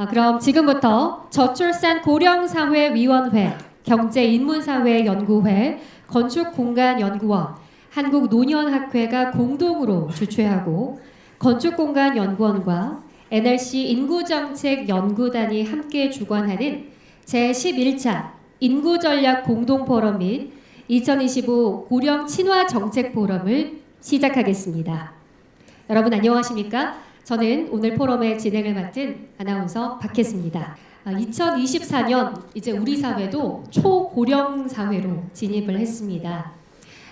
그럼 지금부터 저출산 고령사회위원회, 경제인문사회연구회, 건축공간연구원, 한국노년학회가 공동으로 주최하고 건축공간연구원과 NRC 인구정책연구단이 함께 주관하는 제11차 인구전략 공동포럼 및 2025 고령 친화 정책 포럼을 시작하겠습니다. 여러분 안녕하십니까? 저는 오늘 포럼의 진행을 맡은 아나운서 박혜수입니다. 2024년 이제 우리 사회도 초고령 사회로 진입을 했습니다.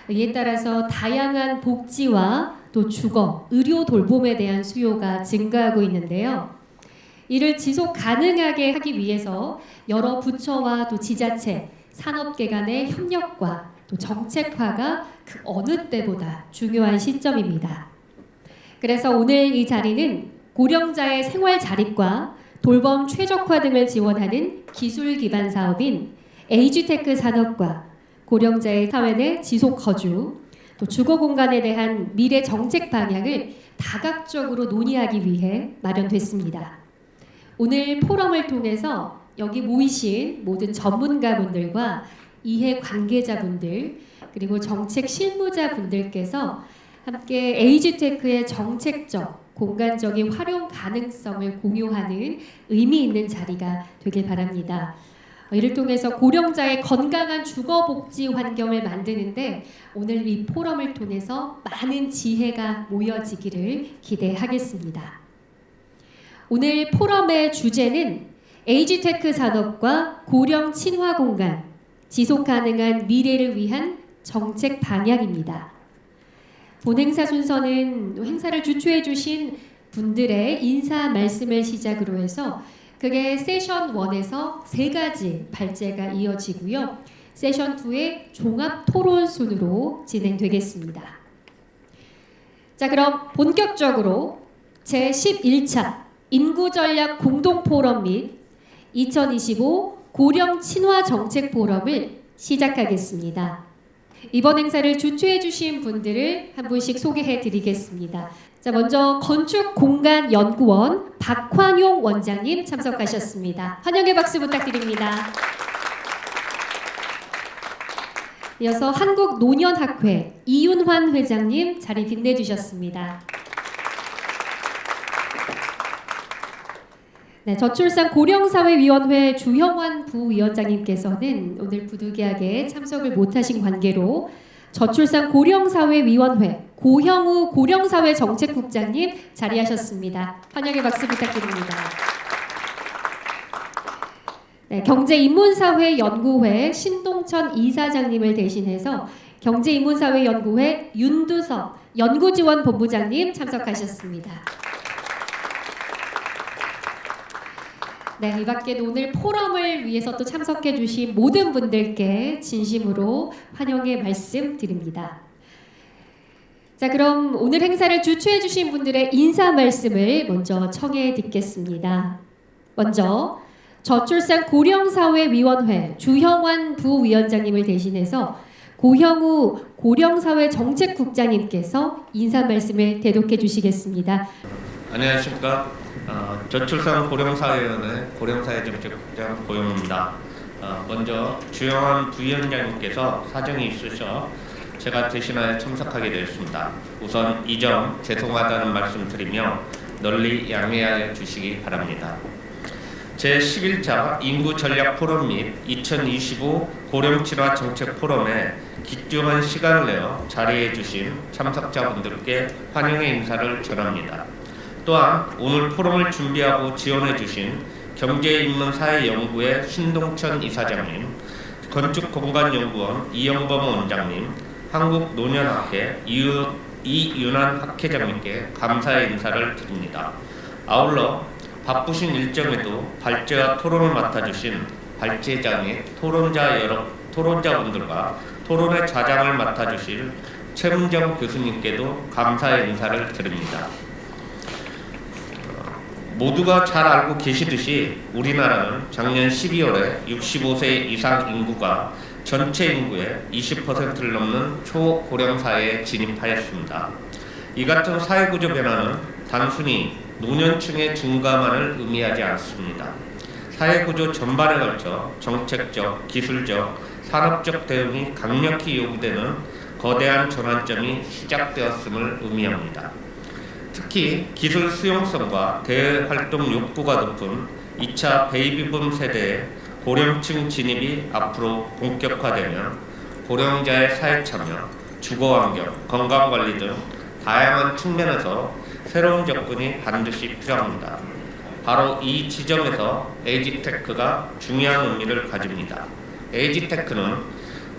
이에 따라서 다양한 복지와 또 주거, 의료 돌봄에 대한 수요가 증가하고 있는데요. 이를 지속 가능하게 하기 위해서 여러 부처와 또 지자체, 산업계 간의 협력과 또 정책화가 그 어느 때보다 중요한 시점입니다. 그래서 오늘 이 자리는 고령자의 생활 자립과 돌봄 최적화 등을 지원하는 기술 기반 사업인 에이지테크 산업과 고령자의 사회 내 지속 거주, 또 주거 공간에 대한 미래 정책 방향을 다각적으로 논의하기 위해 마련됐습니다. 오늘 포럼을 통해서 여기 모이신 모든 전문가분들과 이해 관계자분들 그리고 정책 실무자분들께서 함께 에이지테크의 정책적, 공간적인 활용 가능성을 공유하는 의미 있는 자리가 되길 바랍니다. 이를 통해서 고령자의 건강한 주거복지 환경을 만드는데 오늘 이 포럼을 통해서 많은 지혜가 모여지기를 기대하겠습니다. 오늘 포럼의 주제는 에이지테크 산업과 고령 친화 공간, 지속 가능한 미래를 위한 정책 방향입니다. 본 행사 순서는 행사를 주최해 주신 분들의 인사 말씀을 시작으로 해서 그게 세션 1에서 3가지 발제가 이어지고요. 세션 2의 종합 토론 순으로 진행되겠습니다. 자, 그럼 본격적으로 제11차 인구전략 공동포럼 및 2025 고령 친화 정책 포럼을 시작하겠습니다. 이번 행사를 주최해 주신 분들을 한 분씩 소개해 드리겠습니다. 자, 먼저 건축공간연구원 박환용 원장님 참석하셨습니다. 환영의 박수 부탁드립니다. 이어서 한국노년학회 이윤환 회장님 자리 빛내주셨습니다. 네, 저출산 고령사회위원회 주형환 부위원장님께서는 오늘 부득이하게 참석을 못하신 관계로 저출산 고령사회위원회 고형우 고령사회정책국장님 자리하셨습니다. 환영의 박수 부탁드립니다. 네, 경제인문사회연구회 신동천 이사장님을 대신해서 경제인문사회연구회 윤두석 연구지원본부장님 참석하셨습니다. 네, 이 밖에 오늘 포럼을 위해서 또 참석해 주신 모든 분들께 진심으로 환영의 말씀 드립니다. 자, 그럼 오늘 행사를 주최해 주신 분들의 인사 말씀을 먼저 청해 듣겠습니다. 먼저 저출산 고령사회위원회 주형환 부위원장님을 대신해서 고형우 고령사회정책국장님께서 인사 말씀을 대독해 주시겠습니다. 안녕하십니까. 저출산 고령사회위원회 고령사회정책국장 고용입니다. 먼저 주영환 부위원장님께서 사정이 있으셔 제가 대신하여 참석하게 되었습니다. 우선 이 점 죄송하다는 말씀 드리며 널리 양해하여 주시기 바랍니다. 제11차 인구전략 포럼 및 2025 고령친화 정책 포럼에 귀중한 시간을 내어 자리해 주신 참석자분들께 환영의 인사를 전합니다. 또한 오늘 포럼을 준비하고 지원해 주신 경제인문사회연구회 신동천 이사장님, 건축공간연구원 이영범 원장님, 한국노년학회 이윤환 학회장님께 감사의 인사를 드립니다. 아울러 바쁘신 일정에도 발제와 토론을 맡아주신 발제자 및 토론자분들과 토론의 좌장을 맡아주실 최문정 교수님께도 감사의 인사를 드립니다. 모두가 잘 알고 계시듯이 우리나라는 작년 12월에 65세 이상 인구가 전체 인구의 20%를 넘는 초고령 사회에 진입하였습니다. 이 같은 사회구조 변화는 단순히 노년층의 증가만을 의미하지 않습니다. 사회구조 전반에 걸쳐 정책적, 기술적, 산업적 대응이 강력히 요구되는 거대한 전환점이 시작되었음을 의미합니다. 특히 기술 수용성과 대활동 욕구가 높은 2차 베이비붐 세대의 고령층 진입이 앞으로 본격화되면 고령자의 사회 참여, 주거환경, 건강관리 등 다양한 측면에서 새로운 접근이 반드시 필요합니다. 바로 이 지점에서 에이지테크가 중요한 의미를 가집니다. 에이지테크는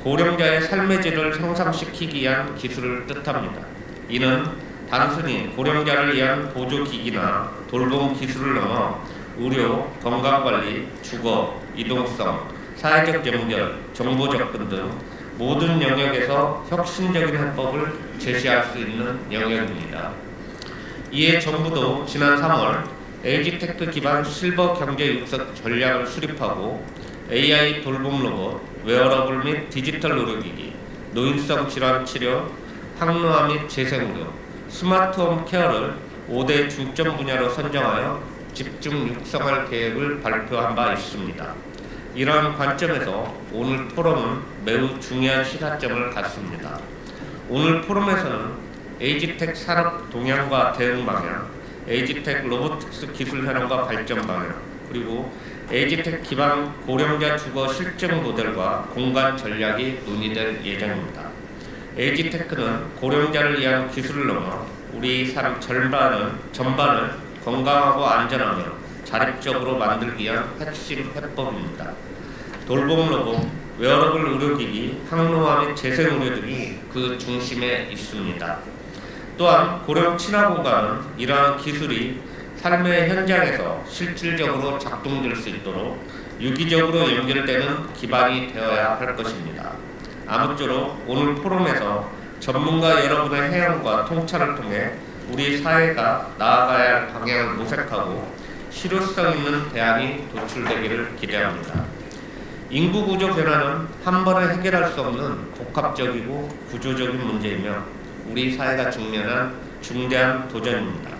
고령자의 삶의 질을 향상시키기 위한 기술을 뜻합니다. 이는 단순히 고령자를 위한 보조기기나 돌봄 기술을 넘어 의료, 건강관리, 주거, 이동성, 사회적 연결, 정보 접근 등 모든 영역에서 혁신적인 해법을 제시할 수 있는 영역입니다. 이에 정부도 지난 3월 에이지테크 기반 실버 경제 육성 전략을 수립하고 AI 돌봄 로봇, 웨어러블 및 디지털 의료기기, 노인성 질환 치료, 항노화 및 재생의료, 스마트홈 케어를 5대 중점 분야로 선정하여 집중 육성할 계획을 발표한 바 있습니다. 이러한 관점에서 오늘 포럼은 매우 중요한 시사점을 갖습니다. 오늘 포럼에서는 에이지텍 산업 동향과 대응 방향, 에이지텍 로보틱스 기술 현황과 발전 방향, 그리고 에이지텍 기반 고령자 주거 실증 모델과 공간 전략이 논의될 예정입니다. 에이지테크는 고령자를 위한 기술을 넘어 우리 삶 전반을 건강하고 안전하며 자립적으로 만들기 위한 핵심 해법입니다. 돌봄 로봇, 웨어러블 의료기기, 항노화 및 재생의료 등이 그 중심에 있습니다. 또한 고령 친화 공간은 이러한 기술이 삶의 현장에서 실질적으로 작동될 수 있도록 유기적으로 연결되는 기반이 되어야 할 것입니다. 아무쪼록 오늘 포럼에서 전문가 여러분의 해안과 통찰을 통해 우리 사회가 나아가야 할 방향을 모색하고 실효성 있는 대안이 도출되기를 기대합니다. 인구 구조 변화는 한 번에 해결할 수 없는 복합적이고 구조적인 문제이며 우리 사회가 직면한 중대한 도전입니다.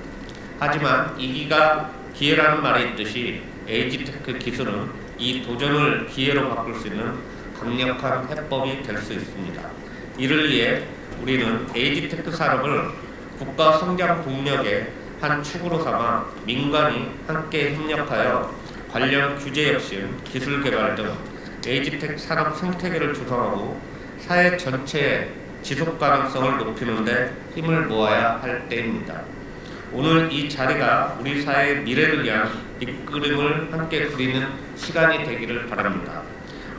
하지만 이기가 기회라는 말이 있듯이 에이지테크 기술은 이 도전을 기회로 바꿀 수 있는 강력한 해법이 될 수 있습니다. 이를 위해 우리는 에이지테크 산업을 국가 성장 동력의 한 축으로 삼아 민간이 함께 협력하여 관련 규제 혁신, 기술 개발 등 에이지텍 산업 생태계를 조성하고 사회 전체의 지속 가능성을 높이는 데 힘을 모아야 할 때입니다. 오늘 이 자리가 우리 사회의 미래를 위한 밑그림을 함께 그리는 시간이 되기를 바랍니다.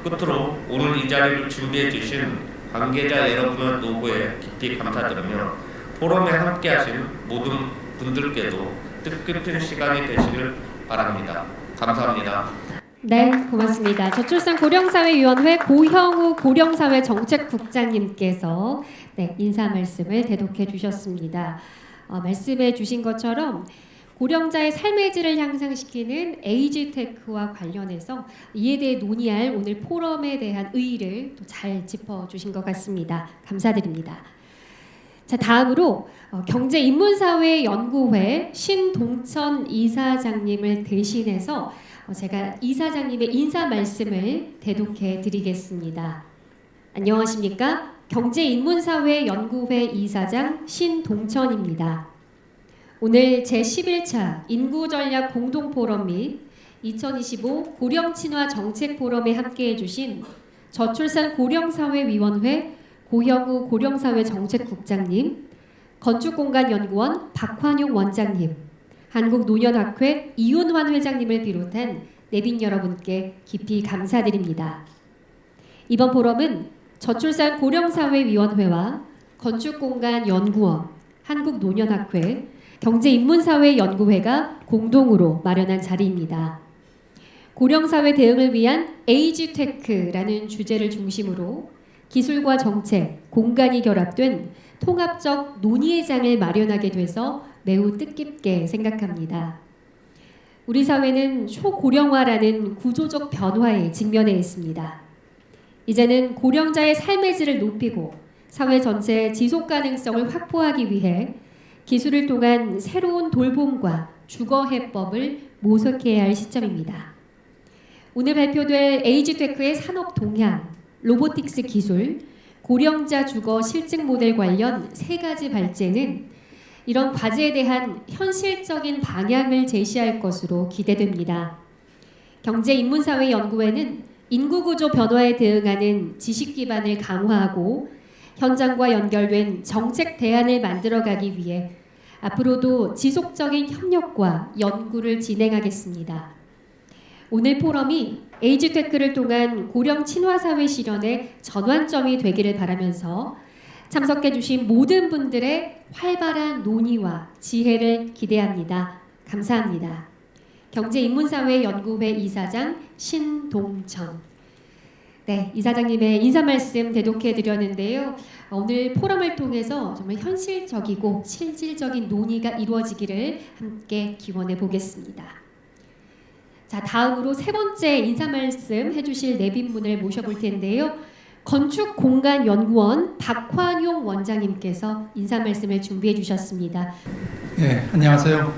끝으로 오늘 이 자리를 준비해 주신 관계자 여러분의 노고에 깊이 감사드리며 포럼에 함께 하신 모든 분들께도 뜻깊은 시간이 되시길 바랍니다. 감사합니다. 네, 고맙습니다. 저출산 고령사회위원회 고형우 고령사회 정책국장님께서 인사 말씀을 대독해 주셨습니다. 말씀해 주신 것처럼 고령자의 삶의 질을 향상시키는 에이지테크와 관련해서 이에 대해 논의할 오늘 포럼에 대한 의의를 또 잘 짚어주신 것 같습니다. 감사드립니다. 자, 다음으로 경제인문사회연구회 신동천 이사장님을 대신해서 제가 이사장님의 인사 말씀을 대독해 드리겠습니다. 안녕하십니까? 경제인문사회연구회 이사장 신동천입니다. 오늘 제11차 인구전략 공동포럼 및 2025 고령친화 정책포럼에 함께해 주신 저출산 고령사회위원회 고형우 고령사회 정책국장님, 건축공간연구원 박환용 원장님, 한국노년학회 이윤환 회장님을 비롯한 내빈 여러분께 깊이 감사드립니다. 이번 포럼은 저출산 고령사회위원회와 건축공간연구원, 한국노년학회, 경제인문사회연구회가 공동으로 마련한 자리입니다. 고령사회 대응을 위한 에이지테크라는 주제를 중심으로 기술과 정책, 공간이 결합된 통합적 논의의 장을 마련하게 돼서 매우 뜻깊게 생각합니다. 우리 사회는 초고령화라는 구조적 변화에 직면해 있습니다. 이제는 고령자의 삶의 질을 높이고 사회 전체의 지속 가능성을 확보하기 위해 기술을 통한 새로운 돌봄과 주거해법을 모색해야 할 시점입니다. 오늘 발표될 에이지테크의 산업 동향, 로보틱스 기술, 고령자 주거 실증 모델 관련 세 가지 발제는 이런 과제에 대한 현실적인 방향을 제시할 것으로 기대됩니다. 경제인문사회연구회는 인구구조 변화에 대응하는 지식 기반을 강화하고 현장과 연결된 정책 대안을 만들어가기 위해 앞으로도 지속적인 협력과 연구를 진행하겠습니다. 오늘 포럼이 에이지테크를 통한 고령 친화사회 실현의 전환점이 되기를 바라면서 참석해주신 모든 분들의 활발한 논의와 지혜를 기대합니다. 감사합니다. 경제인문사회연구회 이사장 신동천. 네, 이사장님의 인사 말씀 대독해 드렸는데요. 오늘 포럼을 통해서 정말 현실적이고 실질적인 논의가 이루어지기를 함께 기원해 보겠습니다. 자, 다음으로 세 번째 인사 말씀 해주실 내빈분을 모셔볼 텐데요. 건축공간연구원 박환용 원장님께서 인사 말씀을 준비해 주셨습니다. 네, 안녕하세요.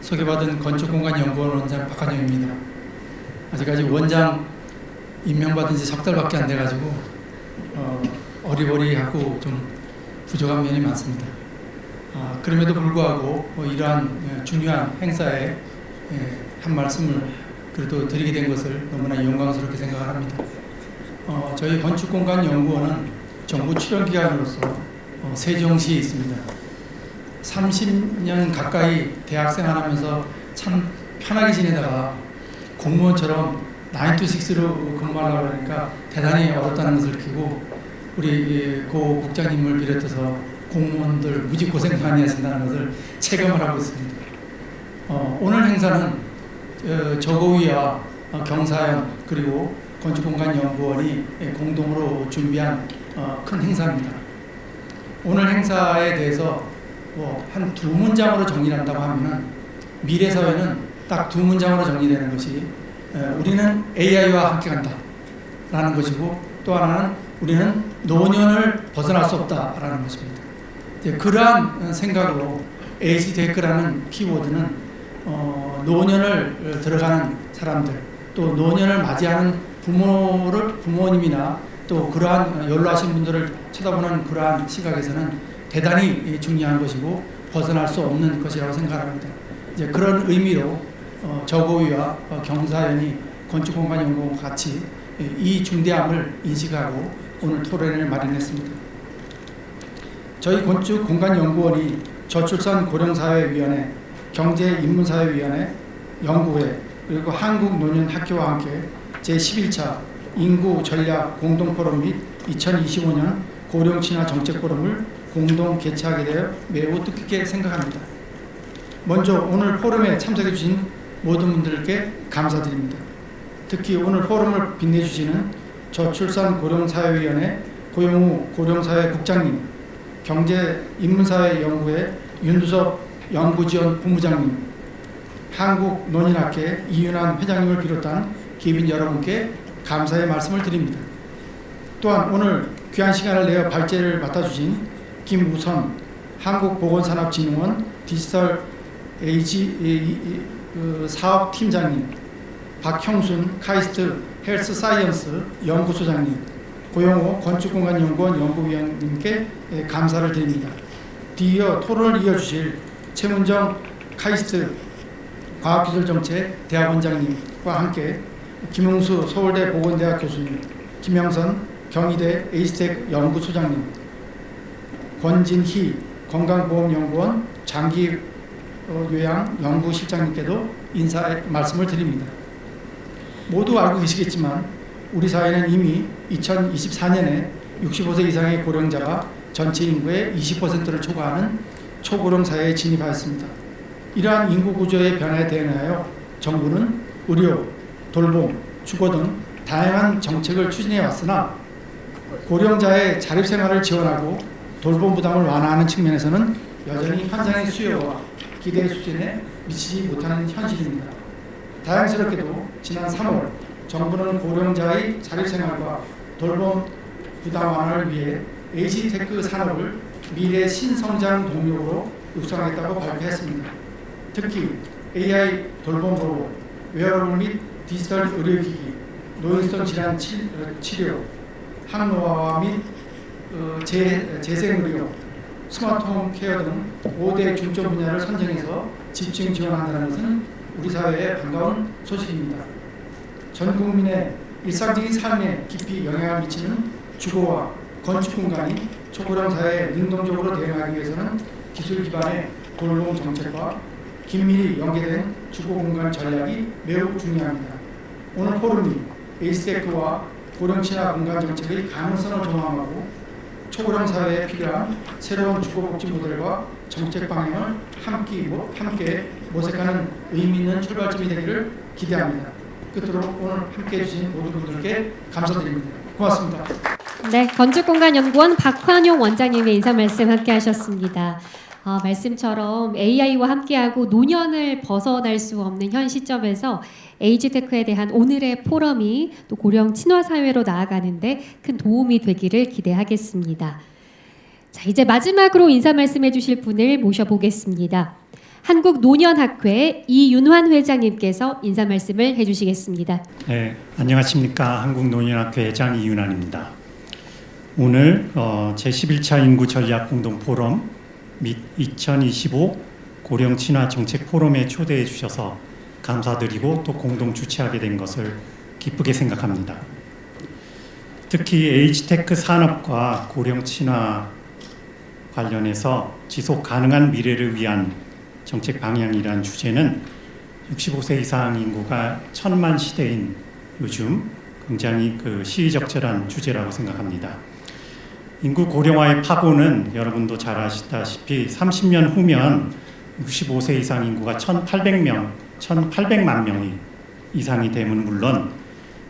소개받은 건축공간연구원 원장 박환용입니다. 아직까지 원장 임명받은 지 석 달밖에 안 돼가지고 어리버리하고 좀 부족한 면이 많습니다. 그럼에도 불구하고 이러한 중요한 행사에 한 말씀을 그래도 드리게 된 것을 너무나 영광스럽게 생각을 합니다. 저희 건축공간연구원은 정부 출연기관으로서 세종시에 있습니다. 30년 가까이 대학생활 하면서 참 편하게 지내다가 공무원처럼 9to6로 근무하려고 하니까 대단히 어렵다는 것을 느끼고 우리 고 국장님을 비롯해서 공무원들 무지 고생 많이 하신다는 것을 체감을 하고 있습니다. 오늘 행사는 저고위와 경사연 그리고 건축공간연구원이 공동으로 준비한 큰 행사입니다. 오늘 행사에 대해서 한 두 문장으로 정리한다고 하면은 미래 사회는 딱 두 문장으로 정리되는 것이 우리는 AI와 함께 간다라는 것이고 또 하나는 우리는 노년을 벗어날 수 없다라는 것입니다. 그러한 생각으로 에이지테크라는 키워드는 노년을 들어가는 사람들 또 노년을 맞이하는 부모님이나 또 그러한 연로하신 분들을 쳐다보는 그러한 시각에서는 대단히 중요한 것이고 벗어날 수 없는 것이라고 생각합니다. 이제 그런 의미로 저고위와 경사연이 건축공간연구원과 같이 이 중대함을 인식하고 오늘 토론을 마련했습니다. 저희 건축공간연구원이 저출산 고령사회위원회, 경제인문사회위원회, 연구회 그리고 한국노년학교와 함께 제11차 인구전략 공동포럼 및 2025년 고령친화 정책포럼을 공동 개최하게 되어 매우 뜻깊게 생각합니다. 먼저 오늘 포럼에 참석해 주신 모든 분들께 감사드립니다. 특히 오늘 포럼을 빛내주시는 저출산 고령사회위원회 고용우 고령사회 국장님, 경제인문사회연구회 윤두섭 연구지원 본부장님, 한국논인학회 이윤환 회장님을 비롯한 기빈 여러분께 감사의 말씀을 드립니다. 또한 오늘 귀한 시간을 내어 발제를 맡아주신 김우선 한국보건산업진흥원 디지털 에이지 사업팀장님, 박형순 카이스트 헬스사이언스 연구소장님, 고영호 건축공간연구원 연구위원님께 감사를 드립니다. 뒤이어 토론을 이어주실 최문정 카이스트 과학기술정책 대학원장님과 함께 김웅수 서울대 보건대학 교수님, 김영선 경희대 에이스텍 연구소장님, 권진희 건강보험연구원 장기요양연구실장님께도 인사의 말씀을 드립니다. 모두 알고 계시겠지만 우리 사회는 이미 2024년에 65세 이상의 고령자가 전체 인구의 20%를 초과하는 초고령 사회에 진입하였습니다. 이러한 인구 구조의 변화에 대응하여 정부는 의료, 돌봄, 주거 등 다양한 정책을 추진해 왔으나 고령자의 자립생활을 지원하고 돌봄 부담을 완화하는 측면에서는 여전히 현장의 수요와 기대 수준에 미치지 못하는 현실입니다. 다행스럽게도 지난 3월 정부는 고령자의 자립생활과 돌봄 부담 완화를 위해 에이지테크 산업을 미래 신성장 동력으로 육성하겠다고 발표했습니다. 특히 AI 돌봄 로봇, 웨어러블 및 디지털 의료기기, 노인성 질환 치료, 항노화와 및 재생의료, 스마트홈 케어 등 5대 중점 분야를 선정해서 집중 지원한다는 것은 우리 사회에 반가운 소식입니다. 전 국민의 일상적인 삶에 깊이 영향을 미치는 주거와 건축 공간이 초고령 사회에 능동적으로 대응하기 위해서는 기술 기반의 돌봄 정책과 긴밀히 연계된 주거 공간 전략이 매우 중요합니다. 오늘 포럼이 에이스테크와 고령 친화 공간 정책의 가능성을 조망하고 초고령 사회에 필요한 새로운 주거복지 모델과 정책 방향을 함께 모색하는 의미 있는 출발점이 되기를 기대합니다. 끝으로 오늘 함께해 주신 모든 분들께 감사드립니다. 고맙습니다. 네, 건축공간연구원 박환용 원장님의 인사 말씀 함께 하셨습니다. 말씀처럼 AI와 함께하고 노년을 벗어날 수 없는 현 시점에서 에이지테크에 대한 오늘의 포럼이 또 고령 친화 사회로 나아가는데 큰 도움이 되기를 기대하겠습니다. 자, 이제 마지막으로 인사 말씀해 주실 분을 모셔보겠습니다. 한국노년학회 이윤환 회장님께서 인사 말씀을 해주시겠습니다. 네, 안녕하십니까. 한국노년학회 회장 이윤환입니다. 오늘 제11차 인구 전략 공동 포럼 및 2025 고령 친화 정책 포럼에 초대해 주셔서 감사드리고 또 공동 주최하게 된 것을 기쁘게 생각합니다. 특히 에이지테크 산업과 고령 친화 관련해서 지속 가능한 미래를 위한 정책 방향이란 주제는 65세 이상 인구가 1000만 시대인 요즘 굉장히 시의적절한 주제라고 생각합니다. 인구 고령화의 파고는 여러분도 잘 아시다시피 30년 후면 65세 이상 인구가 1,800만 명이 이상이 되면 물론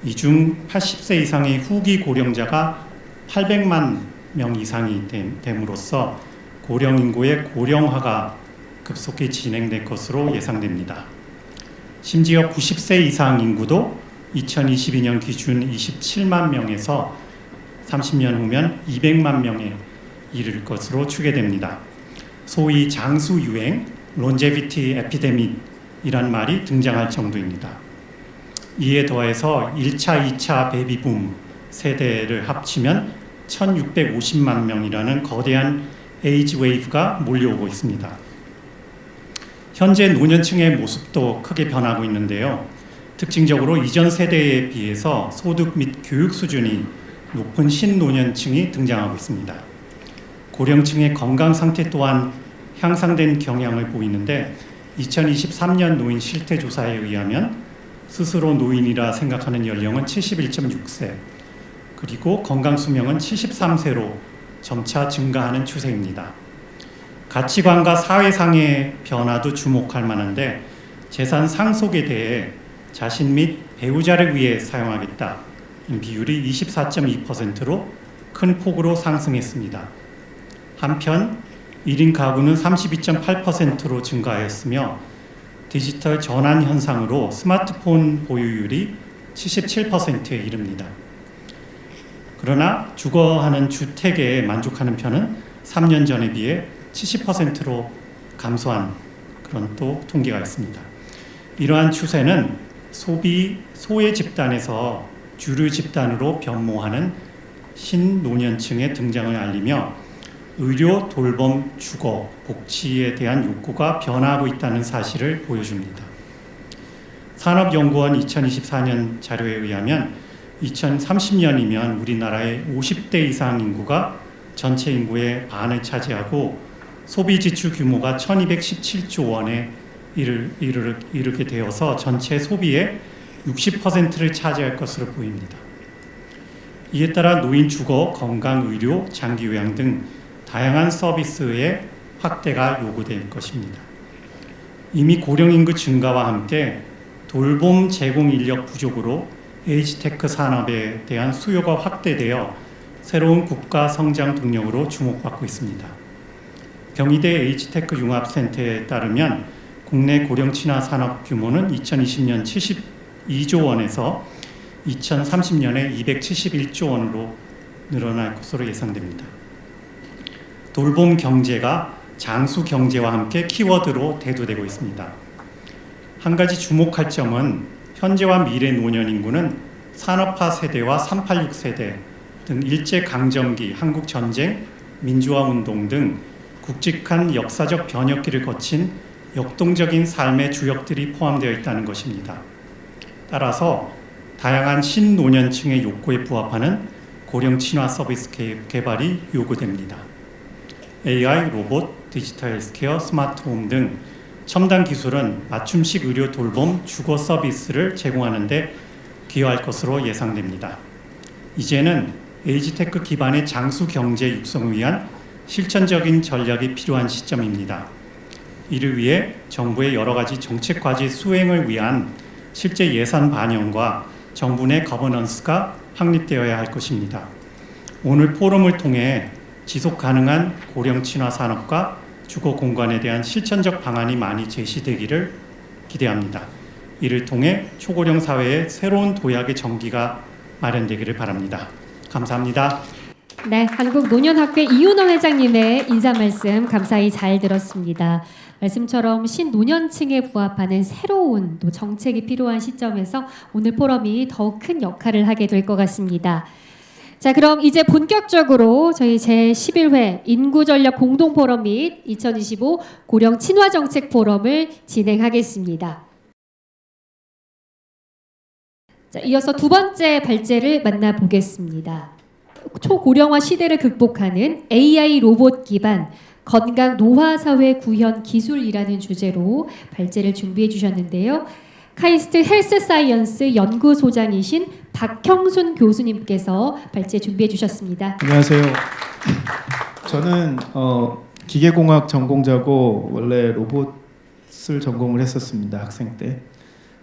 이 중 80세 이상의 후기 고령자가 800만 명 이상이 됨으로써 고령 인구의 고령화가 급속히 진행될 것으로 예상됩니다. 심지어 90세 이상 인구도 2022년 기준 27만 명에서 30년 후면 200만 명에 이를 것으로 추계됩니다. 소위 장수 유행, 론제비티 에피데믹이란 말이 등장할 정도입니다. 이에 더해서 1차, 2차 베이비붐 세대를 합치면 1650만 명이라는 거대한 에이지 웨이브가 몰려오고 있습니다. 현재 노년층의 모습도 크게 변하고 있는데요. 특징적으로 이전 세대에 비해서 소득 및 교육 수준이 높은 신노년층이 등장하고 있습니다. 고령층의 건강 상태 또한 향상된 경향을 보이는데 2023년 노인 실태 조사에 의하면 스스로 노인이라 생각하는 연령은 71.6세, 그리고 건강 수명은 73세로 점차 증가하는 추세입니다. 가치관과 사회상의 변화도 주목할 만한데 재산 상속에 대해 자신 및 배우자를 위해 사용하겠다 비율이 24.2%로 큰 폭으로 상승했습니다. 한편 1인 가구는 32.8%로 증가하였으며 디지털 전환 현상으로 스마트폰 보유율이 77%에 이릅니다. 그러나 주거하는 주택에 만족하는 편은 3년 전에 비해 70%로 감소한 그런 또 통계가 있습니다. 이러한 추세는 소외 집단에서 주류 집단으로 변모하는 신노년층의 등장을 알리며 의료, 돌봄, 주거, 복지에 대한 욕구가 변화하고 있다는 사실을 보여줍니다. 산업연구원 2024년 자료에 의하면 2030년이면 우리나라의 50대 이상 인구가 전체 인구의 반을 차지하고 소비 지출 규모가 1217조 원에 이르게 되어서 전체 소비의 60%를 차지할 것으로 보입니다. 이에 따라 노인 주거, 건강, 의료, 장기 요양 등 다양한 서비스의 확대가 요구될 것입니다. 이미 고령 인구 증가와 함께 돌봄 제공 인력 부족으로 에이지테크 산업에 대한 수요가 확대되어 새로운 국가 성장 동력으로 주목받고 있습니다. 경희대 에이지테크 융합센터에 따르면 국내 고령 친화 산업 규모는 2020년 72조 원에서 2030년에 271조 원으로 늘어날 것으로 예상됩니다. 돌봄 경제가 장수 경제와 함께 키워드로 대두되고 있습니다. 한 가지 주목할 점은 현재와 미래 노년 인구는 산업화 세대와 386 세대 등 일제강점기, 한국전쟁, 민주화운동 등 굵직한 역사적 변혁기를 거친 역동적인 삶의 주역들이 포함되어 있다는 것입니다. 따라서 다양한 신노년층의 욕구에 부합하는 고령 친화 서비스 개발이 요구됩니다. AI, 로봇, 디지털 헬스케어, 스마트홈 등 첨단 기술은 맞춤식 의료 돌봄, 주거 서비스를 제공하는 데 기여할 것으로 예상됩니다. 이제는 에이지테크 기반의 장수 경제 육성을 위한 실천적인 전략이 필요한 시점입니다. 이를 위해 정부의 여러 가지 정책 과제 수행을 위한 실제 예산 반영과 정부 내 거버넌스가 확립되어야 할 것입니다. 오늘 포럼을 통해 지속 가능한 고령 친화 산업과 주거 공간에 대한 실천적 방안이 많이 제시되기를 기대합니다. 이를 통해 초고령 사회의 새로운 도약의 전기가 마련되기를 바랍니다. 감사합니다. 네, 한국노년학회 이윤호 회장님의 인사 말씀 감사히 잘 들었습니다. 말씀처럼 신노년층에 부합하는 새로운 또 정책이 필요한 시점에서 오늘 포럼이 더욱 큰 역할을 하게 될 것 같습니다. 자, 그럼 이제 본격적으로 저희 제11회 인구전략 공동포럼 및 2025 고령 친화정책 포럼을 진행하겠습니다. 자, 이어서 두 번째 발제를 만나보겠습니다. 초고령화 시대를 극복하는 AI 로봇 기반 건강 노화 사회 구현 기술이라는 주제로 발제를 준비해 주셨는데요. 카이스트 헬스 사이언스 연구소장이신 박형순 교수님께서 발제 준비해 주셨습니다. 안녕하세요. 저는 기계공학 전공자고 원래 로봇을 전공을 했었습니다. 학생 때.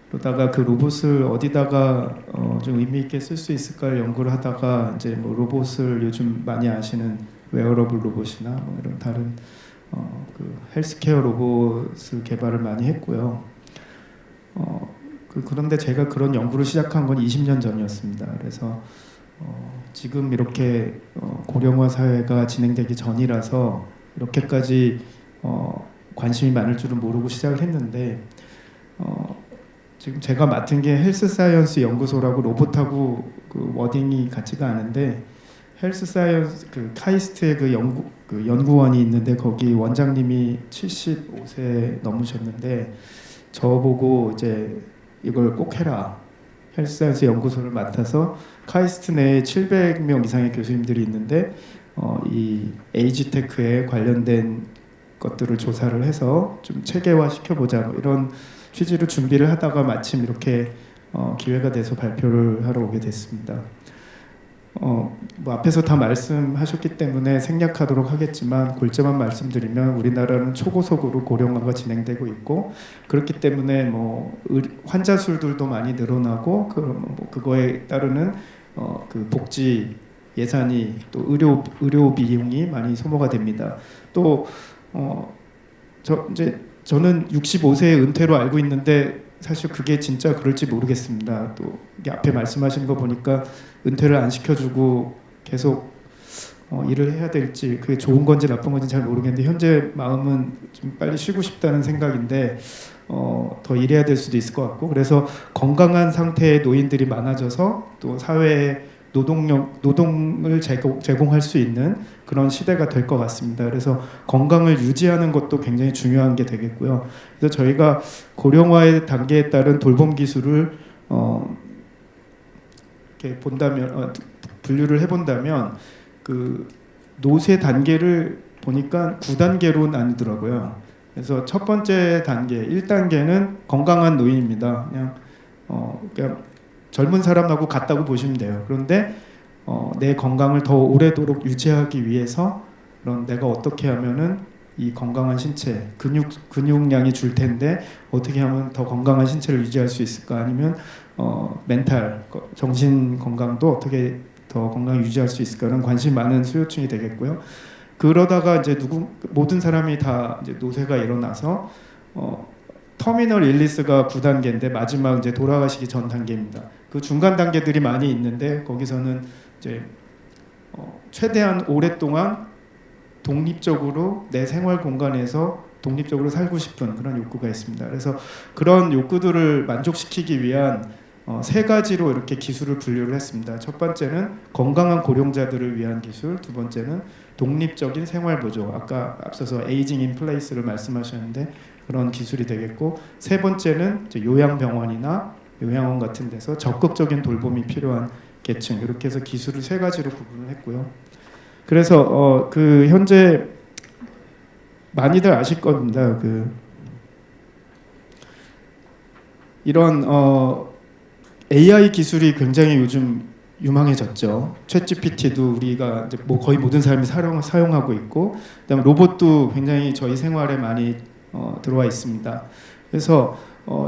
그러다가 그 로봇을 어디다가 좀 의미 있게 쓸 수 있을까를 연구를 하다가 이제 뭐 로봇을 요즘 많이 아시는 웨어러블 로봇이나 뭐 이런 다른 그 헬스케어 로봇을 개발을 많이 했고요. 그런데 제가 그런 연구를 시작한 건 20년 전이었습니다. 그래서 지금 이렇게 고령화 사회가 진행되기 전이라서 이렇게까지 관심이 많을 줄은 모르고 시작을 했는데 지금 제가 맡은 게 헬스 사이언스 연구소라고 로봇하고 그 워딩이 같지가 않은데 헬스 사이언스 그 카이스트의 그 연구원이 있는데 거기 원장님이 75세 넘으셨는데 저보고 이제 이걸 꼭 해라. 헬스 사이언스 연구소를 맡아서 카이스트 내에 700명 이상의 교수님들이 있는데 이 에이지테크에 관련된 것들을 조사를 해서 좀 체계화 시켜보자 뭐 이런 취지로 준비를 하다가 마침 이렇게 기회가 돼서 발표를 하러 오게 됐습니다. 뭐 앞에서 다 말씀하셨기 때문에 생략하도록 하겠지만 골자만 말씀드리면 우리나라는 초고속으로 고령화가 진행되고 있고 그렇기 때문에 뭐 환자 수들도 많이 늘어나고 그거에 따르는 그 복지 예산이 또 의료 비용이 많이 소모가 됩니다. 또 저는 65세의 은퇴로 알고 있는데 사실 그게 진짜 그럴지 모르겠습니다. 또 이게 앞에 말씀하신 거 보니까 은퇴를 안 시켜주고 계속 일을 해야 될지 그게 좋은 건지 나쁜 건지 잘 모르겠는데 현재 마음은 좀 빨리 쉬고 싶다는 생각인데 더 일해야 될 수도 있을 것 같고 그래서 건강한 상태의 노인들이 많아져서 또 사회에 노동을 제공할 수 있는 그런 시대가 될 것 같습니다. 그래서 건강을 유지하는 것도 굉장히 중요한 게 되겠고요. 그래서 저희가 고령화의 단계에 따른 돌봄 기술을 이렇게 본다면 분류를 해본다면 그 노쇠 단계를 보니까 9단계로 나뉘더라고요. 그래서 첫 번째 단계 1단계는 건강한 노인입니다. 그냥 젊은 사람하고 같다고 보시면 돼요. 그런데 내 건강을 더 오래도록 유지하기 위해서 그런 내가 어떻게 하면은 이 건강한 신체, 근육량이 줄 텐데 어떻게 하면 더 건강한 신체를 유지할 수 있을까? 아니면 멘탈, 정신 건강도 어떻게 더 건강 유지할 수 있을까는 관심 많은 수요층이 되겠고요. 그러다가 이제 모든 사람이 다 이제 노쇠가 일어나서 터미널 일리스가 9단계인데 마지막 이제 돌아가시기 전 단계입니다. 그 중간 단계들이 많이 있는데 거기서는 이제 최대한 오랫동안 독립적으로 내 생활 공간에서 독립적으로 살고 싶은 그런 욕구가 있습니다. 그래서 그런 욕구들을 만족시키기 위한 세 가지로 이렇게 기술을 분류를 했습니다. 첫 번째는 건강한 고령자들을 위한 기술, 두 번째는 독립적인 생활 보조, 아까 앞서서 에이징 인 플레이스를 말씀하셨는데 그런 기술이 되겠고, 세 번째는 이제 요양병원이나 요양원 같은 데서 적극적인 돌봄이 필요한 계층, 이렇게 해서 기술을 세 가지로 구분을 했고요. 그래서 그 현재 많이들 아실 겁니다. 그 이런 AI 기술이 굉장히 요즘 유망해졌죠. 챗GPT도 우리가 이제 뭐 거의 모든 사람이 사용하고 있고, 그다음에 로봇도 굉장히 저희 생활에 많이 들어와 있습니다. 그래서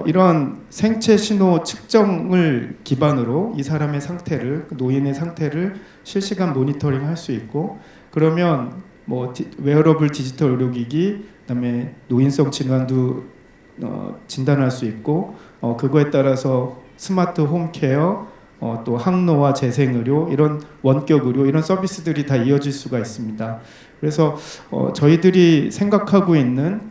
이런 생체 신호 측정을 기반으로 이 사람의 상태를, 노인의 상태를 실시간 모니터링 할 수 있고, 그러면 뭐 웨어러블 디지털 의료기기, 그다음에 노인성 질환도 진단할 수 있고, 그거에 따라서 스마트 홈케어, 또 항노화 재생의료, 이런 원격의료, 이런 서비스들이 다 이어질 수가 있습니다. 그래서 저희들이 생각하고 있는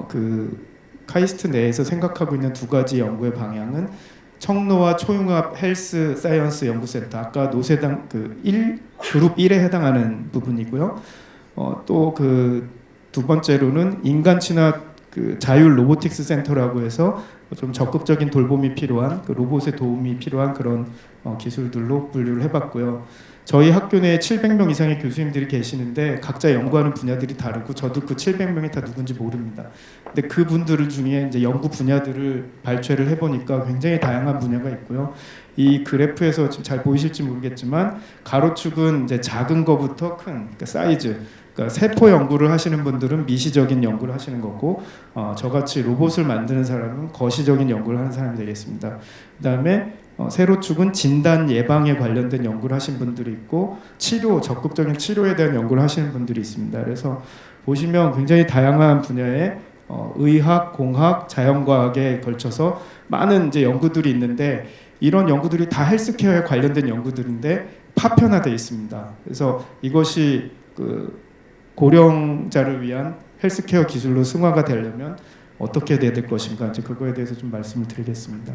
그 카이스트 내에서 생각하고 있는 두 가지 연구의 방향은 청노화 초융합 헬스 사이언스 연구센터, 아까 노세당 그룹 1에 해당하는 부분이고요. 또 그 두 번째로는 인간 친화 그 자율 로보틱스 센터라고 해서 좀 적극적인 돌봄이 필요한, 그 로봇의 도움이 필요한 그런 기술들로 분류를 해봤고요. 저희 학교 내에 700명 이상의 교수님들이 계시는데 각자 연구하는 분야들이 다르고 저도 그 700명이 다 누군지 모릅니다. 근데 그 분들 중에 이제 연구 분야들을 발췌를 해보니까 굉장히 다양한 분야가 있고요. 이 그래프에서 지금 잘 보이실지 모르겠지만 가로축은 이제 작은 거부터 큰, 그러니까 사이즈, 그러니까 세포 연구를 하시는 분들은 미시적인 연구를 하시는 거고, 저같이 로봇을 만드는 사람은 거시적인 연구를 하는 사람이 되겠습니다. 그다음에 세로축은 진단 예방에 관련된 연구를 하신 분들이 있고, 치료, 적극적인 치료에 대한 연구를 하시는 분들이 있습니다. 그래서 보시면 굉장히 다양한 분야의 의학, 공학, 자연과학에 걸쳐서 많은 이제 연구들이 있는데, 이런 연구들이 다 헬스케어에 관련된 연구들인데 파편화되어 있습니다. 그래서 이것이 그 고령자를 위한 헬스케어 기술로 승화가 되려면 어떻게 돼야 될 것인가, 이제 그거에 대해서 좀 말씀을 드리겠습니다.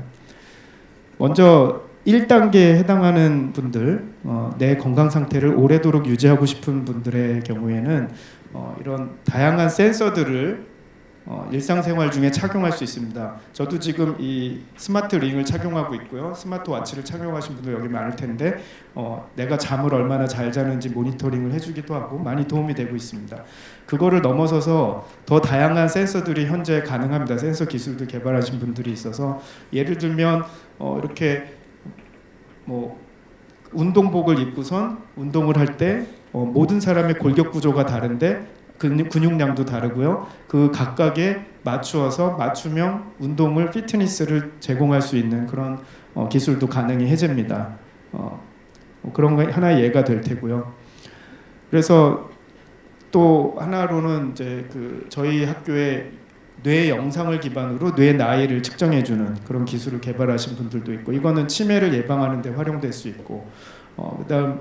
먼저 1단계에 해당하는 분들, 내 건강 상태를 오래도록 유지하고 싶은 분들의 경우에는 이런 다양한 센서들을 일상생활 중에 착용할 수 있습니다. 저도 지금 이 스마트 링을 착용하고 있고요. 스마트 워치를 착용하신 분들 여기 많을 텐데 내가 잠을 얼마나 잘 자는지 모니터링을 해주기도 하고 많이 도움이 되고 있습니다. 그거를 넘어서서 더 다양한 센서들이 현재 가능합니다. 센서 기술도 개발하신 분들이 있어서, 예를 들면 이렇게 뭐 운동복을 입고선 운동을 할 때 모든 사람의 골격 구조가 다른데 근육량도 다르고요. 그 각각에 맞추어서 맞춤형 운동을, 피트니스를 제공할 수 있는 그런 기술도 가능히 해집니다. 그런 거 하나의 예가 될 테고요. 그래서 또 하나로는 이제 그 저희 학교에 뇌 영상을 기반으로 뇌 나이를 측정해주는 그런 기술을 개발하신 분들도 있고, 이거는 치매를 예방하는 데 활용될 수 있고, 그다음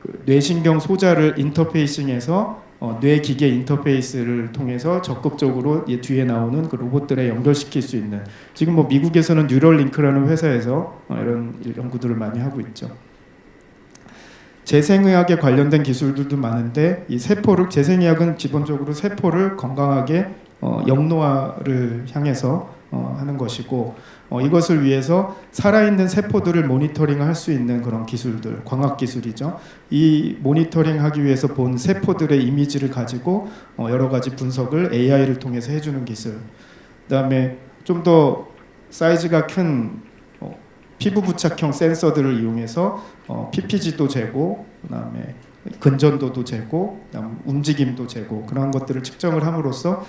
그 뇌신경 소자를 인터페이싱해서 뇌 기계 인터페이스를 통해서 적극적으로 뒤에 나오는 그 로봇들에 연결시킬 수 있는, 지금 뭐 미국에서는 뉴럴링크라는 회사에서 이런 연구들을 많이 하고 있죠. 재생의학에 관련된 기술들도 많은데, 이 세포를, 재생의학은 기본적으로 세포를 건강하게 영노화를 향해서 하는 것이고, 이것을 위해서 살아있는 세포들을 모니터링할 수 있는 그런 기술들, 광학 기술이죠. 이 모니터링하기 위해서 본 세포들의 이미지를 가지고 여러 가지 분석을 AI를 통해서 해주는 기술. 그다음에 좀 더 사이즈가 큰 피부 부착형 센서들을 이용해서 PPG도 재고, 그다음에 근전도도 재고, 그다음 움직임도 재고, 그런 것들을 측정을 함으로써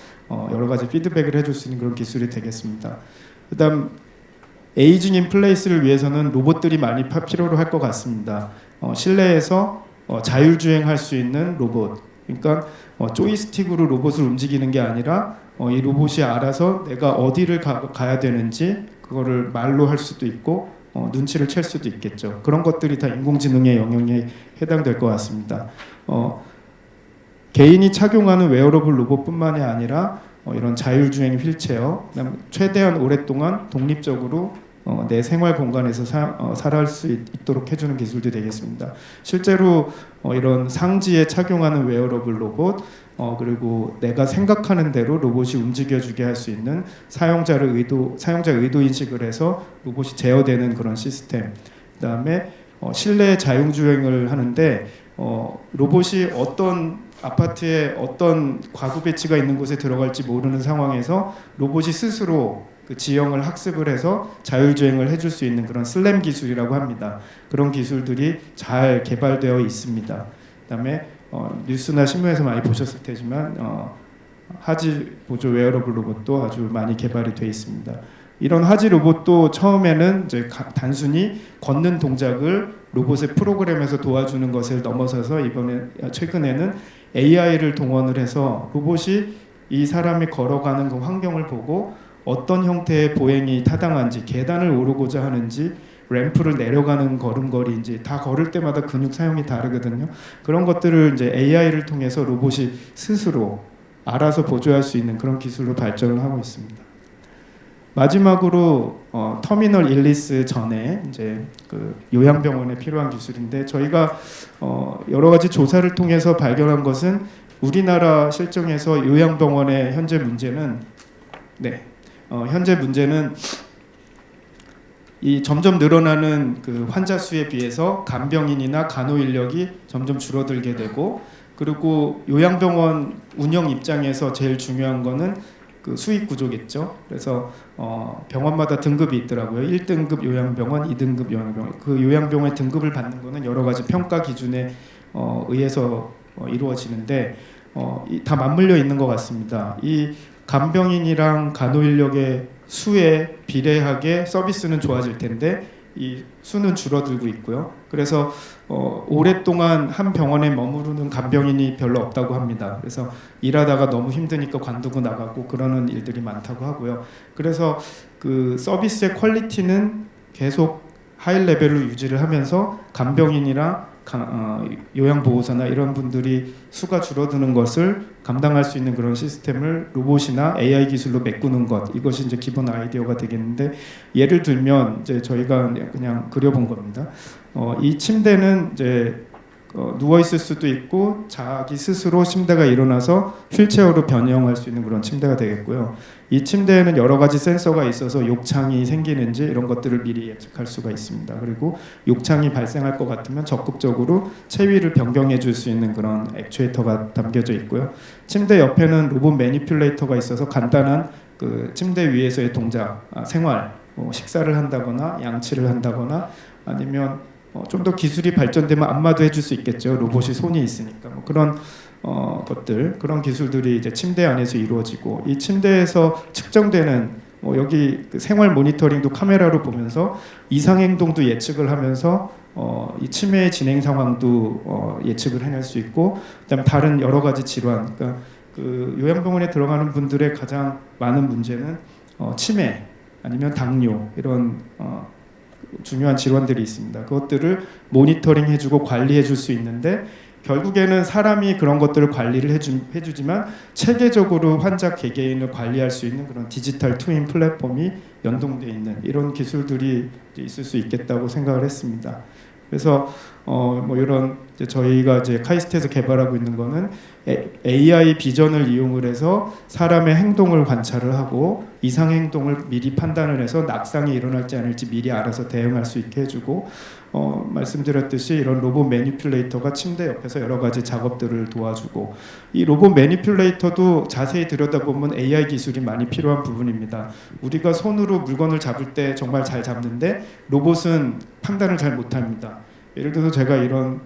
여러 가지 피드백을 해줄 수 있는 그런 기술이 되겠습니다. 그다음 에이징 인 플레이스를 위해서는 로봇들이 많이 필요로 할 것 같습니다. 실내에서 자율주행할 수 있는 로봇, 그러니까 조이스틱으로 로봇을 움직이는 게 아니라 이 로봇이 알아서 내가 어디를 가야 되는지 그거를 말로 할 수도 있고 눈치를 챌 수도 있겠죠. 그런 것들이 다 인공지능의 영역에 해당될 것 같습니다. 개인이 착용하는 웨어러블 로봇뿐만이 아니라 이런 자율주행 휠체어, 그다음에 최대한 오랫동안 독립적으로 내 생활 공간에서 살아갈 수 있도록 해주는 기술도 되겠습니다. 실제로 이런 상지에 착용하는 웨어러블 로봇, 그리고 내가 생각하는 대로 로봇이 움직여주게 할 수 있는 사용자 의도 인식을 해서 로봇이 제어되는 그런 시스템. 그다음에 실내 자율주행을 하는데 로봇이 어떤 아파트에 어떤 과구 배치가 있는 곳에 들어갈지 모르는 상황에서 로봇이 스스로 그 지형을 학습을 해서 자율주행을 해줄 수 있는 그런 슬램 기술이라고 합니다. 그런 기술들이 잘 개발되어 있습니다. 그다음에 뉴스나 신문에서 많이 보셨을 테지만 하지 보조 웨어러블 로봇도 아주 많이 개발이 되어 있습니다. 이런 하지 로봇도 처음에는 이제 단순히 걷는 동작을 로봇의 프로그램에서 도와주는 것을 넘어서서 최근에는 AI를 동원을 해서 로봇이 이 사람이 걸어가는 그 환경을 보고 어떤 형태의 보행이 타당한지, 계단을 오르고자 하는지, 램프를 내려가는 걸음걸이인지 다 걸을 때마다 근육 사용이 다르거든요. 그런 것들을 이제 AI를 통해서 로봇이 스스로 알아서 보조할 수 있는 그런 기술로 발전을 하고 있습니다. 마지막으로 터미널 일리스 전에 이제 그 요양병원에 필요한 기술인데 저희가 여러 가지 조사를 통해서 발견한 것은 우리나라 실정에서 요양병원의 현재 문제는 이 점점 늘어나는 그 환자 수에 비해서 간병인이나 간호 인력이 점점 줄어들게 되고 그리고 요양병원 운영 입장에서 제일 중요한 거는 그 수익 구조겠죠. 그래서 병원마다 등급이 있더라고요. 1등급 요양병원, 2등급 요양병원. 그 요양병원의 등급을 받는 거는 여러 가지 평가 기준에 의해서 이루어지는데 다 맞물려 있는 것 같습니다. 이 간병인이랑 간호 인력의 수에 비례하게 서비스는 좋아질 텐데 이 수는 줄어들고 있고요. 그래서 오랫동안 한 병원에 머무르는 간병인이 별로 없다고 합니다. 그래서 일하다가 너무 힘드니까 관두고 나가고 그러는 일들이 많다고 하고요. 그래서 그 서비스의 퀄리티는 계속 하이 레벨로 유지를 하면서 간병인이랑 요양보호사나 이런 분들이 수가 줄어드는 것을 감당할 수 있는 그런 시스템을 로봇이나 AI 기술로 메꾸는 것, 이것이 이제 기본 아이디어가 되겠는데 예를 들면 이제 저희가 그냥 그려본 겁니다. 이 침대는 이제 누워 있을 수도 있고 자기 스스로 침대가 일어나서 휠체어로 변형할 수 있는 그런 침대가 되겠고요. 이 침대에는 여러 가지 센서가 있어서 욕창이 생기는지 이런 것들을 미리 예측할 수가 있습니다. 그리고 욕창이 발생할 것 같으면 적극적으로 체위를 변경해 줄 수 있는 그런 액추에이터가 담겨져 있고요. 침대 옆에는 로봇 매니퓰레이터가 있어서 간단한 그 침대 위에서의 동작, 생활, 식사를 한다거나 양치를 한다거나 아니면 좀 더 기술이 발전되면 안마도 해줄 수 있겠죠. 로봇이 손이 있으니까 그런 그런 기술들이 이제 침대 안에서 이루어지고 이 침대에서 측정되는 여기 그 생활 모니터링도 카메라로 보면서 이상 행동도 예측을 하면서 이 치매의 진행 상황도 예측을 해낼 수 있고 그다음 다른 여러 가지 질환, 그러니까 그 요양병원에 들어가는 분들의 가장 많은 문제는 치매 아니면 당뇨 이런 중요한 질환들이 있습니다. 그것들을 모니터링 해주고 관리해 줄 수 있는데 결국에는 사람이 그런 것들을 관리를 해주지만 체계적으로 환자 개개인을 관리할 수 있는 그런 디지털 트윈 플랫폼이 연동되어 있는 이런 기술들이 있을 수 있겠다고 생각을 했습니다. 그래서 이런 저희가 이제 카이스트에서 개발하고 있는 거는 AI 비전을 이용을 해서 사람의 행동을 관찰을 하고 이상 행동을 미리 판단을 해서 낙상이 일어날지 않을지 미리 알아서 대응할 수 있게 해주고 말씀드렸듯이 이런 로봇 매니퓰레이터가 침대 옆에서 여러 가지 작업들을 도와주고 이 로봇 매니퓰레이터도 자세히 들여다보면 AI 기술이 많이 필요한 부분입니다. 우리가 손으로 물건을 잡을 때 정말 잘 잡는데 로봇은 판단을 잘 못합니다. 예를 들어서 제가 이런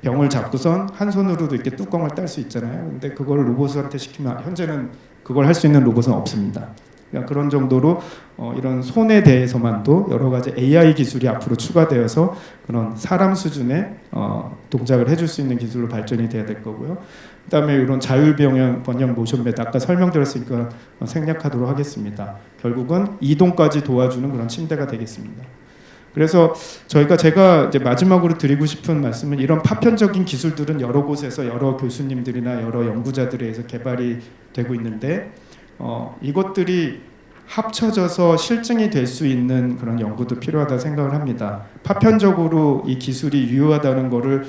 병을 잡고선 한 손으로도 이렇게 뚜껑을 딸 수 있잖아요. 근데 그걸 로봇한테 시키면 현재는 그걸 할 수 있는 로봇은 없습니다. 그러니까 그런 정도로 이런 손에 대해서만도 여러 가지 AI 기술이 앞으로 추가되어서 그런 사람 수준의 동작을 해줄 수 있는 기술로 발전이 돼야 될 거고요. 그다음에 이런 자율 번영 모션 매트 아까 설명드렸으니까 생략하도록 하겠습니다. 결국은 이동까지 도와주는 그런 침대가 되겠습니다. 그래서 제가 이제 마지막으로 드리고 싶은 말씀은 이런 파편적인 기술들은 여러 곳에서 여러 교수님들이나 여러 연구자들에 의해서 개발이 되고 있는데 이것들이 합쳐져서 실증이 될 수 있는 그런 연구도 필요하다 생각을 합니다. 파편적으로 이 기술이 유효하다는 거를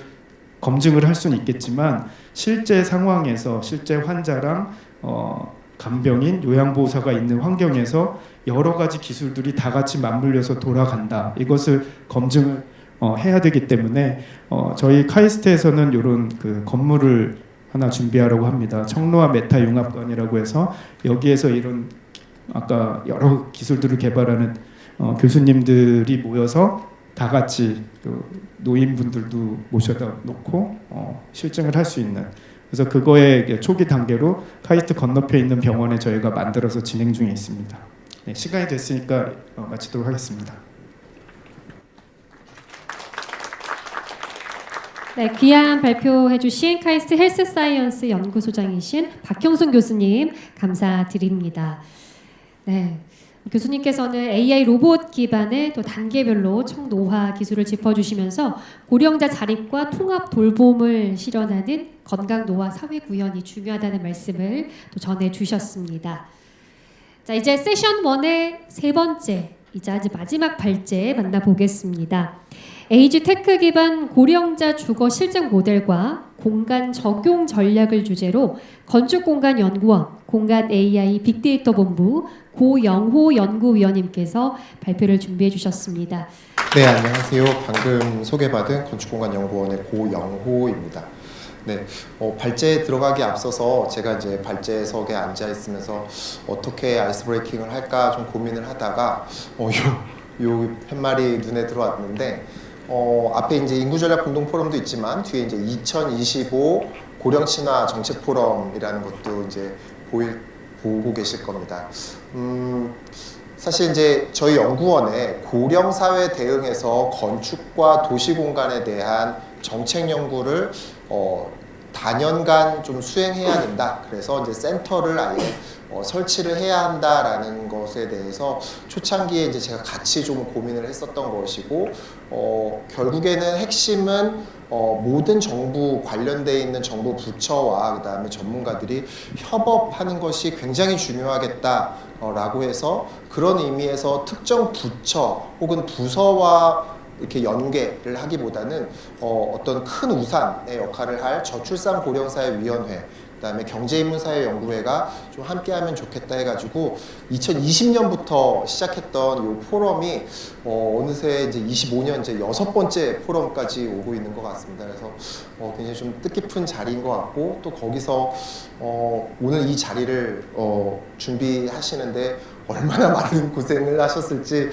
검증을 할 수는 있겠지만 실제 상황에서 실제 환자랑 간병인, 요양보호사가 있는 환경에서 여러 가지 기술들이 다 같이 맞물려서 돌아간다. 이것을 검증을 해야 되기 때문에 저희 카이스트에서는 이런 그 건물을 하나 준비하려고 합니다. 청로와 메타 융합관이라고 해서 여기에서 이런 아까 여러 기술들을 개발하는 교수님들이 모여서 다 같이 노인분들도 모셔다 놓고 실증을 할 수 있는, 그래서 그거의 초기 단계로 카이스트 건너편에 있는 병원에 저희가 만들어서 진행 중에 있습니다. 네, 시간이 됐으니까 마치도록 하겠습니다. 네, 귀한 발표해주신 카이스트 헬스사이언스 연구소장이신 박형순 교수님 감사드립니다. 네, 교수님께서는 AI 로봇 기반의 또 단계별로 청노화 기술을 짚어주시면서 고령자 자립과 통합 돌봄을 실현하는 건강 노화 사회 구현이 중요하다는 말씀을 또 전해주셨습니다. 자, 이제 세션 1의 세 번째 이자 마지막 발제 만나보겠습니다. 에이지 테크 기반 고령자 주거 실증 모델과 공간 적용 전략을 주제로 건축공간연구원 공간 AI 빅데이터 본부 고영호 연구위원님께서 발표를 준비해 주셨습니다. 네, 안녕하세요. 방금 소개받은 건축공간연구원의 고영호입니다. 네, 발제에 들어가기 앞서서 제가 이제 발제석에 앉아 있으면서 어떻게 아이스 브레이킹을 할까 좀 고민을 하다가 요 팻말이 눈에 들어왔는데 앞에 이제 인구전략 공동 포럼도 있지만 뒤에 이제 2025 고령 친화 정책 포럼이라는 것도 이제 보고 계실 겁니다. 사실 이제 저희 연구원에 고령 사회 대응에서 건축과 도시 공간에 대한 정책 연구를 다년간 좀 수행해야 된다. 그래서 이제 센터를 아예 설치를 해야 한다라는 것에 대해서 초창기에 이제 제가 같이 좀 고민을 했었던 것이고, 결국에는 핵심은 모든 정부 관련되어 있는 정부 부처와 그 다음에 전문가들이 협업하는 것이 굉장히 중요하겠다라고 해서 그런 의미에서 특정 부처 혹은 부서와 이렇게 연계를 하기보다는 어떤 큰 우산의 역할을 할 저출산 고령사회위원회, 그다음에 경제인문사회연구회가 좀 함께하면 좋겠다 해가지고 2020년부터 시작했던 이 포럼이 어느새 이제 25년째 6번째 포럼까지 오고 있는 것 같습니다. 그래서 굉장히 좀 뜻깊은 자리인 것 같고, 또 거기서 오늘 이 자리를 준비하시는데 얼마나 많은 고생을 하셨을지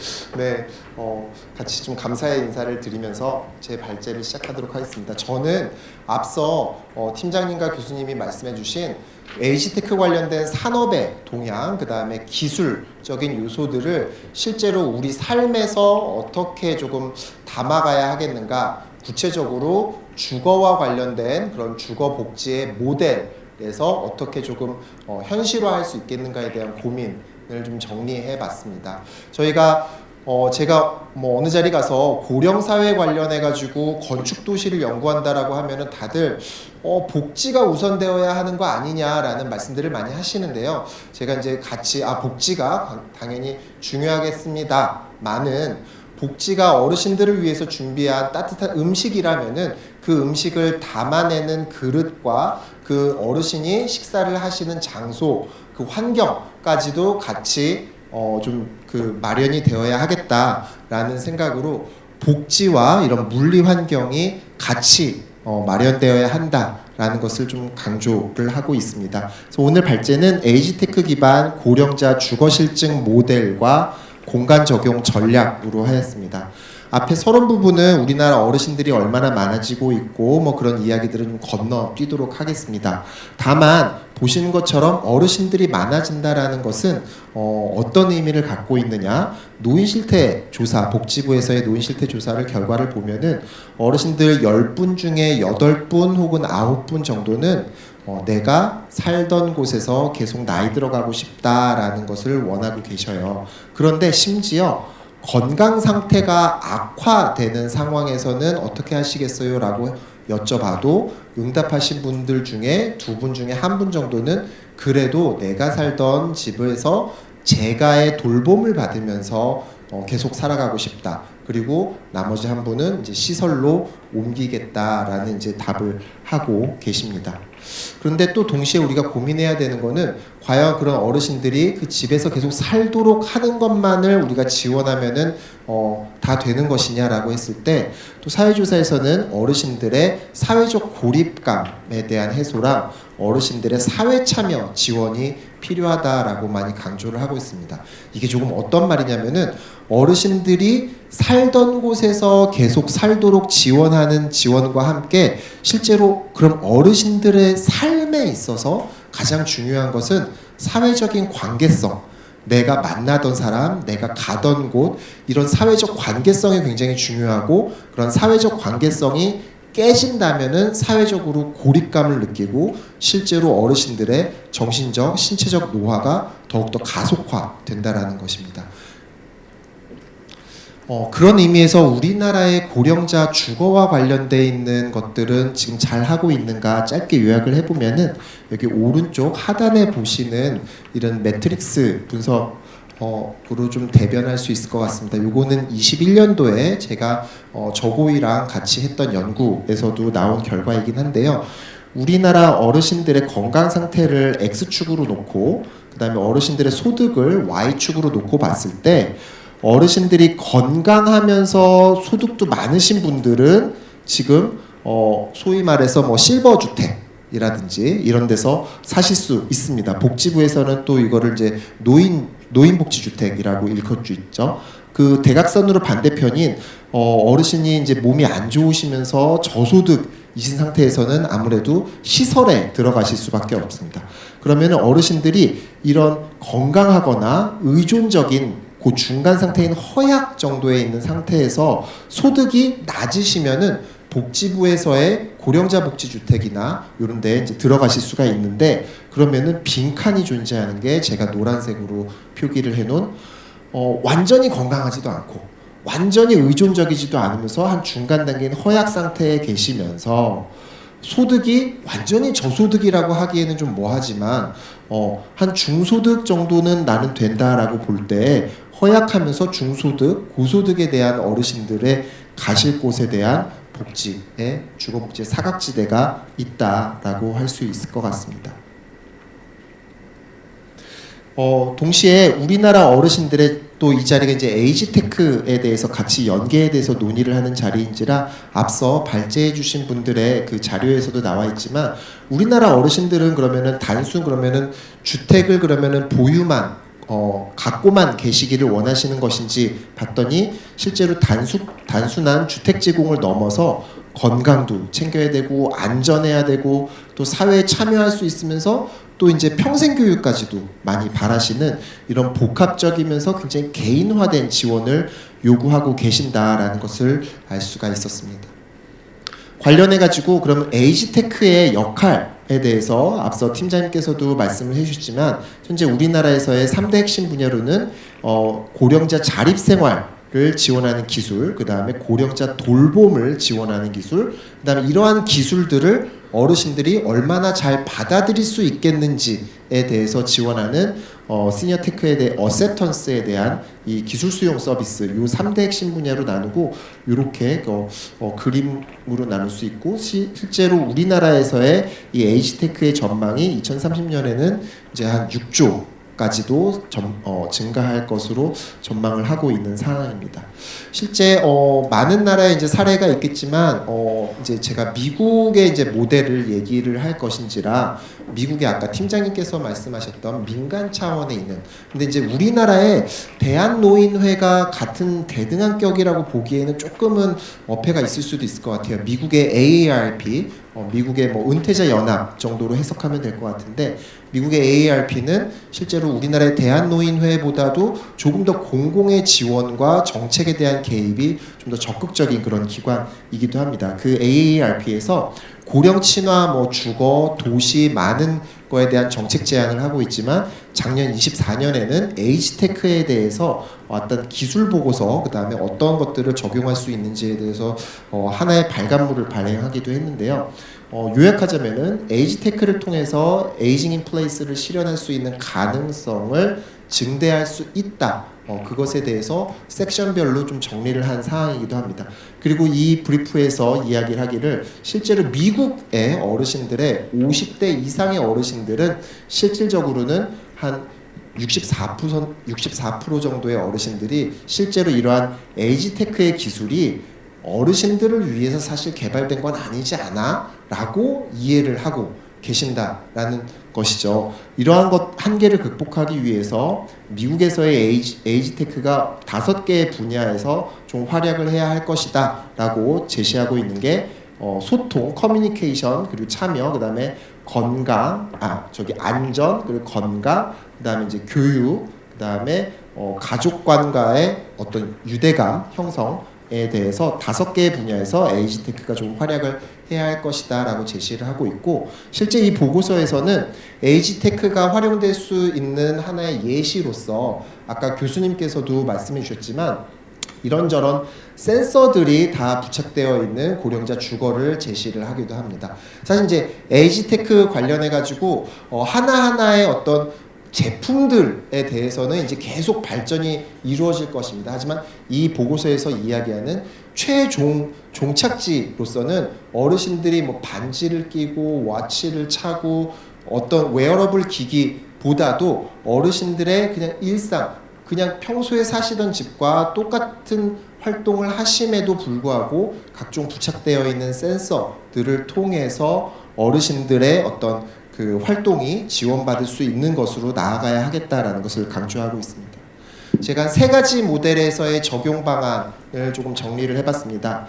같이 좀 감사의 인사를 드리면서 제 발제를 시작하도록 하겠습니다. 저는 앞서 팀장님과 교수님이 말씀해 주신 에이지테크 관련된 산업의 동향, 그 다음에 기술적인 요소들을 실제로 우리 삶에서 어떻게 조금 담아가야 하겠는가, 구체적으로 주거와 관련된 그런 주거 복지의 모델에서 어떻게 조금 현실화할 수 있겠는가에 대한 고민을 좀 정리해 봤습니다. 저희가 제가 어느 자리 가서 고령 사회 관련해 가지고 건축 도시를 연구한다라고 하면은 다들 복지가 우선되어야 하는 거 아니냐라는 말씀들을 많이 하시는데요. 제가 이제 같이 복지가 당연히 중요하겠습니다만은 복지가 어르신들을 위해서 준비한 따뜻한 음식이라면은 그 음식을 담아내는 그릇과 그 어르신이 식사를 하시는 장소, 그 환경까지도 같이 좀 그 마련이 되어야 하겠다라는 생각으로 복지와 이런 물리 환경이 같이 마련되어야 한다라는 것을 좀 강조를 하고 있습니다. 그래서 오늘 발제는 에이지테크 기반 고령자 주거 실증 모델과 공간 적용 전략으로 하였습니다. 앞에 서론 부분은 우리나라 어르신들이 얼마나 많아지고 있고 그런 이야기들은 좀 건너뛰도록 하겠습니다. 다만 보시는 것처럼 어르신들이 많아진다라는 것은 어떤 의미를 갖고 있느냐, 노인실태 조사, 복지부에서의 노인실태 조사를 결과를 보면은 어르신들 10분 중에 8분 혹은 9분 정도는 내가 살던 곳에서 계속 나이 들어가고 싶다라는 것을 원하고 계셔요. 그런데 심지어 건강 상태가 악화되는 상황에서는 어떻게 하시겠어요? 라고 여쭤봐도 응답하신 분들 중에 2분 중에 1분 정도는 그래도 내가 살던 집에서 제가의 돌봄을 받으면서 계속 살아가고 싶다. 그리고 나머지 1분은 이제 시설로 옮기겠다라는 이제 답을 하고 계십니다. 그런데 또 동시에 우리가 고민해야 되는 거는 과연 그런 어르신들이 그 집에서 계속 살도록 하는 것만을 우리가 지원하면은 다 되는 것이냐라고 했을 때 또 사회조사에서는 어르신들의 사회적 고립감에 대한 해소랑 어르신들의 사회 참여 지원이 필요하다라고 많이 강조를 하고 있습니다. 이게 조금 어떤 말이냐면은 어르신들이 살던 곳에서 계속 살도록 지원하는 지원과 함께 실제로 그럼 어르신들의 삶에 있어서 가장 중요한 것은 사회적인 관계성, 내가 만나던 사람, 내가 가던 곳, 이런 사회적 관계성이 굉장히 중요하고 그런 사회적 관계성이 깨진다면은 사회적으로 고립감을 느끼고 실제로 어르신들의 정신적, 신체적 노화가 더욱더 가속화된다라는 것입니다. 그런 의미에서 우리나라의 고령자 주거와 관련돼 있는 것들은 지금 잘 하고 있는가 짧게 요약을 해보면은 여기 오른쪽 하단에 보시는 이런 매트릭스 분석으로 좀 대변할 수 있을 것 같습니다. 요거는 21년도에 제가 저고이랑 같이 했던 연구에서도 나온 결과이긴 한데요. 우리나라 어르신들의 건강 상태를 X축으로 놓고 그 다음에 어르신들의 소득을 Y축으로 놓고 봤을 때 어르신들이 건강하면서 소득도 많으신 분들은 지금 소위 말해서 뭐 실버 주택이라든지 이런 데서 사실 수 있습니다. 복지부에서는 또 이거를 이제 노인복지주택이라고 일컫고 있죠. 그 대각선으로 반대편인 어르신이 이제 몸이 안 좋으시면서 저소득이신 상태에서는 아무래도 시설에 들어가실 수밖에 없습니다. 그러면 어르신들이 이런 건강하거나 의존적인 그 중간 상태인 허약 정도에 있는 상태에서 소득이 낮으시면은 복지부에서의 고령자 복지주택이나 이런 데 이제 들어가실 수가 있는데 그러면은 빈칸이 존재하는 게 제가 노란색으로 표기를 해놓은 완전히 건강하지도 않고 완전히 의존적이지도 않으면서 한 중간 단계인 허약 상태에 계시면서 소득이 완전히 저소득이라고 하기에는 좀 뭐하지만 한 중소득 정도는 나는 된다라고 볼 때 허약하면서 중소득, 고소득에 대한 어르신들의 가실 곳에 대한 복지의 주거복지의 사각지대가 있다라고 할 수 있을 것 같습니다. 동시에 우리나라 어르신들의 또 이 자리가 이제 에이지테크에 대해서 같이 연계에 대해서 논의를 하는 자리인지라 앞서 발제해 주신 분들의 그 자료에서도 나와 있지만 우리나라 어르신들은 그러면은 그러면은 주택을 그러면은 보유만 갖고만 계시기를 원하시는 것인지 봤더니 실제로 단순한 주택 제공을 넘어서 건강도 챙겨야 되고 안전해야 되고 또 사회에 참여할 수 있으면서 또 이제 평생 교육까지도 많이 바라시는 이런 복합적이면서 굉장히 개인화된 지원을 요구하고 계신다라는 것을 알 수가 있었습니다. 관련해 가지고 그러면 에이지테크의 역할에 대해서 앞서 팀장님께서도 말씀을 해주셨지만 현재 우리나라에서의 3대 핵심 분야로는 고령자 자립생활을 지원하는 기술, 그 다음에 고령자 돌봄을 지원하는 기술, 그 다음에 이러한 기술들을 어르신들이 얼마나 잘 받아들일 수 있겠는지에 대해서 지원하는 시니어테크에 대해 어셉턴스에 대한 이 기술 수용 서비스 요 3대 핵심 분야로 나누고 이렇게 그림으로 나눌 수 있고 실제로 우리나라에서의 이 에이지테크의 전망이 2030년에는 이제 한 6조까지도 증가할 것으로 전망을 하고 있는 상황입니다. 실제 많은 나라의 이제 사례가 있겠지만 이제 제가 미국의 이제 모델을 얘기를 할 것인지라 미국의 아까 팀장님께서 말씀하셨던 민간 차원에 있는 근데 이제 우리나라의 대한노인회가 같은 대등한격이라고 보기에는 조금은 어폐가 있을 수도 있을 것 같아요. 미국의 AARP 미국의 뭐 은퇴자 연합 정도로 해석하면 될 것 같은데 미국의 AARP는 실제로 우리나라의 대한노인회보다도 조금 더 공공의 지원과 정책에 대한 개입이 좀 더 적극적인 그런 기관이기도 합니다. 그 AARP에서 고령 친화, 뭐 주거, 도시 많은 거에 대한 정책 제안을 하고 있지만 작년 24년에는 에이지테크에 대해서 어떤 기술 보고서 그다음에 어떤 것들을 적용할 수 있는지에 대해서 하나의 발간물을 발행하기도 했는데요. 요약하자면은 에이지테크를 통해서 에이징 인 플레이스를 실현할 수 있는 가능성을 증대할 수 있다. 그것에 대해서 섹션별로 좀 정리를 한 사항이기도 합니다. 그리고 이 브리프에서 이야기를 하기를 실제로 미국의 어르신들의 50대 이상의 어르신들은 실질적으로는 한 64% 정도의 어르신들이 실제로 이러한 에이지테크의 기술이 어르신들을 위해서 사실 개발된 건 아니지 않아? 라고 이해를 하고 계신다라는 것이죠. 이러한 것 한계를 극복하기 위해서 미국에서의 에이지테크가 5개의 분야에서 좀 활약을 해야 할 것이다 라고 제시하고 있는 게 소통, 커뮤니케이션, 그리고 참여, 그 다음에 건강, 안전, 그리고 건강, 그 다음에 이제 교육, 그 다음에 가족관과의 어떤 유대감 형성에 대해서 5개의 분야에서 에이지테크가 좀 활약을 해야 할 것이다 라고 제시를 하고 있고, 실제 이 보고서에서는 에이지테크가 활용될 수 있는 하나의 예시로서 아까 교수님께서도 말씀해 주셨지만 이런저런 센서들이 다 부착되어 있는 고령자 주거를 제시를 하기도 합니다. 사실 이제 에이지테크 관련해 가지고 하나하나의 어떤 제품들에 대해서는 이제 계속 발전이 이루어질 것입니다. 하지만 이 보고서에서 이야기하는 최종 종착지로서는 어르신들이 뭐 반지를 끼고 워치를 차고 어떤 웨어러블 기기보다도 어르신들의 그냥 일상, 그냥 평소에 사시던 집과 똑같은 활동을 하심에도 불구하고 각종 부착되어 있는 센서들을 통해서 어르신들의 어떤 그 활동이 지원받을 수 있는 것으로 나아가야 하겠다라는 것을 강조하고 있습니다. 제가 3가지 모델에서의 적용 방안을 조금 정리를 해봤습니다.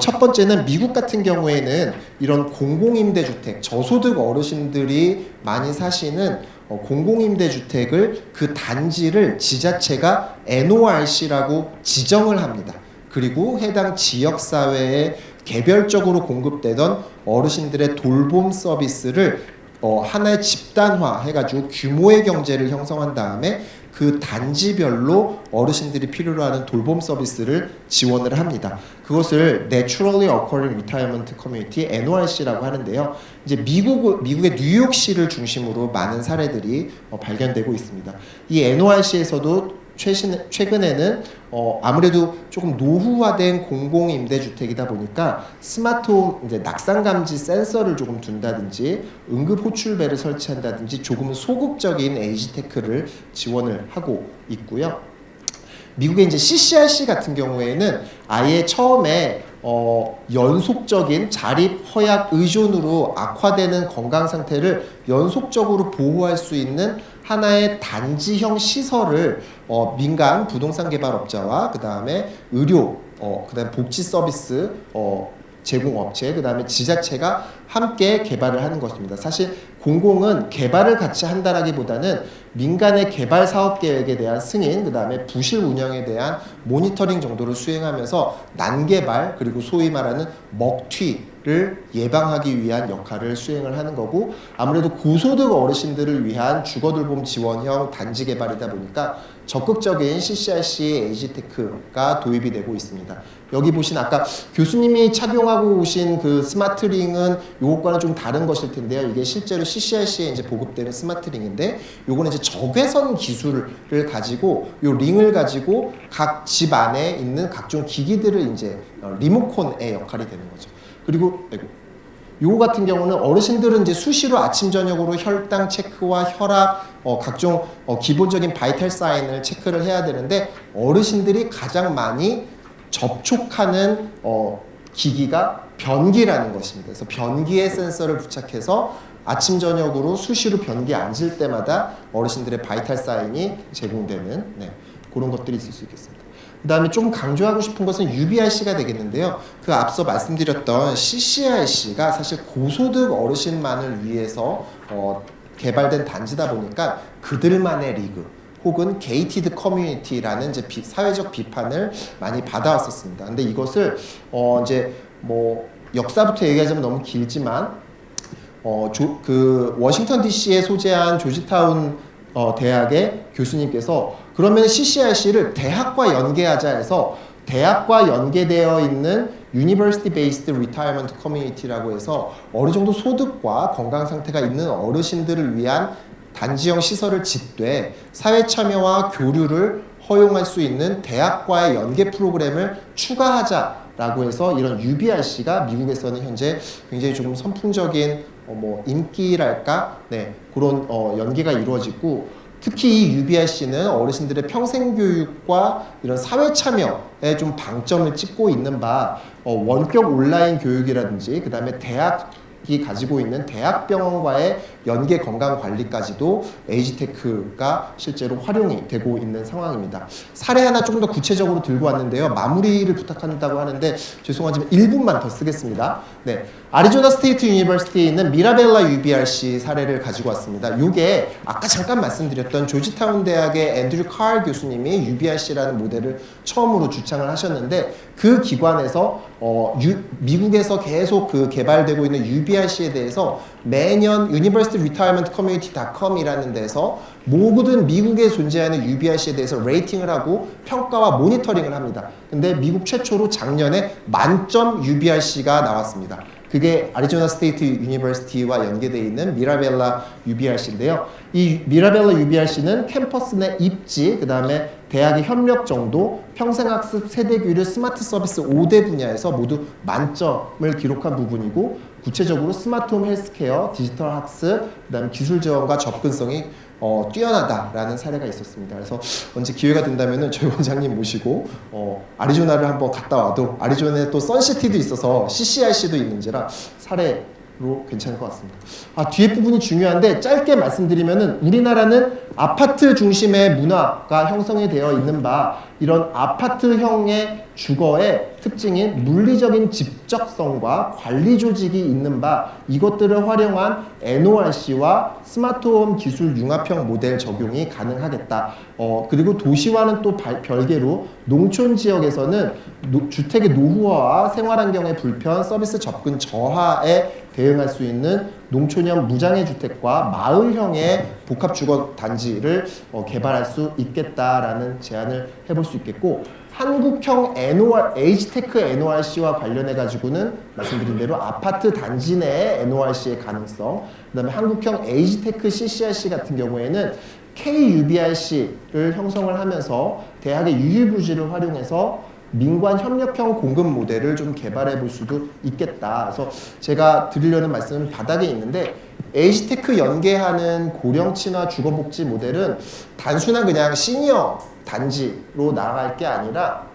첫 번째는 미국 같은 경우에는 이런 공공임대주택, 저소득 어르신들이 많이 사시는 공공임대주택을 그 단지를 지자체가 NORC라고 지정을 합니다. 그리고 해당 지역사회에 개별적으로 공급되던 어르신들의 돌봄 서비스를 하나의 집단화 해가지고 규모의 경제를 형성한 다음에 그 단지별로 어르신들이 필요로 하는 돌봄 서비스를 지원을 합니다. 그것을 Naturally Occurring Retirement Community (NORC라고) 하는데요. 이제 미국의 뉴욕시를 중심으로 많은 사례들이 발견되고 있습니다. 이 NORC에서도 최근에는 아무래도 조금 노후화된 공공임대주택이다 보니까 스마트홈 이제 낙상 감지 센서를 조금 둔다든지 응급 호출배를 설치한다든지 조금 소극적인 에이지테크를 지원을 하고 있고요. 미국의 이제 CCRC 같은 경우에는 아예 처음에 연속적인 자립 허약 의존으로 악화되는 건강 상태를 연속적으로 보호할 수 있는 하나의 단지형 시설을 민간 부동산 개발업자와 그 다음에 의료, 그 다음에 복지 서비스 제공업체, 그 다음에 지자체가 함께 개발을 하는 것입니다. 사실 공공은 개발을 같이 한다라기보다는 민간의 개발 사업 계획에 대한 승인, 그 다음에 부실 운영에 대한 모니터링 정도를 수행하면서 난개발, 그리고 소위 말하는 먹튀를 예방하기 위한 역할을 수행을 하는 거고, 아무래도 고소득 어르신들을 위한 주거돌봄 지원형 단지 개발이다 보니까 적극적인 CCRC의 에이지테크가 도입이 되고 있습니다. 여기 보신 아까 교수님이 착용하고 오신 그 스마트링은 요것과는 좀 다른 것일 텐데요. 이게 실제로 CCRC에 이제 보급되는 스마트링인데, 요거는 이제 적외선 기술을 가지고 요 링을 가지고 각 집 안에 있는 각종 기기들을 이제 리모컨의 역할이 되는 거죠. 그리고 요거 같은 경우는 어르신들은 이제 수시로 아침 저녁으로 혈당 체크와 혈압, 각종 기본적인 바이탈 사인을 체크를 해야 되는데, 어르신들이 가장 많이 접촉하는 기기가 변기라는 것입니다. 그래서 변기에 센서를 부착해서 아침 저녁으로 수시로 변기에 앉을 때마다 어르신들의 바이탈 사인이 제공되는 그런 것들이 있을 수 있겠습니다. 그 다음에 좀 강조하고 싶은 것은 UBRC가 되겠는데요. 그 앞서 말씀드렸던 CCRC가 사실 고소득 어르신만을 위해서 개발된 단지다 보니까 그들만의 리그 혹은 게이티드 커뮤니티라는 이제 사회적 비판을 많이 받아왔었습니다. 근데 이것을 이제 뭐 역사부터 얘기하자면 너무 길지만 그 워싱턴 DC에 소재한 조지타운 대학의 교수님께서 그러면 CCRC를 대학과 연계하자 해서 대학과 연계되어 있는 University Based Retirement Community라고 해서 어느 정도 소득과 건강 상태가 있는 어르신들을 위한 단지형 시설을 짓되 사회 참여와 교류를 허용할 수 있는 대학과의 연계 프로그램을 추가하자라고 해서 이런 UBRC가 미국에서는 현재 굉장히 조금 선풍적인 인기랄까? 네, 그런 연계가 이루어지고 특히 이 UBRC는 어르신들의 평생교육과 이런 사회 참여에 좀 방점을 찍고 있는 바 원격 온라인 교육이라든지 그 다음에 대학이 가지고 있는 대학병원과의 연계 건강관리까지도 에이지테크가 실제로 활용이 되고 있는 상황입니다. 사례 하나 조금 더 구체적으로 들고 왔는데요. 마무리를 부탁한다고 하는데 죄송하지만 1분만 더 쓰겠습니다. 네, 아리조나 스테이트 유니버시티에 있는 미라벨라 UBRC 사례를 가지고 왔습니다. 이게 아까 잠깐 말씀드렸던 조지타운 대학의 앤드류 칼 교수님이 UBRC라는 모델을 처음으로 주창을 하셨는데 그 기관에서 미국에서 계속 그 개발되고 있는 UBRC에 대해서 매년 universityretirementcommunity.com이라는 데서 모든 미국에 존재하는 UBRC에 대해서 레이팅을 하고 평가와 모니터링을 합니다. 근데 미국 최초로 작년에 만점 UBRC가 나왔습니다. 그게 아리조나 스테이트 유니버시티와 연계되어 있는 미라벨라 UBRC인데요. 이 미라벨라 UBRC는 캠퍼스 내 입지, 그 다음에 대학의 협력 정도, 평생학습, 세대교류, 스마트 서비스 5대 분야에서 모두 만점을 기록한 부분이고 구체적으로 스마트홈 헬스케어, 디지털 학습, 그 다음에 기술 지원과 접근성이 뛰어나다라는 사례가 있었습니다. 그래서 언제 기회가 된다면 저희 원장님 모시고 아리조나를 한번 갔다 와도 아리조나에 또 선시티도 있어서 CCRC도 있는지라 사례로 괜찮을 것 같습니다. 뒤에 부분이 중요한데 짧게 말씀드리면은 우리나라는 아파트 중심의 문화가 형성이 되어 있는 바 이런 아파트형의 주거의 특징인 물리적인 집적성과 관리 조직이 있는 바 이것들을 활용한 NORC와 스마트홈 기술 융합형 모델 적용이 가능하겠다. 그리고 도시와는 또 별개로 농촌 지역에서는 주택의 노후화와 생활환경의 불편, 서비스 접근 저하에 대응할 수 있는 농촌형 무장애 주택과 마을형의 복합주거 단지를 개발할 수 있겠다라는 제안을 해볼 수 있겠고 한국형 에이지테크 NORC와 관련해 가지고는 말씀드린 대로 아파트 단지 내의 NORC의 가능성, 그다음에 한국형 에이지테크 CCRC 같은 경우에는 KUBRC를 형성을 하면서 대학의 유휴부지를 활용해서 민관 협력형 공급 모델을 좀 개발해 볼 수도 있겠다. 그래서 제가 드리려는 말씀은 바닥에 있는데 에이지테크 연계하는 고령 친화 주거복지 모델은 단순한 그냥 시니어 단지로 나아갈 게 아니라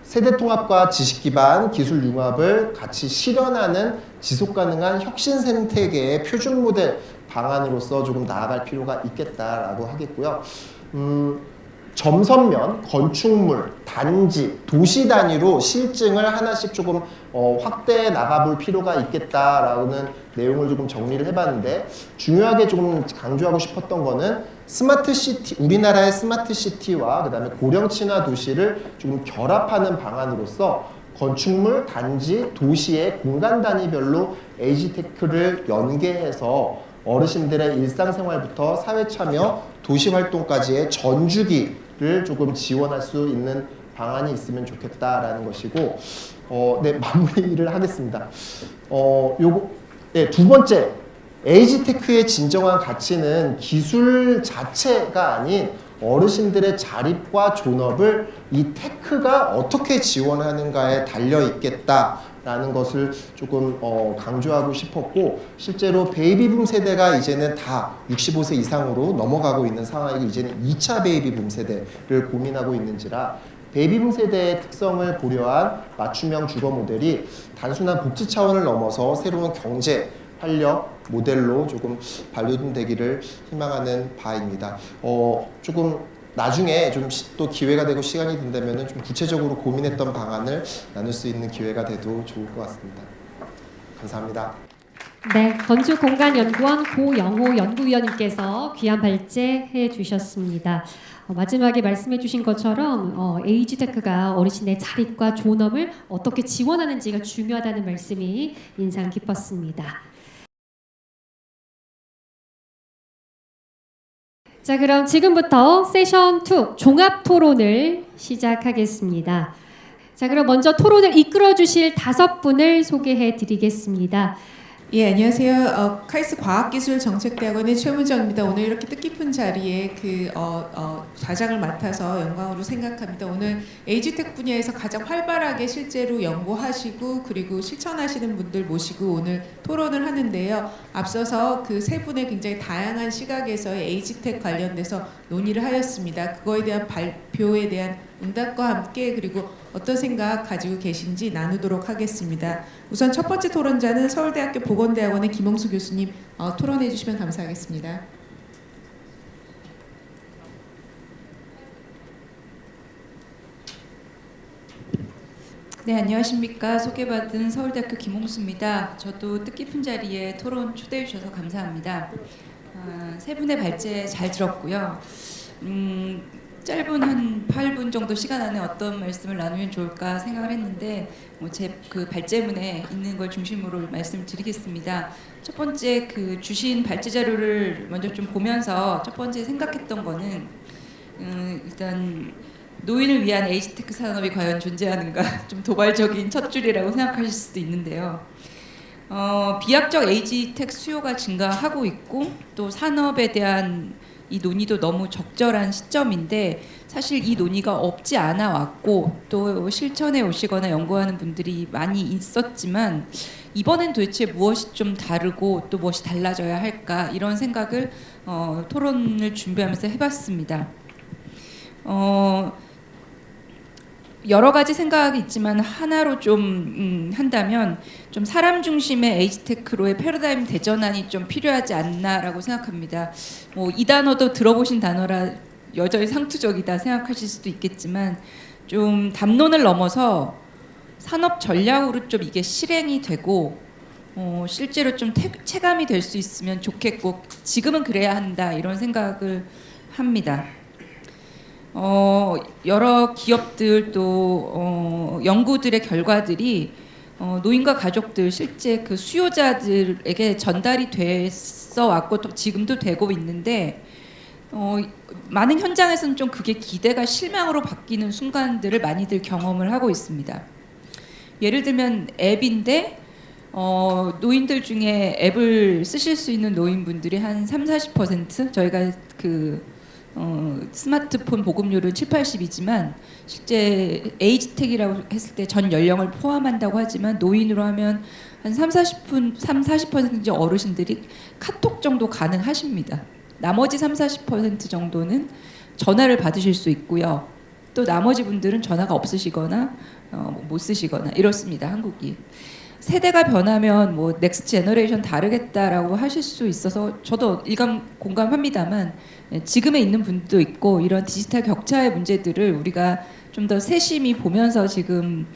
세대 통합과 지식 기반 기술 융합을 같이 실현하는 지속 가능한 혁신 생태계의 표준 모델 방안으로서 조금 나아갈 필요가 있겠다라고 하겠고요. 점선면, 건축물, 단지, 도시 단위로 실증을 하나씩 조금 확대해 나가볼 필요가 있겠다라는 내용을 조금 정리를 해봤는데 중요하게 조금 강조하고 싶었던 거는 스마트 시티, 우리나라의 스마트 시티와 그 다음에 고령 친화 도시를 조금 결합하는 방안으로서 건축물, 단지, 도시의 공간 단위별로 에이지테크를 연계해서 어르신들의 일상생활부터 사회참여, 도시활동까지의 전주기를 조금 지원할 수 있는 방안이 있으면 좋겠다라는 것이고 네, 마무리를 하겠습니다. 두 번째, 에이지테크의 진정한 가치는 기술 자체가 아닌 어르신들의 자립과 존업을 이 테크가 어떻게 지원하는가에 달려 있겠다라는 것을 조금 강조하고 싶었고 실제로 베이비붐 세대가 이제는 다 65세 이상으로 넘어가고 있는 상황이고 이제는 2차 베이비붐 세대를 고민하고 있는지라 베이비붐 세대의 특성을 고려한 맞춤형 주거 모델이 단순한 복지 차원을 넘어서 새로운 경제 활력 모델로 조금 발돋움되기를 희망하는 바입니다. 조금 나중에 좀 또 기회가 되고 시간이 된다면 좀 구체적으로 고민했던 방안을 나눌 수 있는 기회가 돼도 좋을 것 같습니다. 감사합니다. 네, 건축공간연구원 고영호 연구위원님께서 귀한 발제해 주셨습니다. 마지막에 말씀해 주신 것처럼 에이지테크가 어르신의 자립과 존엄을 어떻게 지원하는지가 중요하다는 말씀이 인상 깊었습니다. 자, 그럼 지금부터 세션 2 종합 토론을 시작하겠습니다. 자, 그럼 먼저 토론을 이끌어 주실 5분을 소개해 드리겠습니다. 예, 안녕하세요. 카이스트 과학기술정책대학원의 최문정입니다. 오늘 이렇게 뜻깊은 자리에 좌장을 맡아서 영광으로 생각합니다. 오늘 에이지텍 분야에서 가장 활발하게 실제로 연구하시고 그리고 실천하시는 분들 모시고 오늘 토론을 하는데요. 앞서서 그 세 분의 굉장히 다양한 시각에서의 에이지텍 관련돼서 논의를 하였습니다. 그거에 대한 발표에 대한 응답과 함께 그리고 어떤 생각 가지고 계신지 나누도록 하겠습니다. 우선 첫 번째 토론자는 서울대학교 보건대학원의 김홍수 교수님 토론해 주시면 감사하겠습니다. 네, 안녕하십니까. 소개받은 서울대학교 김홍수입니다. 저도 뜻깊은 자리에 토론 초대해 주셔서 감사합니다. 세 분의 발제 잘 들었고요. 짧은 한 8분 정도 시간 안에 어떤 말씀을 나누면 좋을까 생각을 했는데 제 그 발제문에 있는 걸 중심으로 말씀을 드리겠습니다. 첫 번째 주신 발제 자료를 먼저 좀 보면서 첫 번째 생각했던 거는 일단 노인을 위한 에이지테크 산업이 과연 존재하는가 좀 도발적인 첫 줄이라고 생각하실 수도 있는데요. 비약적 에이지텍 수요가 증가하고 있고 또 산업에 대한 이 논의도 너무 적절한 시점인데 사실 이 논의가 없지 않아 왔고 또 실천해 오시거나 연구하는 분들이 많이 있었지만 이번엔 도대체 무엇이 좀 다르고 또 무엇이 달라져야 할까 이런 생각을 토론을 준비하면서 해봤습니다. 여러 가지 생각이 있지만 하나로 좀 한다면 좀 사람 중심의 에이지테크로의 패러다임 대전환이 좀 필요하지 않나라고 생각합니다. 이 단어도 들어보신 단어라 여전히 상투적이다 생각하실 수도 있겠지만 좀 담론을 넘어서 산업 전략으로 좀 이게 실행이 되고 실제로 좀 체감이 될 수 있으면 좋겠고 지금은 그래야 한다 이런 생각을 합니다. 여러 기업들 또 연구들의 결과들이 노인과 가족들 실제 그 수요자들에게 전달이 됐어 왔고 또 지금도 되고 있는데 많은 현장에서는 좀 그게 기대가 실망으로 바뀌는 순간들을 많이들 경험을 하고 있습니다. 예를 들면 앱인데 노인들 중에 앱을 쓰실 수 있는 노인분들이 한 30-40% 저희가 스마트폰 보급률은 7-80이지만 실제 에이지텍이라고 했을 때 전 연령을 포함한다고 하지만 노인으로 하면 한 30-40% 어르신들이 카톡 정도 가능하십니다. 나머지 30-40% 정도는 전화를 받으실 수 있고요. 또 나머지 분들은 전화가 없으시거나 못 쓰시거나 이렇습니다. 한국이. 세대가 변하면 넥스트 제너레이션 다르겠다라고 하실 수 있어서 저도 공감합니다만 지금에 있는 분도 있고 이런 디지털 격차의 문제들을 우리가 좀 더 세심히 보면서 지금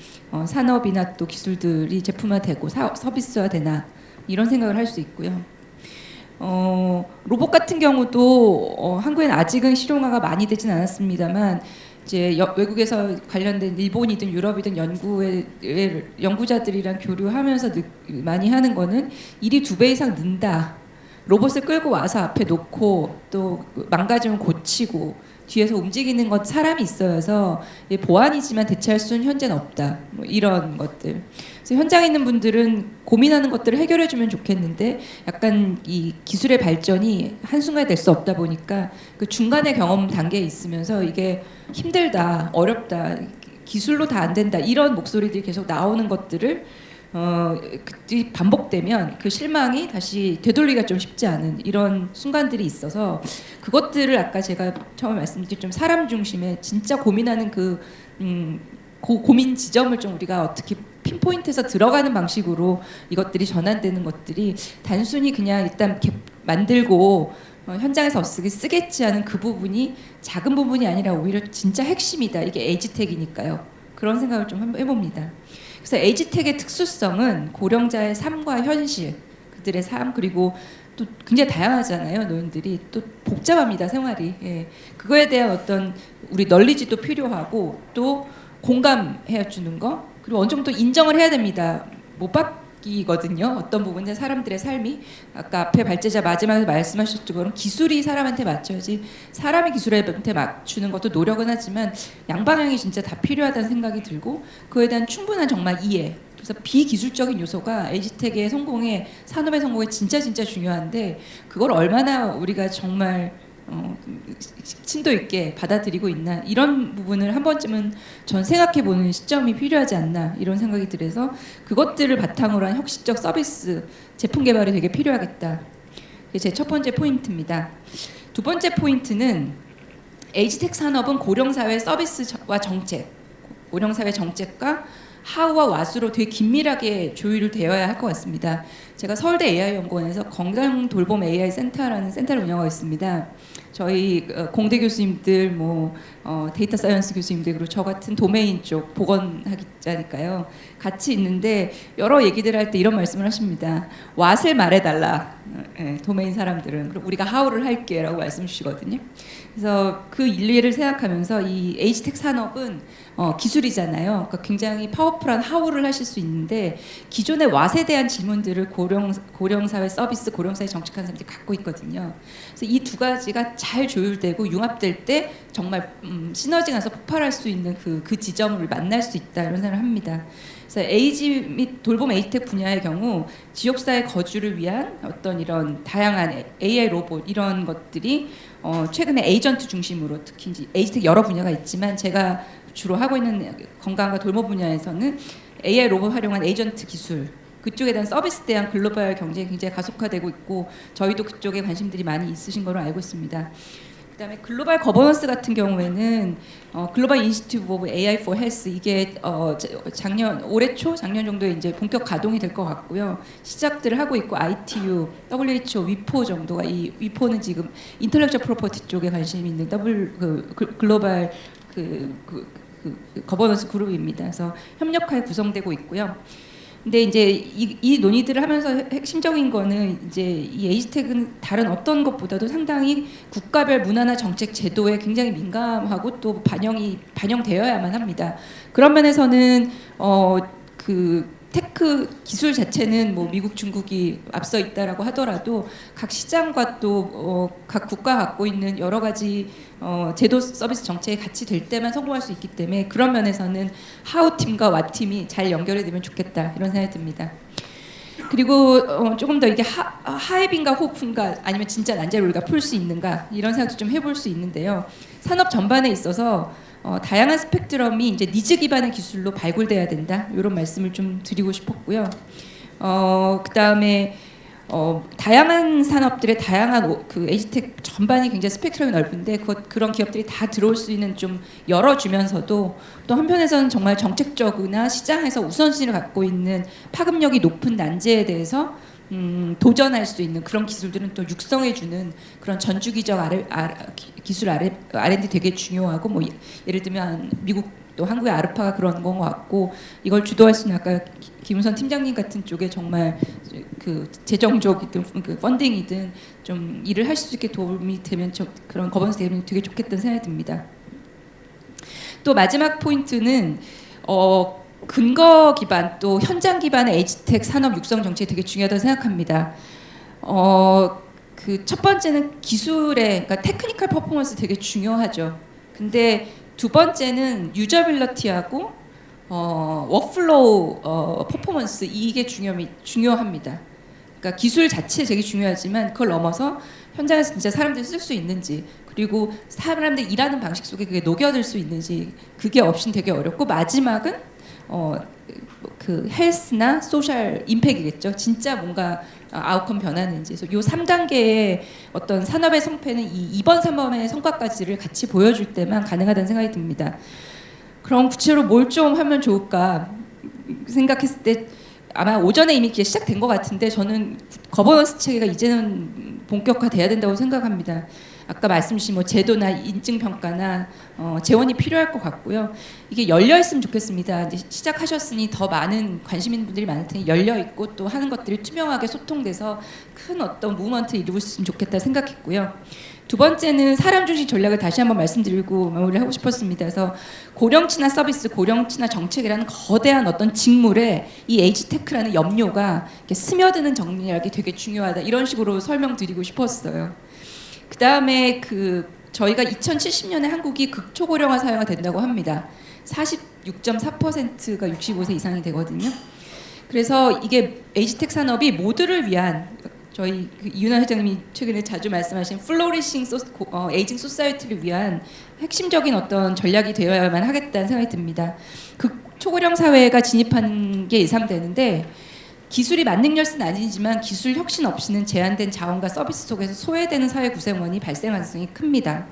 산업이나 또 기술들이 제품화되고 서비스화되나 이런 생각을 할 수 있고요. 로봇 같은 경우도 한국에는 아직은 실용화가 많이 되진 않았습니다만 이제 외국에서 관련된 일본이든 유럽이든 연구자들이랑 교류하면서 많이 하는 거는 일이 2배 이상 는다. 로봇을 끌고 와서 앞에 놓고 또 망가지면 고치고 뒤에서 움직이는 것 사람이 있어서 보안이지만 대체할 수는 현재는 없다. 이런 것들. 그래서 현장에 있는 분들은 고민하는 것들을 해결해 주면 좋겠는데 약간 이 기술의 발전이 한순간에 될 수 없다 보니까 그 중간의 경험 단계에 있으면서 이게 힘들다, 어렵다, 기술로 다 안 된다 이런 목소리들이 계속 나오는 것들을 반복되면 그 실망이 다시 되돌리기가 좀 쉽지 않은 이런 순간들이 있어서 그것들을 아까 제가 처음에 말씀드린 좀 사람 중심의 진짜 고민하는 고민 지점을 좀 우리가 어떻게 핀포인트해서 들어가는 방식으로 이것들이 전환되는 것들이 단순히 그냥 일단 이렇게 만들고 현장에서 쓰겠지 하는 그 부분이 작은 부분이 아니라 오히려 진짜 핵심이다. 이게 에이지텍이니까요. 그런 생각을 좀 해봅니다. 그래서 에이지텍의 특수성은 고령자의 삶과 현실, 노인들의 삶 그리고 또 굉장히 다양하잖아요. 노인들이 또 복잡합니다. 생활이. 예. 그거에 대한 어떤 우리 널리지도 필요하고 또 공감해 주는 거 그리고 어느 정도 인정을 해야 됩니다. 못 바뀌거든요. 어떤 부분에 사람들의 삶이 아까 앞에 발제자 마지막에 말씀하셨던 기술이 사람한테 맞춰야지 사람이 기술한테 맞추는 것도 노력은 하지만 양방향이 진짜 다 필요하다는 생각이 들고 그에 대한 충분한 정말 이해 그래서 비기술적인 요소가 에이지텍의 성공에 산업의 성공에 진짜 중요한데 그걸 얼마나 우리가 정말 심도 있게 받아들이고 있나 이런 부분을 한 번쯤은 전 생각해보는 시점이 필요하지 않나 이런 생각이 들어서 그것들을 바탕으로 한 혁신적 서비스 제품 개발이 되게 필요하겠다. 그게 제 첫 번째 포인트입니다. 두 번째 포인트는 에이지텍 산업은 고령사회 서비스와 정책, 고령사회 정책과 하우와 왓으로 되게 긴밀하게 조율되어야 할 것 같습니다. 제가 서울대 AI연구원에서 건강 돌봄 AI 센터라는 센터를 운영하고 있습니다. 저희 공대 교수님들, 데이터 사이언스 교수님들 그리고 저 같은 도메인 쪽 보건학자니까요. 같이 있는데 여러 얘기들 할 때 이런 말씀을 하십니다. 왓을 말해달라. 도메인 사람들은 그럼 우리가 하우를 할게라고 말씀 주시거든요. 그래서 그 일리를 생각하면서 이 에이지텍 산업은 기술이잖아요. 그러니까 굉장히 파워풀한 하우를 하실 수 있는데 기존의 왓에 대한 질문들을 고령사회 서비스, 고령사회 정책하는 사람들이 갖고 있거든요. 그래서 이 두 가지가 잘 조율되고 융합될 때 정말 시너지가 나서 폭발할 수 있는 그 지점을 만날 수 있다 이런 생각을 합니다. 그래서 에이지 및 돌봄 에이지텍 분야의 경우 지역사회 거주를 위한 어떤 이런 다양한 AI 로봇 이런 것들이 최근에 에이전트 중심으로 특히 이제 에이지텍 여러 분야가 있지만 제가 주로 하고 있는 건강과 돌봄 분야에서는 AI 로봇 활용한 에이전트 기술 그쪽에 대한 서비스에 대한 글로벌 경쟁이 굉장히 가속화되고 있고 저희도 그쪽에 관심들이 많이 있으신 걸로 알고 있습니다. 그다음에 글로벌 거버넌스 같은 경우에는 글로벌 인스티튜트 오브 AI for 헬스 이게 올해 초 작년 정도에 이제 본격 가동이 될 것 같고요. 시작들을 하고 있고 ITU, WHO, 위포 정도가 이 위포는 지금 인텔렉처 프로퍼티 쪽에 관심이 있는 글로벌 거버넌스 그룹입니다. 그래서 협력하에 구성되고 있고요. 근데 이제 이 논의들을 하면서 핵심적인 거는 이제 이 에이지텍은 다른 어떤 것보다도 상당히 국가별 문화나 정책 제도에 굉장히 민감하고 또 반영되어야만 합니다. 그런 면에서는 테크 기술 자체는 미국, 중국이 앞서 있다라고 하더라도 각 시장과 또 각 국가가 갖고 있는 여러 가지 제도 서비스 정책이 같이 될 때만 성공할 수 있기 때문에 그런 면에서는 하우 팀과 와 팀이 잘 연결이 되면 좋겠다 이런 생각이 듭니다. 그리고 조금 더 이게 하입인가 호프인가 아니면 진짜 난제를 우리가 풀 수 있는가 이런 생각도 좀 해볼 수 있는데요. 산업 전반에 있어서 다양한 스펙트럼이 이제 니즈 기반의 기술로 발굴돼야 된다 이런 말씀을 좀 드리고 싶었고요. 그다음에 다양한 산업들의 다양한 에이지텍 전반이 굉장히 스펙트럼이 넓은데 그런 기업들이 다 들어올 수 있는 좀 열어주면서도 또 한편에서는 정말 정책적이나 시장에서 우선순위를 갖고 있는 파급력이 높은 난제에 대해서 도전할 수 있는 그런 기술들은 또 육성해주는 그런 전주기적 기술 R&D 되게 중요하고 예를 들면 미국 또 한국의 아르파가 그런 건 것 같고 이걸 주도할 수는 아까 김우선 팀장님 같은 쪽에 정말 그 재정적이든 그 펀딩이든 좀 일을 할 수 있게 도움이 되면 그런 거버넌스 되면 되게 좋겠다는 생각이 듭니다. 또 마지막 포인트는 근거 기반 또 현장 기반의 에이지텍 산업 육성 정책이 되게 중요하다고 생각합니다. 그 첫 번째는 기술의 그러니까 테크니컬 퍼포먼스 되게 중요하죠. 근데 두 번째는 유저빌리티하고 워크플로우 퍼포먼스 이게 중요합니다. 그러니까 기술 자체 되게 중요하지만 그걸 넘어서 현장에서 진짜 사람들이 쓸 수 있는지 그리고 사람들 일하는 방식 속에 그게 녹여들 수 있는지 그게 없이는 되게 어렵고 마지막은 그 헬스나 소셜 임팩이겠죠. 진짜 뭔가 아웃컴 변하는지. 그래서 요 3단계의 어떤 산업의 성패는 이 2번, 3번의 성과까지를 같이 보여줄 때만 가능하다는 생각이 듭니다. 그럼 구체적으로 뭘 좀 하면 좋을까 생각했을 때 아마 오전에 이미 시작된 것 같은데 저는 거버넌스 체계가 이제는 본격화돼야 된다고 생각합니다. 아까 말씀 주신 뭐 제도나 인증 평가나 재원이 필요할 것 같고요. 이게 열려 있으면 좋겠습니다. 이제 시작하셨으니 더 많은 관심 있는 분들이 많을 테니 열려 있고 또 하는 것들이 투명하게 소통돼서 큰 어떤 무브먼트를 이루고 있으면 좋겠다 생각했고요. 두 번째는 사람 중심 전략을 다시 한번 말씀드리고 마무리를 하고 싶었습니다. 그래서 고령 친화 서비스, 고령 친화 정책이라는 거대한 어떤 직물에 이 에이지테크라는 염료가 이렇게 스며드는 전략이 되게 중요하다. 이런 식으로 설명드리고 싶었어요. 그 다음에 저희가 2070년에 한국이 극초고령화 사회가 된다고 합니다. 46.4%가 65세 이상이 되거든요. 그래서 이게 에이지텍 산업이 모두를 위한 저희 이윤아 회장님이 최근에 자주 말씀하신 플로리싱 에이징 소사이티를 위한 핵심적인 어떤 전략이 되어야만 하겠다는 생각이 듭니다. 초고령 사회가 진입하는 게 예상되는데 기술이 만능열쇠는 아니지만 기술 혁신 없이는 제한된 자원과 서비스 속에서 소외되는 사회 구성원이 발생할 가능성이 큽니다.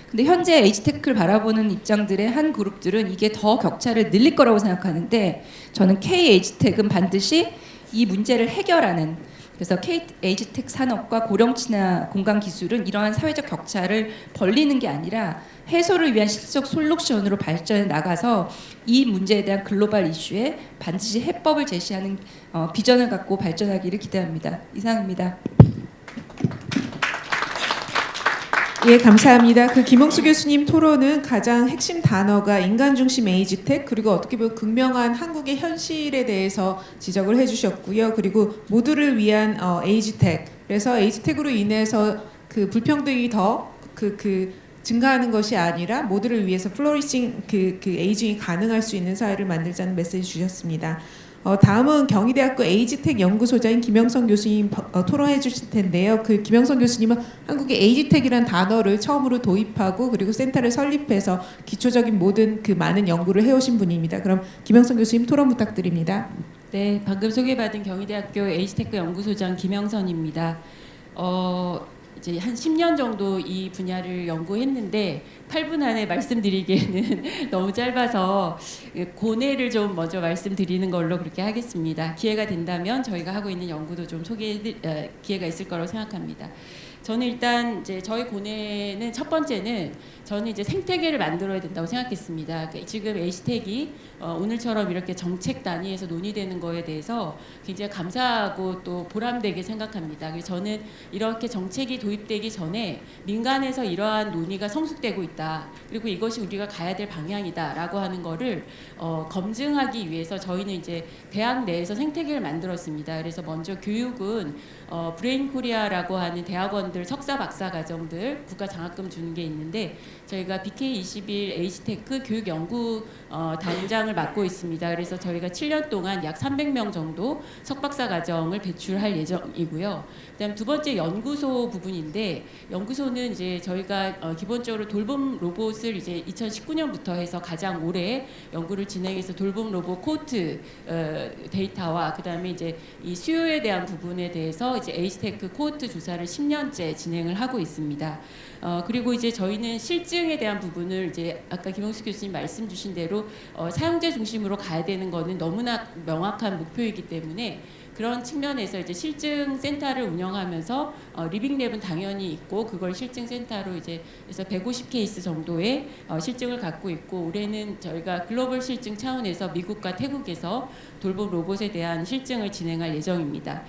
근데 현재 에이지테크를 바라보는 입장들의 한 그룹들은 이게 더 격차를 늘릴 거라고 생각하는데 저는 K-에이지텍은 반드시 이 문제를 해결하는 그래서 K-에이지텍 산업과 고령 친화 공간 기술은 이러한 사회적 격차를 벌리는 게 아니라 해소를 위한 실질적 솔루션으로 발전해 나가서 이 문제에 대한 글로벌 이슈에 반드시 해법을 제시하는 비전을 갖고 발전하기를 기대합니다. 이상입니다. 예, 감사합니다. 김홍수 교수님 토론은 가장 핵심 단어가 인간 중심 에이지텍 그리고 어떻게 보면 극명한 한국의 현실에 대해서 지적을 해주셨고요. 그리고 모두를 위한 에이지텍. 그래서 에이지텍으로 인해서 불평등이 더 증가하는 것이 아니라 모두를 위해서 플로리싱 에이징이 가능할 수 있는 사회를 만들자는 메시지 주셨습니다. 다음은 경희대학교 에이지텍 연구소장인 김영선 교수님 토론해 주실 텐데요. 김영선 교수님은 한국의 에이지텍이라는 단어를 처음으로 도입하고 그리고 센터를 설립해서 기초적인 모든 많은 연구를 해오신 분입니다. 그럼 김영선 교수님 토론 부탁드립니다. 네, 방금 소개받은 경희대학교 에이지테크 연구소장 김영선입니다. 이제 한 10년 정도 이 분야를 연구했는데 8분 안에 말씀드리기에는 너무 짧아서 고뇌를 좀 먼저 말씀드리는 걸로 그렇게 하겠습니다. 기회가 된다면 저희가 하고 있는 연구도 좀 기회가 있을 거라고 생각합니다. 저는 일단 이제 저희 고뇌는 첫 번째는 저는 이제 생태계를 만들어야 된다고 생각했습니다. 그러니까 지금 에이지텍이 오늘처럼 이렇게 정책 단위에서 논의되는 거에 대해서 굉장히 감사하고 또 보람되게 생각합니다. 그래서 저는 이렇게 정책이 도입되기 전에 민간에서 이러한 논의가 성숙되고 있다. 그리고 이것이 우리가 가야 될 방향이다라고 하는 거를 검증하기 위해서 저희는 이제 대학 내에서 생태계를 만들었습니다. 그래서 먼저 교육은 브레인 코리아라고 하는 대학원들 석사 박사 과정들 국가 장학금 주는 게 있는데 저희가 BK21 에이지테크 교육 연구 단장을 맡고 있습니다. 그래서 저희가 7년 동안 약 300명 정도 석박사 과정을 배출할 예정이고요. 그다음 두 번째 연구소 부분인데 연구소는 이제 저희가 기본적으로 돌봄 로봇을 이제 2019년부터 해서 가장 오래 연구를 진행해서 돌봄 로봇 코트 데이터와 그다음에 이제 이 수요에 대한 부분에 대해서 이제 에이지테크 코호트 조사를 10년째 진행을 하고 있습니다. 그리고 이제 저희는 실증에 대한 부분을 이제 아까 김홍수 교수님 말씀 주신 대로 사용자 중심으로 가야 되는 거는 너무나 명확한 목표이기 때문에 그런 측면에서 이제 실증 센터를 운영하면서 리빙랩은 당연히 있고 그걸 실증 센터로 이제 그래서 150 케이스 정도의 실증을 갖고 있고 올해는 저희가 글로벌 실증 차원에서 미국과 태국에서 돌봄 로봇에 대한 실증을 진행할 예정입니다.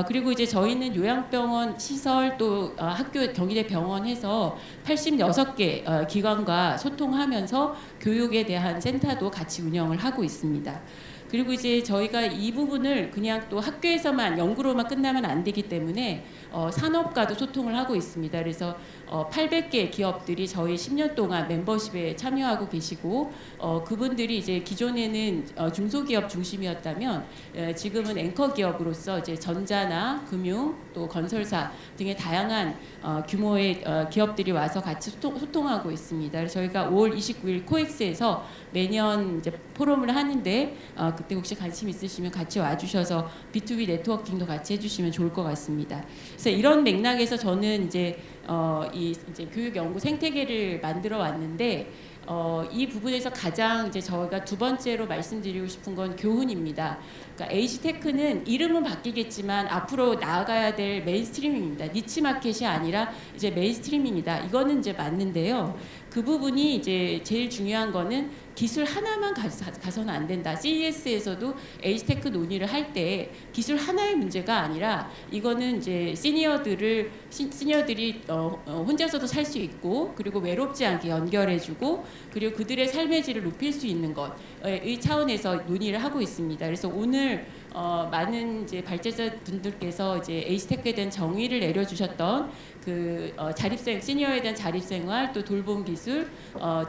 그리고 이제 저희는 요양병원 시설 또 학교 경희대 병원에서 86개 기관과 소통하면서 교육에 대한 센터도 같이 운영을 하고 있습니다. 그리고 이제 저희가 이 부분을 그냥 또 학교에서만 연구로만 끝나면 안 되기 때문에 산업과도 소통을 하고 있습니다. 그래서 800개 기업들이 저희 10년 동안 멤버십에 참여하고 계시고 그분들이 이제 기존에는 중소기업 중심이었다면 지금은 앵커 기업으로서 이제 전자나 금융 또 건설사 등의 다양한 규모의 기업들이 와서 같이 소통하고 있습니다. 그래서 저희가 5월 29일 코엑스에서 매년 이제 포럼을 하는데 그때 혹시 관심 있으시면 같이 와주셔서 B2B 네트워킹도 같이 해주시면 좋을 것 같습니다. 그래서 이런 맥락에서 저는 이제 이제 교육 연구 생태계를 만들어 왔는데 이 부분에서 가장 이제 저희가 두 번째로 말씀드리고 싶은 건 교훈입니다. 그러니까 에이지테크는 이름은 바뀌겠지만 앞으로 나아가야 될 메인스트리밍입니다. 니치 마켓이 아니라 이제 메인스트리밍이다. 이거는 이제 맞는데요. 그 부분이 이제 제일 중요한 거는 기술 하나만 가서는 안 된다. CES에서도 에이지테크 논의를 할 때 기술 하나의 문제가 아니라 이거는 이제 시니어들이 혼자서도 살 수 있고 그리고 외롭지 않게 연결해주고 그리고 그들의 삶의 질을 높일 수 있는 것의 차원에서 논의를 하고 있습니다. 그래서 오늘 많은 이제 발제자 분들께서 이제 에이지테크에 대한 정의를 내려주셨던 그 자립생 시니어에 대한 자립생활 또 돌봄 기술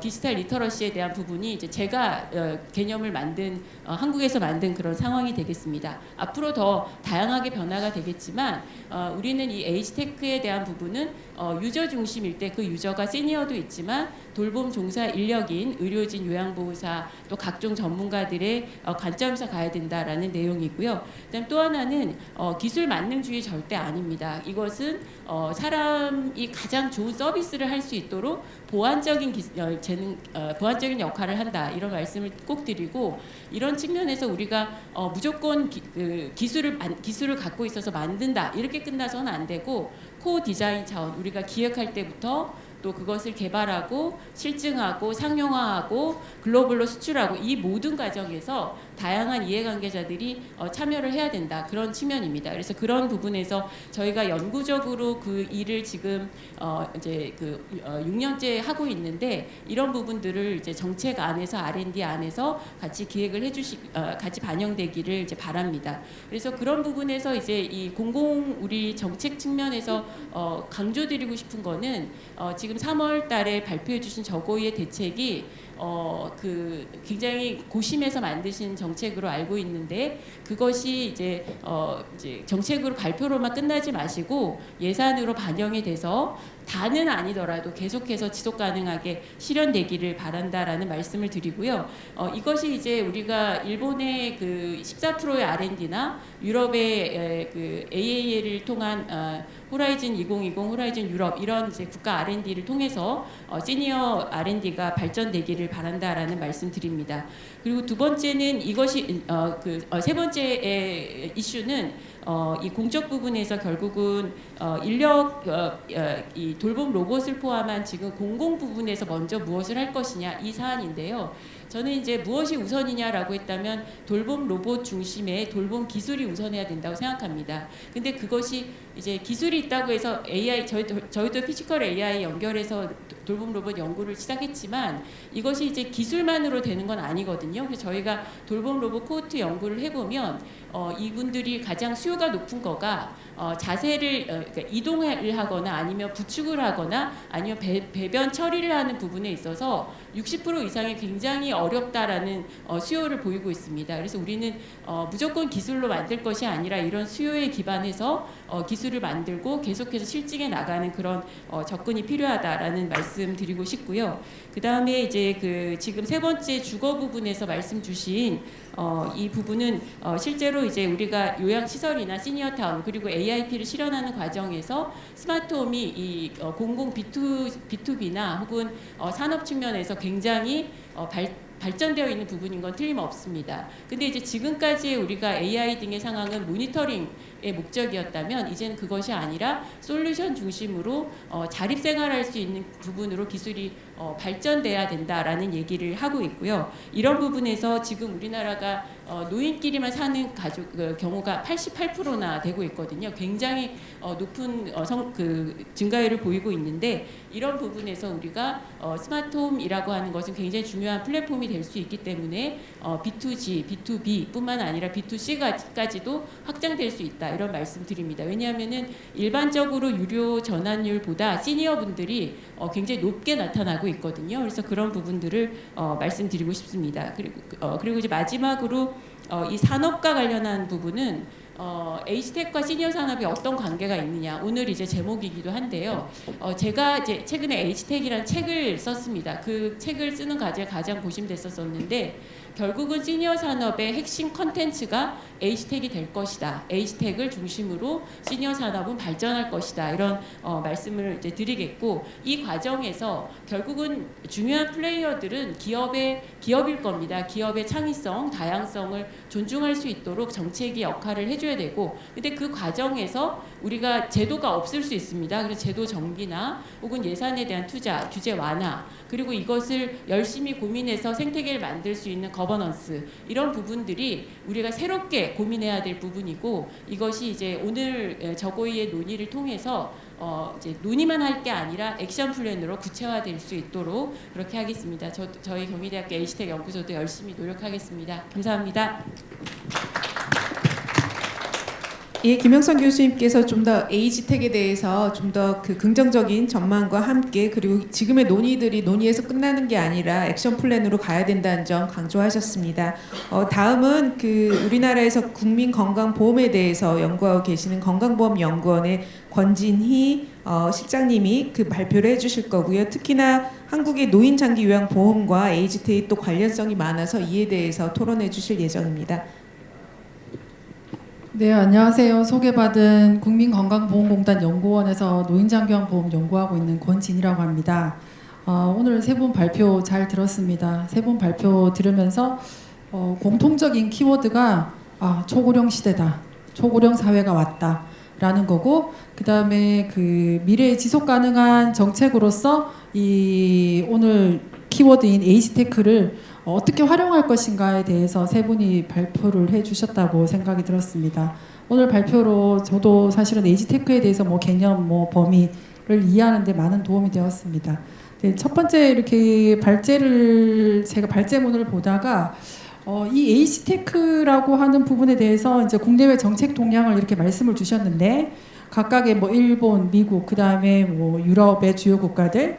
디지털 리터러시에 대한 부분이 이제 제가 개념을 만든 한국에서 만든 그런 상황이 되겠습니다. 앞으로 더 다양하게 변화가 되겠지만 우리는 이 에이지테크에 대한 부분은 유저 중심일 때 그 유저가 시니어도 있지만 돌봄 종사 인력인 의료진, 요양보호사 또 각종 전문가들의 관점에서 가야 된다라는 내용이고요. 그다음 또 하나는 기술 만능주의 절대 아닙니다. 이것은 사람이 가장 좋은 서비스를 할 수 있도록 보완적인 보완적인 역할을 한다 이런 말씀을 꼭 드리고 이런 측면에서 우리가 무조건 기술을 갖고 있어서 만든다 이렇게 끝나서는 안 되고 코 디자인 차원 우리가 기획할 때부터 또 그것을 개발하고 실증하고 상용화하고 글로벌로 수출하고 이 모든 과정에서 다양한 이해관계자들이 참여를 해야 된다 그런 측면입니다. 그래서 그런 부분에서 저희가 연구적으로 그 일을 지금 이제 6년째 하고 있는데 이런 부분들을 이제 정책 안에서 R&D 안에서 같이 기획을 같이 반영되기를 이제 바랍니다. 그래서 그런 부분에서 이제 이 우리 정책 측면에서 강조드리고 싶은 거는 지금 3월 달에 발표해 주신 저고위의 대책이 굉장히 고심해서 만드신 정책으로 알고 있는데 그것이 이제 정책으로 발표로만 끝나지 마시고 예산으로 반영이 돼서 다는 아니더라도 계속해서 지속 가능하게 실현되기를 바란다라는 말씀을 드리고요. 이것이 이제 우리가 일본의 그 14%의 R&D나 유럽의 그 AAL을 통한 호라이즌 2020, 호라이즌 유럽 이런 이제 국가 R&D를 통해서 시니어 R&D가 발전되기를 바란다라는 말씀드립니다. 그리고 두 번째는 이것이 세 번째의 이슈는 이 공적 부분에서 결국은 이 돌봄 로봇을 포함한 지금 공공 부분에서 먼저 무엇을 할 것이냐 이 사안인데요. 저는 이제 무엇이 우선이냐라고 했다면 돌봄 로봇 중심의 돌봄 기술이 우선해야 된다고 생각합니다. 근데 그것이 이제 기술이 있다고 해서 AI 저희도 피지컬 AI 연결해서 돌봄 로봇 연구를 시작했지만 이것이 이제 기술만으로 되는 건 아니거든요. 그래서 저희가 돌봄 로봇 코호트 연구를 해보면 이분들이 가장 수요가 높은 거가 자세를 그러니까 이동을 하거나 아니면 부축을 하거나 아니면 배변 처리를 하는 부분에 있어서 60% 이상이 굉장히 어렵다라는 수요를 보이고 있습니다. 그래서 우리는 무조건 기술로 만들 것이 아니라 이런 수요에 기반해서 기술을 만들고 계속해서 실증해 나가는 그런 접근이 필요하다라는 말씀 드리고 싶고요. 그 다음에 이제 지금 세 번째 주거 부분에서 말씀 주신 이 부분은 실제로 이제 우리가 요양시설이나 시니어타운 그리고 AIP를 실현하는 과정에서 스마트홈이 이 공공 B2B나 혹은 산업 측면에서 굉장히 발전되어 있는 부분인 건 틀림없습니다. 근데 이제 지금까지의 우리가 AI 등의 상황은 모니터링의 목적이었다면 이제는 그것이 아니라 솔루션 중심으로 자립생활할 수 있는 부분으로 기술이 발전돼야 된다라는 얘기를 하고 있고요. 이런 부분에서 지금 우리나라가 노인끼리만 사는 경우가 88%나 되고 있거든요. 굉장히 높은 증가율을 보이고 있는데 이런 부분에서 우리가 스마트홈이라고 하는 것은 굉장히 중요한 플랫폼이 될 수 있기 때문에 B2G, B2B뿐만 아니라 B2C까지도 확장될 수 있다 이런 말씀드립니다. 왜냐하면은 일반적으로 유료 전환율보다 시니어분들이 굉장히 높게 나타나고 있거든요. 그래서 그런 부분들을 말씀드리고 싶습니다. 그리고 이제 마지막으로 이 산업과 관련한 부분은 에이지텍과 시니어 산업이 어떤 관계가 있느냐, 오늘 이제 제목이기도 한데요. 제가 이제 최근에 에이지텍이라는 책을 썼습니다. 그 책을 쓰는 과제가 가장 고심됐었는데 결국은 시니어 산업의 핵심 컨텐츠가 에이지텍이 될 것이다. 에이지텍을 중심으로 시니어 산업은 발전할 것이다. 이런 말씀을 이제 드리겠고, 이 과정에서 결국은 중요한 플레이어들은 기업일 겁니다. 기업의 창의성, 다양성을 존중할 수 있도록 정책이 역할을 해줘야 되고, 근데 그 과정에서 우리가 제도가 없을 수 있습니다. 그래서 제도 정비나 혹은 예산에 대한 투자, 규제 완화, 그리고 이것을 열심히 고민해서 생태계를 만들 수 있는 거버넌스, 이런 부분들이 우리가 새롭게 고민해야 될 부분이고, 이것이 이제 오늘 저고위의 논의를 통해서 이제 논의만 할 게 아니라 액션 플랜으로 구체화될 수 있도록 그렇게 하겠습니다. 저희 경희대학교 에이지텍 연구소도 열심히 노력하겠습니다. 감사합니다. 예, 김영선 교수님께서 좀 더 에이지텍에 대해서 좀 더 그 긍정적인 전망과 함께, 그리고 지금의 논의들이 논의에서 끝나는 게 아니라 액션 플랜으로 가야 된다는 점 강조하셨습니다. 다음은 그 우리나라에서 국민건강보험에 대해서 연구하고 계시는 건강보험연구원의 권진희 실장님이 그 발표를 해주실 거고요. 특히나 한국의 노인장기요양보험과 에이지텍이 또 관련성이 많아서 이에 대해서 토론해 주실 예정입니다. 네, 안녕하세요. 소개받은 국민건강보험공단 연구원에서 노인장기요양보험 연구하고 있는 권진이라고 합니다. 오늘 세 분 발표 잘 들었습니다. 세 분 발표 들으면서 공통적인 키워드가 초고령 시대다, 초고령 사회가 왔다 라는 거고, 그 다음에 그 미래의 지속 가능한 정책으로서 이 오늘 키워드인 에이지테크를 어떻게 활용할 것인가에 대해서 세 분이 발표를 해주셨다고 생각이 들었습니다. 오늘 발표로 저도 사실은 에이지테크에 대해서 개념, 범위를 이해하는 데 많은 도움이 되었습니다. 네, 첫 번째 이렇게 제가 발제문을 보다가 이 에이지테크라고 하는 부분에 대해서 이제 국내외 정책 동향을 이렇게 말씀을 주셨는데, 각각의 일본, 미국, 그 다음에 유럽의 주요 국가들,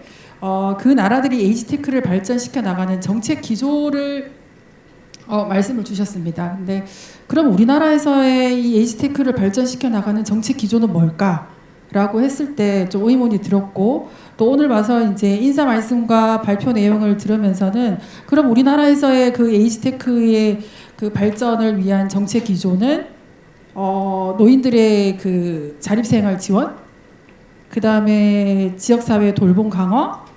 그 나라들이 에이지테크를 발전시켜 나가는 정책 기조를 말씀을 주셨습니다. 근데 그럼 우리나라에서의 이 에이지테크를 발전시켜 나가는 정책 기조는 뭘까라고 했을 때 좀 의문이 들었고, 또 오늘 와서 이제 인사 말씀과 발표 내용을 들으면서는 그럼 우리나라에서의 그 에이지테크의 그 발전을 위한 정책 기조는 노인들의 그 자립생활 지원, 그 다음에 지역사회 돌봄 강화,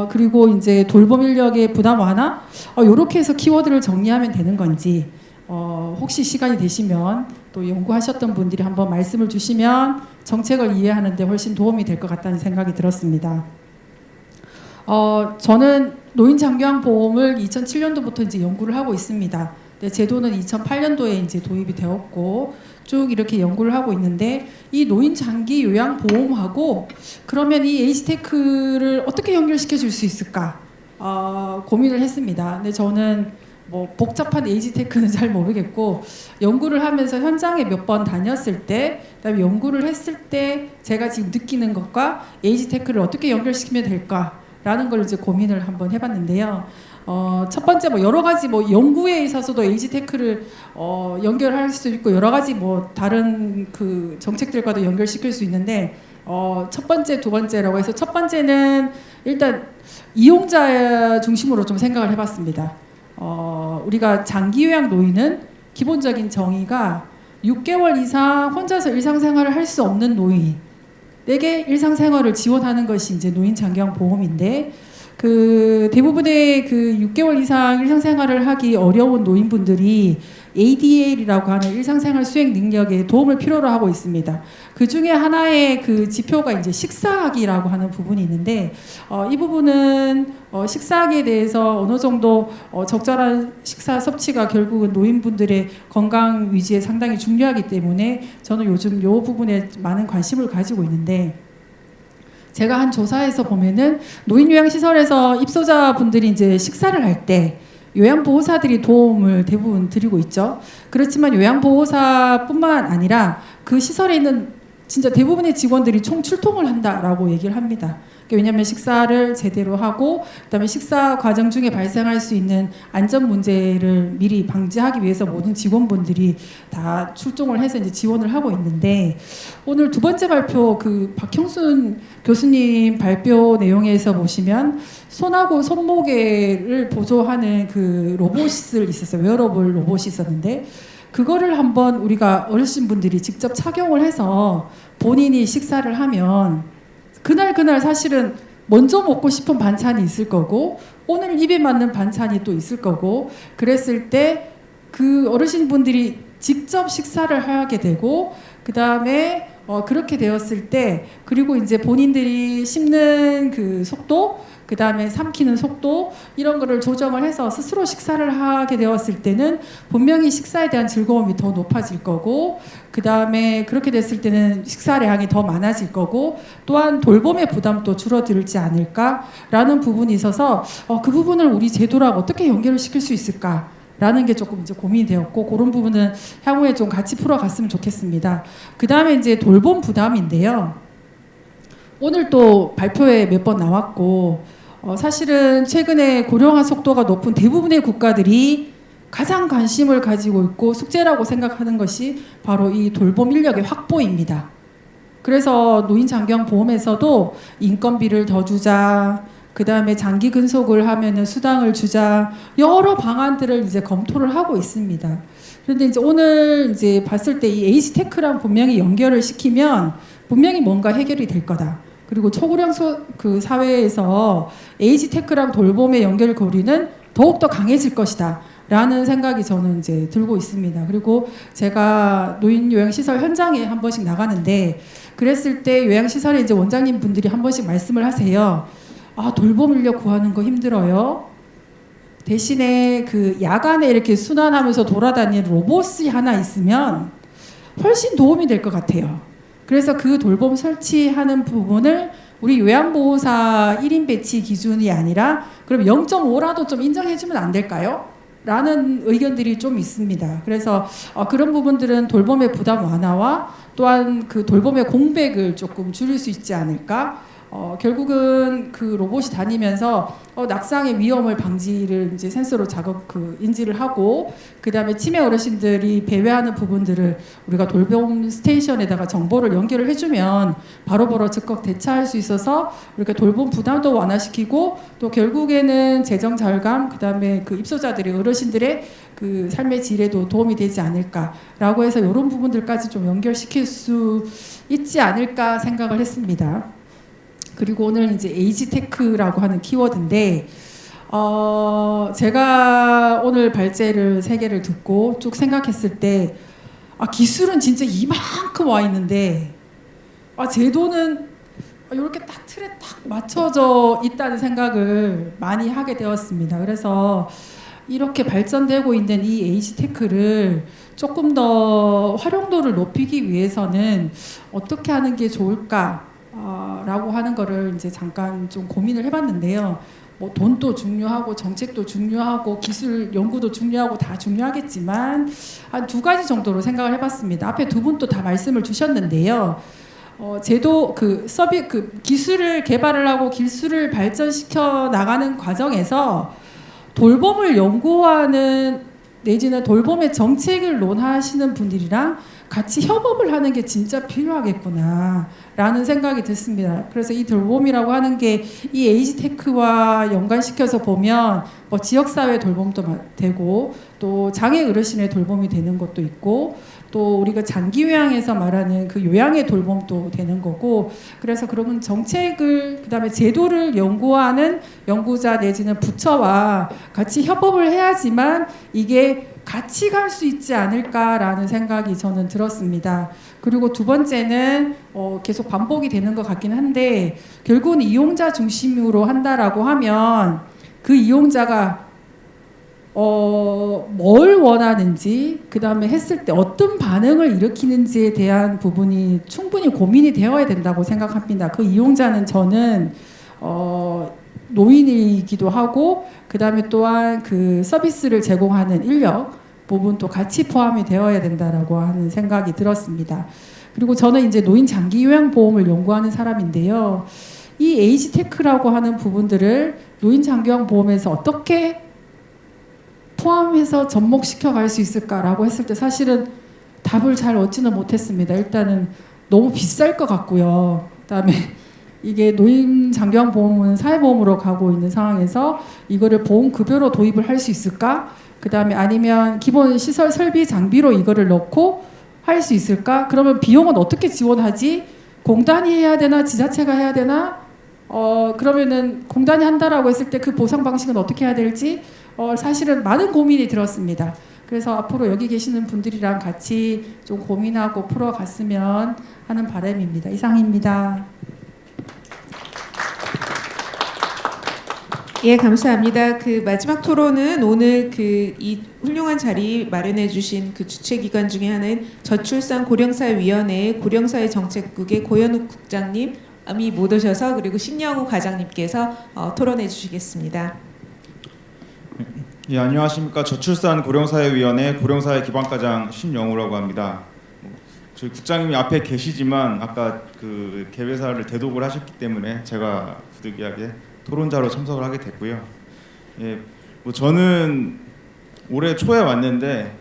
그리고 이제 돌봄 인력의 부담 완화, 이렇게 해서 키워드를 정리하면 되는 건지, 혹시 시간이 되시면 또 연구하셨던 분들이 한번 말씀을 주시면 정책을 이해하는 데 훨씬 도움이 될 것 같다는 생각이 들었습니다. 저는 노인장기요양보험을 2007년도부터 이제 연구를 하고 있습니다. 네, 제도는 2008년도에 이제 도입이 되었고 쭉 이렇게 연구를 하고 있는데, 이 노인장기요양보험하고 그러면 이 에이지테크를 어떻게 연결시켜 줄 수 있을까 고민을 했습니다. 근데 저는 복잡한 에이지테크는 잘 모르겠고, 연구를 하면서 현장에 몇 번 다녔을 때, 그다음에 연구를 했을 때 제가 지금 느끼는 것과 에이지테크를 어떻게 연결시키면 될까라는 걸 이제 고민을 한번 해봤는데요. 첫 번째 여러 가지 연구에 있어서도 에이지테크를 연결할 수 있고, 여러 가지 다른 그 정책들과도 연결시킬 수 있는데, 첫 번째, 두 번째라고 해서 첫 번째는 일단 이용자 중심으로 좀 생각을 해봤습니다. 우리가 장기요양 노인은 기본적인 정의가 6개월 이상 혼자서 일상생활을 할 수 없는 노인에게 일상생활을 지원하는 것이 이제 노인장기요양보험인데, 그 대부분의 그 6개월 이상 일상생활을 하기 어려운 노인분들이 ADL이라고 하는 일상생활 수행 능력에 도움을 필요로 하고 있습니다. 그 중에 하나의 그 지표가 이제 식사하기라고 하는 부분이 있는데, 이 부분은 식사하기에 대해서 어느 정도 적절한 식사 섭취가 결국은 노인분들의 건강 유지에 상당히 중요하기 때문에 저는 요즘 이 부분에 많은 관심을 가지고 있는데, 제가 한 조사에서 보면은 노인요양시설에서 입소자분들이 이제 식사를 할 때 요양보호사들이 도움을 대부분 드리고 있죠. 그렇지만 요양보호사뿐만 아니라 그 시설에 있는 진짜 대부분의 직원들이 총 출동을 한다라고 얘기를 합니다. 왜냐하면 식사를 제대로 하고 그다음에 식사 과정 중에 발생할 수 있는 안전 문제를 미리 방지하기 위해서 모든 직원분들이 다 출동을 해서 이제 지원을 하고 있는데 오늘 두 번째 발표 그 박형순 교수님 발표 내용에서 보시면 손하고 손목에를 보조하는 그 로봇을 있었어요. 웨어러블 로봇이 있었는데 그거를 한번 우리가 어르신분들이 직접 착용을 해서 본인이 식사를 하면 그날 사실은 먼저 먹고 싶은 반찬이 있을 거고 오늘 입에 맞는 반찬이 또 있을 거고 그랬을 때 그 어르신분들이 직접 식사를 하게 되고 그 다음에 그렇게 되었을 때 그리고 이제 본인들이 씹는 그 속도 그 다음에 삼키는 속도 이런 거를 조정을 해서 스스로 식사를 하게 되었을 때는 분명히 식사에 대한 즐거움이 더 높아질 거고 그 다음에 그렇게 됐을 때는 식사량이 더 많아질 거고 또한 돌봄의 부담도 줄어들지 않을까라는 부분이 있어서 그 부분을 우리 제도랑 어떻게 연결을 시킬 수 있을까 라는 게 조금 이제 고민이 되었고 그런 부분은 향후에 좀 같이 풀어갔으면 좋겠습니다. 그 다음에 이제 돌봄 부담인데요. 오늘 또 발표에 몇 번 나왔고 사실은 최근에 고령화 속도가 높은 대부분의 국가들이 가장 관심을 가지고 있고 숙제라고 생각하는 것이 바로 이 돌봄 인력의 확보입니다. 그래서 노인장병보험에서도 인건비를 더 주자 그 다음에 장기 근속을 하면은 수당을 주자 여러 방안들을 이제 검토를 하고 있습니다. 그런데 이제 오늘 이제 봤을 때 이 에이지테크랑 분명히 연결을 시키면 분명히 뭔가 해결이 될 거다. 그리고 초고령 그 사회에서 에이지테크랑 돌봄의 연결고리는 더욱더 강해질 것이다. 라는 생각이 저는 이제 들고 있습니다. 그리고 제가 노인요양시설 현장에 한 번씩 나가는데 그랬을 때 요양시설에 이제 원장님 분들이 한 번씩 말씀을 하세요. 돌봄 인력 구하는 거 힘들어요. 대신에 그 야간에 이렇게 순환하면서 돌아다니는 로봇이 하나 있으면 훨씬 도움이 될 것 같아요. 그래서 그 돌봄 설치하는 부분을 우리 요양보호사 1인 배치 기준이 아니라 그럼 0.5라도 좀 인정해주면 안 될까요? 라는 의견들이 좀 있습니다. 그래서 그런 부분들은 돌봄의 부담 완화와 또한 그 돌봄의 공백을 조금 줄일 수 있지 않을까? 결국은 그 로봇이 다니면서 낙상의 위험을 방지를 이제 센서로 인지를 하고 그 다음에 치매 어르신들이 배회하는 부분들을 우리가 돌봄 스테이션에다가 정보를 연결을 해주면 바로바로 즉각 대처할 수 있어서 우리가 돌봄 부담도 완화시키고 또 결국에는 재정 절감 그 다음에 그 입소자들의 어르신들의 그 삶의 질에도 도움이 되지 않을까라고 해서 이런 부분들까지 좀 연결시킬 수 있지 않을까 생각을 했습니다. 그리고 오늘 이제 에이지테크라고 하는 키워드인데 제가 오늘 발제를 3개를 듣고 쭉 생각했을 때 기술은 진짜 이만큼 와 있는데 제도는 이렇게 딱 틀에 딱 맞춰져 있다는 생각을 많이 하게 되었습니다. 그래서 이렇게 발전되고 있는 이 에이지테크를 조금 더 활용도를 높이기 위해서는 어떻게 하는 게 좋을까? 라고 하는 거를 이제 잠깐 좀 고민을 해봤는데요. 뭐 돈도 중요하고 정책도 중요하고 기술 연구도 중요하고 다 중요하겠지만 한 2가지 정도로 생각을 해봤습니다. 앞에 2분 또 다 말씀을 주셨는데요. 제도 기술을 개발을 하고 기술을 발전시켜 나가는 과정에서 돌봄을 연구하는 내지는 돌봄의 정책을 논하시는 분들이랑 같이 협업을 하는 게 진짜 필요하겠구나 라는 생각이 듣습니다. 그래서 이 돌봄이라고 하는 게 이 에이지테크와 연관시켜서 보면 뭐 지역사회 돌봄도 되고 또 장애 어르신의 돌봄이 되는 것도 있고 또 우리가 장기 요양에서 말하는 그 요양의 돌봄도 되는 거고 그래서 그러면 정책을 그다음에 제도를 연구하는 연구자 내지는 부처와 같이 협업을 해야지만 이게 같이 갈 수 있지 않을까라는 생각이 저는 들었습니다. 그리고 2번째는 계속 반복이 되는 것 같긴 한데 결국은 이용자 중심으로 한다라고 하면 그 이용자가 뭘 원하는지 그 다음에 했을 때 어떤 반응을 일으키는지에 대한 부분이 충분히 고민이 되어야 된다고 생각합니다. 그 이용자는 저는 노인이기도 하고 그 다음에 또한 그 서비스를 제공하는 인력 부분도 같이 포함이 되어야 된다라고 하는 생각이 들었습니다. 그리고 저는 이제 노인 장기 요양 보험을 연구하는 사람인데요. 이 에이지테크라고 하는 부분들을 노인 장기 요양 보험에서 어떻게 포함해서 접목시켜 갈 수 있을까라고 했을 때 사실은 답을 잘 얻지는 못했습니다. 일단은 너무 비쌀 것 같고요. 그다음에 이게 노인 장기요양 보험은 사회보험으로 가고 있는 상황에서 이거를 보험급여로 도입을 할 수 있을까? 그다음에 아니면 기본 시설 설비 장비로 이거를 넣고 할 수 있을까? 그러면 비용은 어떻게 지원하지? 공단이 해야 되나 지자체가 해야 되나? 그러면은 공단이 한다라고 했을 때 그 보상 방식은 어떻게 해야 될지 사실은 많은 고민이 들었습니다. 그래서 앞으로 여기 계시는 분들이랑 같이 좀 고민하고 풀어갔으면 하는 바람입니다. 이상입니다. 예, 감사합니다. 그 마지막 토론은 오늘 이 훌륭한 자리 마련해 주신 그 주최 기관 중에 하나인 저출산 고령사회위원회 고령사회정책국의 고현욱 국장님이 못 오셔서 그리고 신영우 과장님께서 토론해 주시겠습니다. 예, 안녕하십니까. 저출산 고령사회위원회 고령사회 기반과장 신영우라고 합니다. 저희 국장님이 앞에 계시지만 아까 그 개회사를 대독을 하셨기 때문에 제가 부득이하게 토론자로 참석을 하게 됐고요. 예, 뭐 저는 올해 초에 왔는데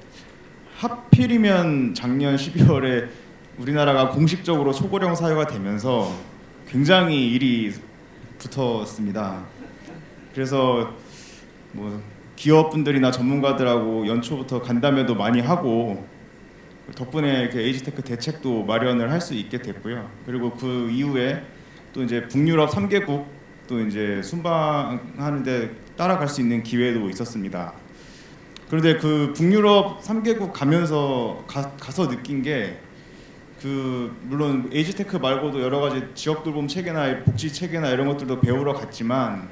하필이면 작년 12월에 우리나라가 공식적으로 초고령 사회가 되면서 굉장히 일이 붙었습니다. 그래서 뭐 기업분들이나 전문가들하고 연초부터 간담회도 많이 하고 덕분에 그 에이지테크 대책도 마련을 할 수 있게 됐고요. 그리고 그 이후에 또 이제 북유럽 3개국 또 이제 순방하는데 따라갈 수 있는 기회도 있었습니다. 그런데 그 북유럽 3개국 가면서 가서 느낀 게 물론 에이지테크 말고도 여러 가지 지역 돌봄 체계나 복지 체계나 이런 것들도 배우러 갔지만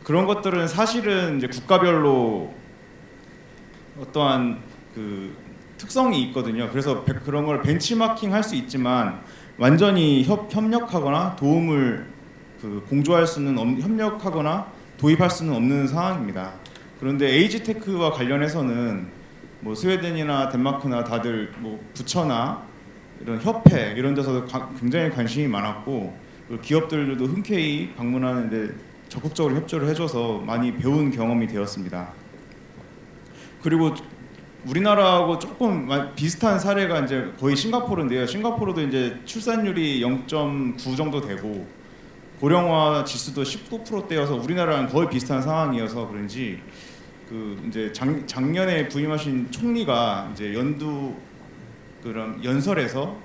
그런 것들은 사실은 이제 국가별로 어떠한 그 특성이 있거든요. 그래서 그런 걸 벤치마킹 할 수 있지만 완전히 협력하거나 도움을 공조할 수는 협력하거나 도입할 수는 없는 상황입니다. 그런데 에이지테크와 관련해서는 뭐 스웨덴이나 덴마크나 다들 뭐 부처나 이런 협회 이런 데서도 굉장히 관심이 많았고 기업들도 흔쾌히 방문하는데 적극적으로 협조를 해줘서 많이 배운 경험이 되었습니다. 그리고 우리나라하고 조금 비슷한 사례가 이제 거의 싱가포르인데요. 싱가포르도 이제 출산율이 0.9 정도 되고 고령화 지수도 19%대여서 우리나라랑 거의 비슷한 상황이어서 그런지 이제 작년에 부임하신 총리가 이제 그런 연설에서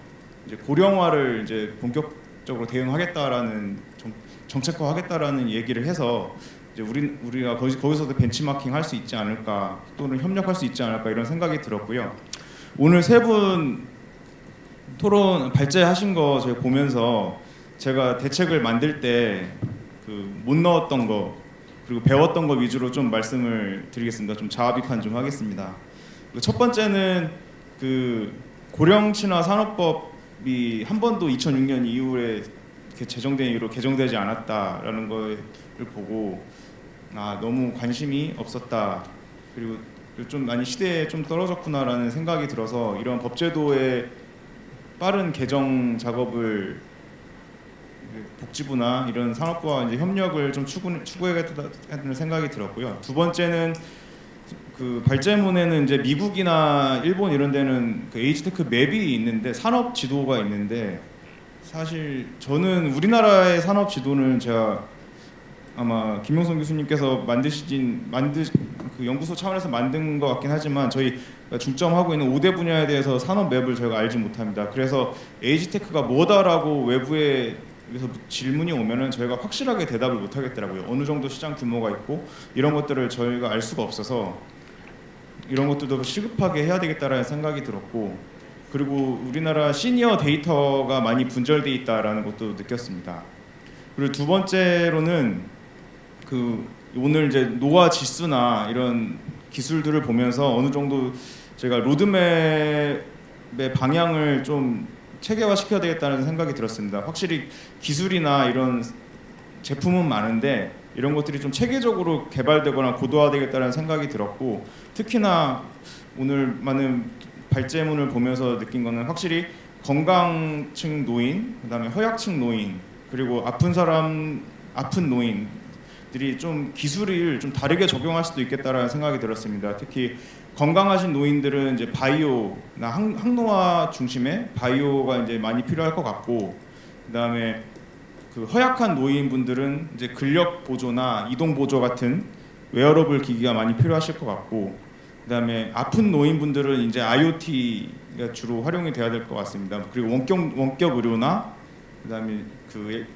이제 고령화를 이제 본격적으로 대응하겠다라는 정책화하겠다라는 얘기를 해서 이제 우리가 거기서도 벤치마킹 할 수 있지 않을까 또는 협력할 수 있지 않을까 이런 생각이 들었고요. 오늘 세 분 토론 발제하신 거 제가 보면서 제가 대책을 만들 때 못 넣었던 거 그리고 배웠던 거 위주로 좀 말씀을 드리겠습니다. 좀 자아 비판 좀 하겠습니다. 첫 번째는 고령 친화 산업법이 한 번도 2006년 이후에 제정된 이후로 개정되지 않았다라는 걸 보고 너무 관심이 없었다. 그리고 좀 많이 시대에 좀 떨어졌구나라는 생각이 들어서 이런 법제도의 빠른 개정 작업을 복지부나 이런 산업부와 이제 협력을 좀 추구해야겠다는 생각이 들었고요. 두 번째는 발제문에는 이제 미국이나 일본 이런 데는 에이지테크 맵이 있는데 산업 지도가 있는데 사실 저는 우리나라의 산업 지도는 제가 아마 김용선 교수님께서 연구소 차원에서 만든 것 같긴 하지만 저희 중점하고 있는 5대 분야에 대해서 산업 맵을 저희가 알지 못합니다. 그래서 에이지테크가 뭐다라고 외부에서 질문이 오면은 저희가 확실하게 대답을 못 하겠더라고요. 어느 정도 시장 규모가 있고 이런 것들을 저희가 알 수가 없어서 이런 것들도 시급하게 해야 되겠다라는 생각이 들었고 그리고 우리나라 시니어 데이터가 많이 분절돼 있다라는 것도 느꼈습니다. 그리고 두 번째로는 오늘 이제 노화 지수나 이런 기술들을 보면서 어느 정도 제가 로드맵의 방향을 좀 체계화시켜야 되겠다는 생각이 들었습니다. 확실히 기술이나 이런 제품은 많은데 이런 것들이 좀 체계적으로 개발되거나 고도화되겠다는 생각이 들었고 특히나 오늘 많은 발제문을 보면서 느낀 거는 확실히 건강층 노인, 그다음에 허약층 노인, 그리고 아픈 노인들이 좀 기술을 좀 다르게 적용할 수도 있겠다라는 생각이 들었습니다. 특히 건강하신 노인들은 이제 바이오나 항노화 중심의 바이오가 이제 많이 필요할 것 같고, 그다음에 그 허약한 노인분들은 이제 근력 보조나 이동 보조 같은 웨어러블 기기가 많이 필요하실 것 같고, 그다음에 아픈 노인분들은 이제 IoT가 주로 활용이 돼야 될 것 같습니다. 그리고 원격 의료나 그다음에 그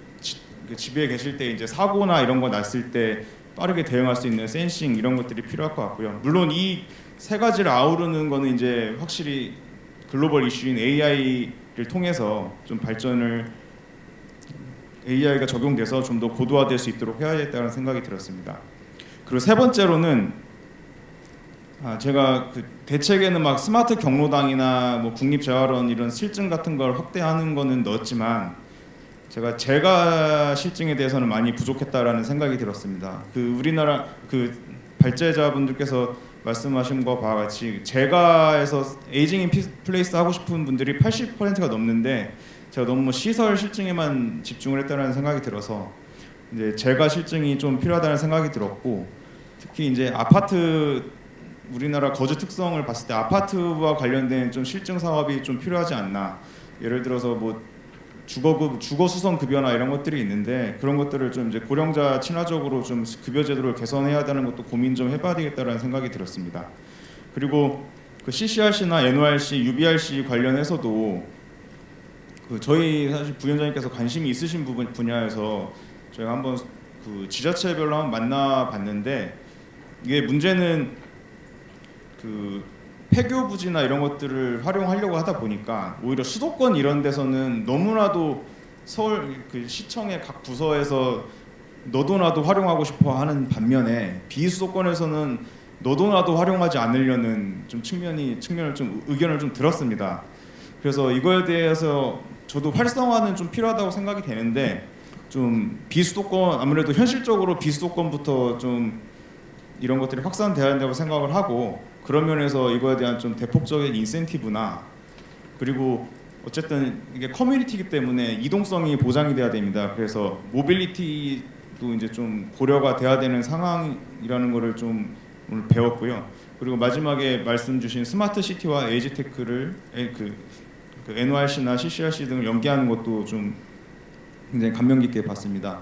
집에 계실 때 이제 사고나 이런 거 났을 때 빠르게 대응할 수 있는 센싱 이런 것들이 필요할 것 같고요. 물론 이 세 가지를 아우르는 거는 이제 확실히 글로벌 이슈인 AI를 통해서 좀 발전을 AI가 적용돼서 좀 더 고도화될 수 있도록 해야겠다는 생각이 들었습니다. 그리고 세 번째로는 제가 그 대책에는 막 스마트 경로당이나 뭐 국립재활원 이런 실증 같은 걸 확대하는 거는 넣었지만 제가 실증에 대해서는 많이 부족했다라는 생각이 들었습니다. 그 우리나라 그 발제자분들께서 말씀하신 것 바와 같이 제가에서 에이징 인 플레이스 하고 싶은 분들이 80%가 넘는데 제가 너무 시설 실증에만 집중을 했다는 생각이 들어서 이제 제가 실증이 좀 필요하다는 생각이 들었고, 특히 이제 아파트 우리나라 거주 특성을 봤을 때 아파트와 관련된 좀 실증 사업이 좀 필요하지 않나. 예를 들어서 뭐 주거 수선 급여나 이런 것들이 있는데 그런 것들을 좀 이제 고령자 친화적으로 좀 급여 제도를 개선해야 되는 것도 고민 좀 해봐야 되겠다라는 생각이 들었습니다. 그리고 그 CCRC나 NORC, UBRC 관련해서도 그 저희 사실 부위원장님께서 관심이 있으신 분야에서 저희가 한번 그 지자체별로 한번 만나봤는데, 이게 문제는 그 폐교 부지나 이런 것들을 활용하려고 하다 보니까 오히려 수도권 이런 데서는 너무나도 서울 그 시청의 각 부서에서 너도 나도 활용하고 싶어 하는 반면에 비수도권에서는 너도 나도 활용하지 않으려는 좀 측면을 좀 의견을 좀 들었습니다. 그래서 이거에 대해서 저도 활성화는 좀 필요하다고 생각이 되는데, 좀 비수도권 아무래도 현실적으로 비수도권부터 좀 이런 것들이 확산돼야 된다고 생각을 하고, 그런 면에서 이거에 대한 좀 대폭적인 인센티브나, 그리고 어쨌든 이게 커뮤니티이기 때문에 이동성이 보장이 돼야 됩니다. 그래서 모빌리티도 이제 좀 고려가 돼야 되는 상황이라는 거를 좀 오늘 배웠고요. 그리고 마지막에 말씀 주신 스마트 시티와 에이지테크를 그 NORC나 CCRC 등을 연계하는 것도 좀 굉장히 감명 깊게 봤습니다.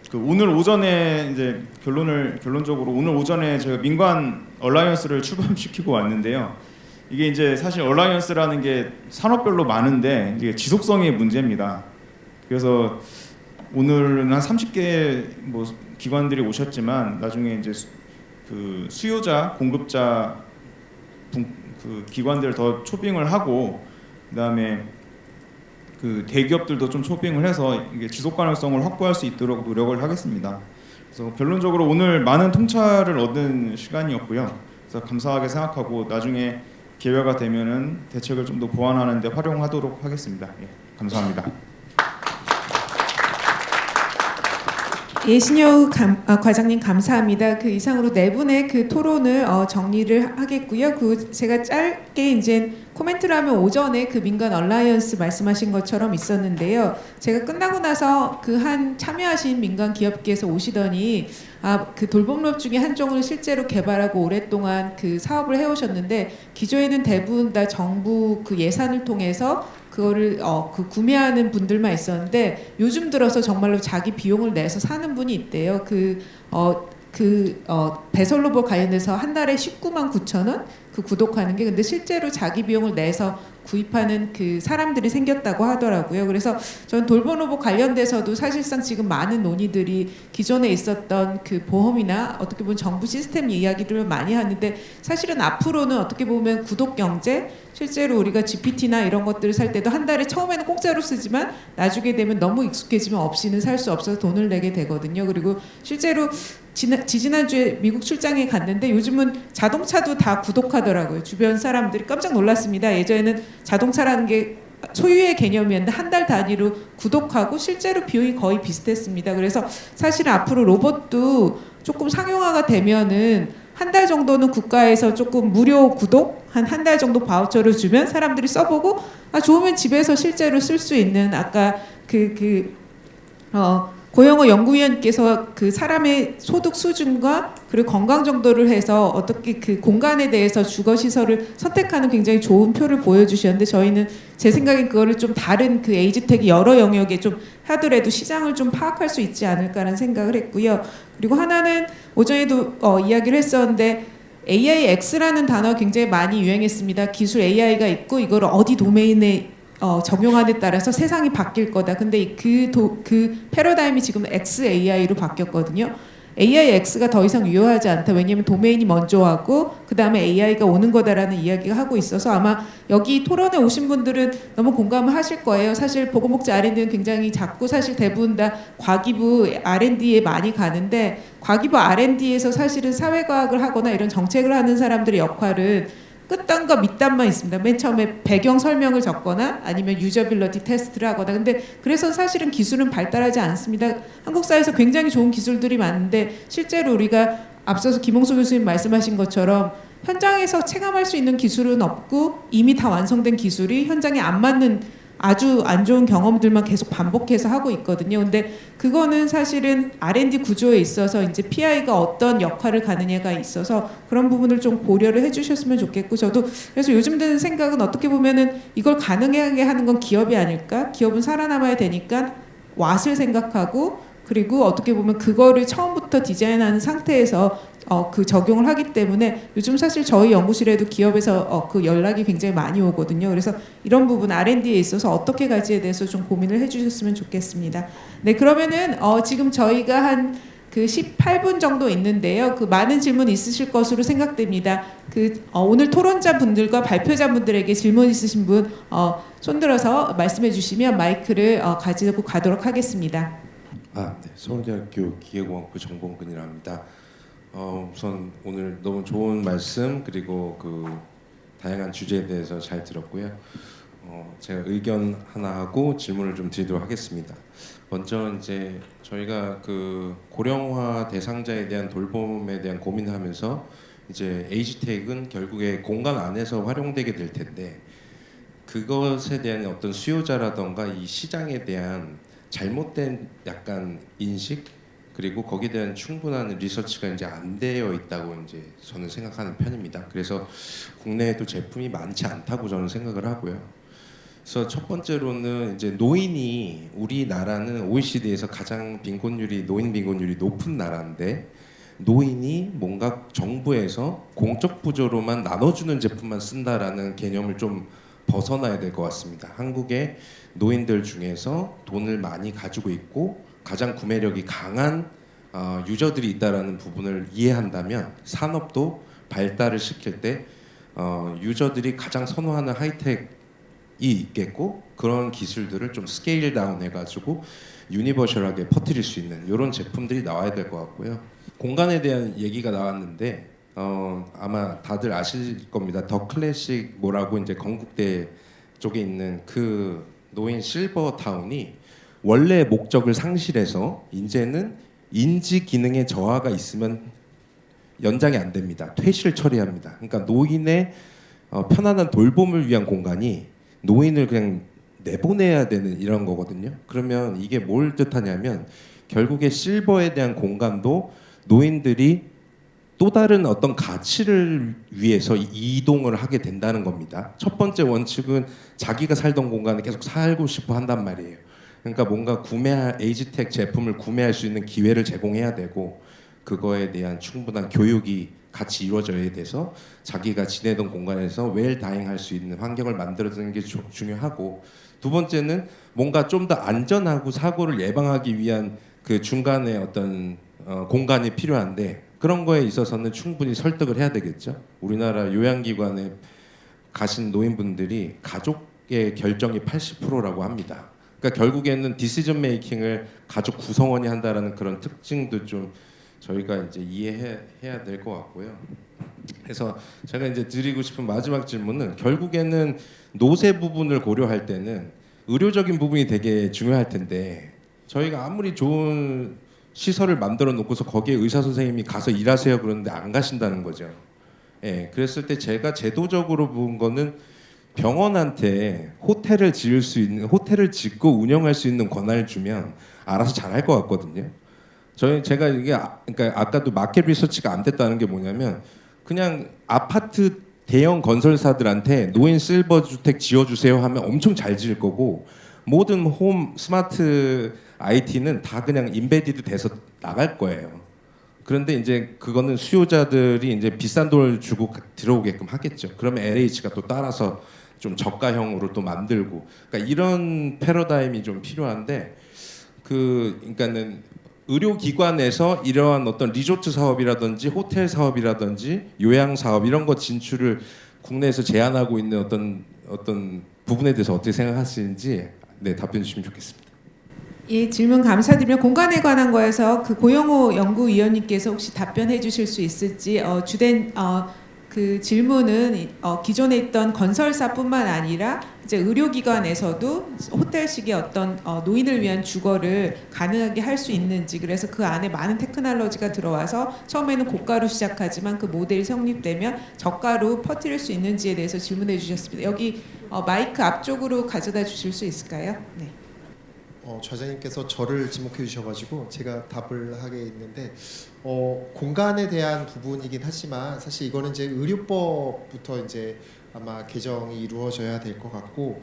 그 오늘 오전에 이제 결론적으로 오늘 오전에 제가 민관 얼라이언스를 출범시키고 왔는데요. 이게 이제 사실 얼라이언스라는 게 산업별로 많은데 이게 지속성의 문제입니다. 그래서 오늘은 한 30개 뭐 기관들이 오셨지만 나중에 이제 그 수요자, 공급자 그 기관들 더 초빙을 하고, 그다음에 그 대기업들도 좀 초빙을 해서 이게 지속 가능성을 확보할 수 있도록 노력을 하겠습니다. 그래서 결론적으로 오늘 많은 통찰을 얻은 시간이었고요. 그래서 감사하게 생각하고 나중에 기회가 되면은 대책을 좀 더 보완하는 데 활용하도록 하겠습니다. 예, 감사합니다. 예신여우 과장님 감사합니다. 그 이상으로 네 분의 그 토론을 정리를 하겠고요. 그 제가 짧게 이제 코멘트를 하면 오전에 그 민간 얼라이언스 말씀하신 것처럼 있었는데요. 제가 끝나고 나서 그 한 참여하신 민간 기업계에서 오시더니 그 돌봄롭 중에 한 종을 실제로 개발하고 오랫동안 그 사업을 해오셨는데, 기존에는 대부분 다 정부 그 예산을 통해서 그거를 그 구매하는 분들만 있었는데, 요즘 들어서 정말로 자기 비용을 내서 사는 분이 있대요. 배설 로봇 관련해서 한 달에 19만 9천 원 그 구독하는 게, 근데 실제로 자기 비용을 내서 구입하는 그 사람들이 생겼다고 하더라고요. 그래서 전 돌봄 로봇 관련돼서도 사실상 지금 많은 논의들이 기존에 있었던 그 보험이나 어떻게 보면 정부 시스템 이야기를 많이 하는데, 사실은 앞으로는 어떻게 보면 구독 경제, 실제로 우리가 GPT나 이런 것들을 살 때도 한 달에 처음에는 공짜로 쓰지만 나중에 되면 너무 익숙해지면 없이는 살 수 없어서 돈을 내게 되거든요. 그리고 실제로 지지난주에 미국 출장에 갔는데 요즘은 자동차도 다 구독하더라고요. 주변 사람들이 깜짝 놀랐습니다. 예전에는 자동차라는 게 소유의 개념이었는데 한 달 단위로 구독하고 실제로 비용이 거의 비슷했습니다. 그래서 사실 앞으로 로봇도 조금 상용화가 되면은 한 달 정도는 국가에서 조금 무료 구독 한 달 정도 바우처를 주면 사람들이 써보고 좋으면 집에서 실제로 쓸 수 있는 아까 고영호 연구위원께서 그 사람의 소득 수준과 그리고 건강 정도를 해서 어떻게 그 공간에 대해서 주거 시설을 선택하는 굉장히 좋은 표를 보여주셨는데 저희는 제 생각엔 그거를 좀 다른 그 에이지텍이 여러 영역에 좀 하더라도 시장을 좀 파악할 수 있지 않을까라는 생각을 했고요. 그리고 하나는 오전에도 이야기를 했었는데 AIX라는 단어 굉장히 많이 유행했습니다. 기술 AI가 있고 이거를 어디 도메인에 적용하에 따라서 세상이 바뀔 거다. 근데 그 패러다임이 지금 XAI로 바뀌었거든요. AIX가 더 이상 유효하지 않다. 왜냐하면 도메인이 먼저 하고 그 다음에 AI가 오는 거다라는 이야기가 하고 있어서 아마 여기 토론에 오신 분들은 너무 공감을 하실 거예요. 사실 보건복지 R&D는 굉장히 작고 사실 대부분 다 과기부 R&D에 많이 가는데 과기부 R&D에서 사실은 사회과학을 하거나 이런 정책을 하는 사람들의 역할은 끝단과 밑단만 있습니다. 맨 처음에 배경 설명을 적거나 아니면 유저빌리티 테스트를 하거나. 근데 그래서 사실은 기술은 발달하지 않습니다. 한국 사회에서 굉장히 좋은 기술들이 많은데 실제로 우리가 앞서서 김홍수 교수님 말씀하신 것처럼 현장에서 체감할 수 있는 기술은 없고 이미 다 완성된 기술이 현장에 안 맞는 아주 안 좋은 경험들만 계속 반복해서 하고 있거든요. 근데 그거는 사실은 R&D 구조에 있어서 이제 PI가 어떤 역할을 가느냐가 있어서 그런 부분을 좀 고려를 해주셨으면 좋겠고 저도 그래서 요즘 드는 생각은 어떻게 보면은 이걸 가능하게 하는 건 기업이 아닐까? 기업은 살아남아야 되니까 왓을 생각하고 그리고 어떻게 보면 그거를 처음부터 디자인하는 상태에서 그 적용을 하기 때문에 요즘 사실 저희 연구실에도 기업에서 그 연락이 굉장히 많이 오거든요. 그래서 이런 부분 R&D에 있어서 어떻게 갈지에 대해서 좀 고민을 해주셨으면 좋겠습니다. 네, 그러면은 지금 저희가 한 그 18분 정도 있는데요. 그 많은 질문 있으실 것으로 생각됩니다. 오늘 토론자 분들과 발표자 분들에게 질문 있으신 분 손들어서 말씀해 주시면 마이크를 가지고 가도록 하겠습니다. 네. 서울대학교 기계공학부 정봉근이라 합니다. 우선 오늘 너무 좋은 말씀 그리고 그 다양한 주제에 대해서 잘 들었고요. 제가 의견 하나 하고 질문을 좀 드리도록 하겠습니다. 먼저 이제 저희가 그 고령화 대상자에 대한 돌봄에 대한 고민을 하면서 이제 에이지텍은 결국에 공간 안에서 활용되게 될 텐데 그것에 대한 어떤 수요자라던가 이 시장에 대한 잘못된 약간 인식 그리고 거기에 대한 충분한 리서치가 이제 안 되어 있다고 이제 저는 생각하는 편입니다. 그래서 국내에도 제품이 많지 않다고 저는 생각을 하고요. 그래서 첫 번째로는 이제 노인이 우리나라는 OECD에서 가장 노인 빈곤율이 높은 나라인데 노인이 뭔가 정부에서 공적 부조로만 나눠주는 제품만 쓴다라는 개념을 좀 벗어나야 될 것 같습니다. 한국의 노인들 중에서 돈을 많이 가지고 있고 가장 구매력이 강한 유저들이 있다라는 부분을 이해한다면 산업도 발달을 시킬 때 유저들이 가장 선호하는 하이텍이 있겠고 그런 기술들을 좀 스케일 다운 해가지고 유니버셜하게 퍼뜨릴 수 있는 이런 제품들이 나와야 될 것 같고요. 공간에 대한 얘기가 나왔는데 아마 다들 아실 겁니다. 더 클래식 뭐라고 이제 건국대 쪽에 있는 그 노인 실버 타운이 원래 목적을 상실해서 이제는 인지 기능의 저하가 있으면 연장이 안 됩니다. 퇴실 처리합니다. 그러니까 노인의 편안한 돌봄을 위한 공간이 노인을 그냥 내보내야 되는 이런 거거든요. 그러면 이게 뭘 뜻하냐면 결국에 실버에 대한 공간도 노인들이 또 다른 어떤 가치를 위해서 이동을 하게 된다는 겁니다. 첫 번째 원칙은 자기가 살던 공간에 계속 살고 싶어 한단 말이에요. 그러니까 뭔가 에이지텍 제품을 구매할 수 있는 기회를 제공해야 되고 그거에 대한 충분한 교육이 같이 이루어져야 돼서 자기가 지내던 공간에서 웰다잉할 수 있는 환경을 만들어주는 게 중요하고 두 번째는 뭔가 좀 더 안전하고 사고를 예방하기 위한 그 중간에 어떤 공간이 필요한데 그런 거에 있어서는 충분히 설득을 해야 되겠죠. 우리나라 요양기관에 가신 노인분들이 가족의 결정이 80%라고 합니다. 그러니까 결국에는 디시전 메이킹을 가족 구성원이 한다라는 그런 특징도 좀 저희가 이제 이해해야 될 것 같고요. 그래서 제가 이제 드리고 싶은 마지막 질문은 결국에는 노세 부분을 고려할 때는 의료적인 부분이 되게 중요할 텐데 저희가 아무리 좋은 시설을 만들어 놓고서 거기에 의사 선생님이 가서 일하세요 그러는데 안 가신다는 거죠. 예, 그랬을 때 제가 제도적으로 본 거는 병원한테 호텔을 호텔을 짓고 운영할 수 있는 권한을 주면 알아서 잘할 것 같거든요. 제가 이게 그러니까 아까도 마켓 리서치가 안 됐다는 게 뭐냐면 그냥 아파트 대형 건설사들한테 노인 실버 주택 지어주세요 하면 엄청 잘 지을 거고 모든 홈 스마트 IT는 다 그냥 인베디드 돼서 나갈 거예요. 그런데 이제 그거는 수요자들이 이제 비싼 돈을 주고 들어오게끔 하겠죠. 그러면 LH가 또 따라서 좀 저가형으로 또 만들고, 그러니까 이런 패러다임이 좀 필요한데 그러니까는 의료기관에서 이러한 어떤 리조트 사업이라든지 호텔 사업이라든지 요양 사업 이런 거 진출을 국내에서 제한하고 있는 어떤 부분에 대해서 어떻게 생각하시는지 답변 주시면 좋겠습니다. 예, 질문 감사드리며 공간에 관한 거에서 그 고영호 연구위원님께서 혹시 답변해 주실 수 있을지 주된 그 질문은 기존에 있던 건설사뿐만 아니라 이제 의료기관에서도 호텔식의 어떤 노인을 위한 주거를 가능하게 할 수 있는지, 그래서 그 안에 많은 테크놀로지가 들어와서 처음에는 고가로 시작하지만 그 모델이 성립되면 저가로 퍼뜨릴 수 있는지에 대해서 질문해 주셨습니다. 여기 마이크 앞쪽으로 가져다 주실 수 있을까요? 네. 좌장님께서 저를 지목해 주셔가지고 제가 답을 하게 있는데 공간에 대한 부분이긴 하지만 사실 이거는 이제 의료법부터 이제 아마 개정이 이루어져야 될 것 같고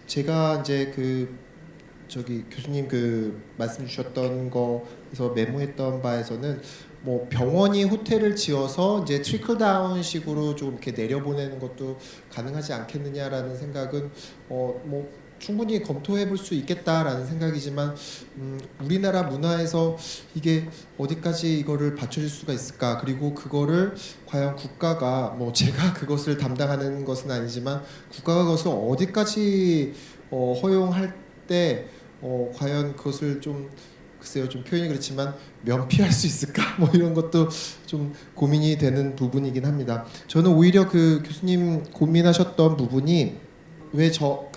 제가 이제 교수님 말씀 주셨던 거에서 메모했던 바에서는 뭐 병원이 호텔을 지어서 이제 트리클 다운 식으로 좀 이렇게 내려보내는 것도 가능하지 않겠느냐라는 생각은 뭐 충분히 검토해 볼 수 있겠다라는 생각이지만 우리나라 문화에서 이게 어디까지 이거를 받쳐줄 수가 있을까, 그리고 그거를 과연 국가가 뭐 제가 그것을 담당하는 것은 아니지만 국가가 그것을 어디까지 허용할 때 과연 그것을 좀 글쎄요, 좀 표현이 그렇지만 면피할 수 있을까 뭐 이런 것도 좀 고민이 되는 부분이긴 합니다. 저는 오히려 그 교수님 고민하셨던 부분이 왜 저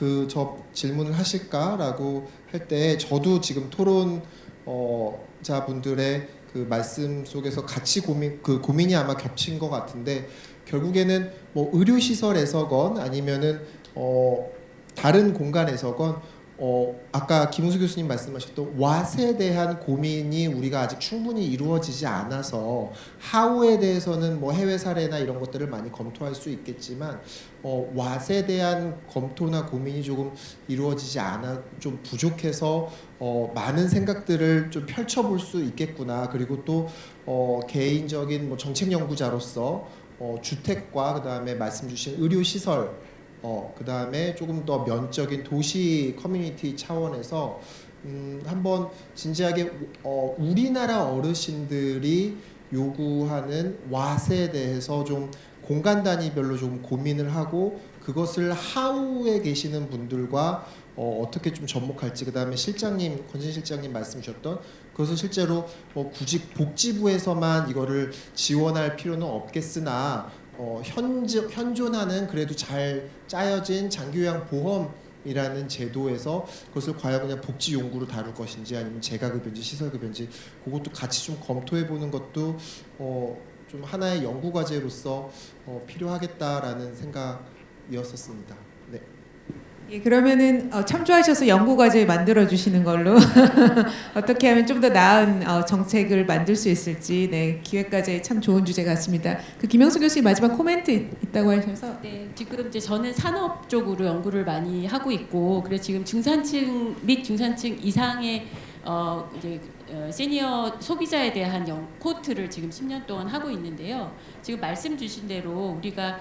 질문을 하실까라고 할 때 저도 지금 토론자분들의 그 말씀 속에서 같이 고민이 아마 겹친 것 같은데, 결국에는 뭐 의료시설에서건 아니면은 다른 공간에서건 아까 김웅수 교수님 말씀하셨던 왓에 대한 고민이 우리가 아직 충분히 이루어지지 않아서 하우에 대해서는 뭐 해외 사례나 이런 것들을 많이 검토할 수 있겠지만 왓에 대한 검토나 고민이 조금 이루어지지 않아 좀 부족해서 많은 생각들을 좀 펼쳐볼 수 있겠구나. 그리고 또 개인적인 뭐 정책 연구자로서 주택과 그다음에 말씀 주신 의료 시설 그 다음에 조금 더 면적인 도시 커뮤니티 차원에서 한번 진지하게 우리나라 어르신들이 요구하는 왓에 대해서 좀 공간 단위별로 좀 고민을 하고 그것을 하우에 계시는 분들과 어떻게 좀 접목할지, 그 다음에 권진 실장님 말씀 주셨던 그것을 실제로 굳이 복지부에서만 이거를 지원할 필요는 없겠으나 현존하는 그래도 잘 짜여진 장기요양 보험이라는 제도에서 그것을 과연 그냥 복지 용구로 다룰 것인지 아니면 재가급여인지 시설급여인지 그것도 같이 좀 검토해보는 것도 좀 하나의 연구 과제로서 필요하겠다라는 생각이었었습니다. 네. 예, 그러면은 참조하셔서 연구 과제 만들어 주시는 걸로 어떻게 하면 좀 더 나은 정책을 만들 수 있을지 기획 과제 참 좋은 주제 같습니다. 김영수 교수님 마지막 코멘트 있다고 하셔서. 네, 지금 이제 저는 산업 쪽으로 연구를 많이 하고 있고, 그래서 지금 중산층 및 중산층 이상의 이제 시니어 소비자에 대한 코트를 지금 10년 동안 하고 있는데요. 지금 말씀 주신 대로 우리가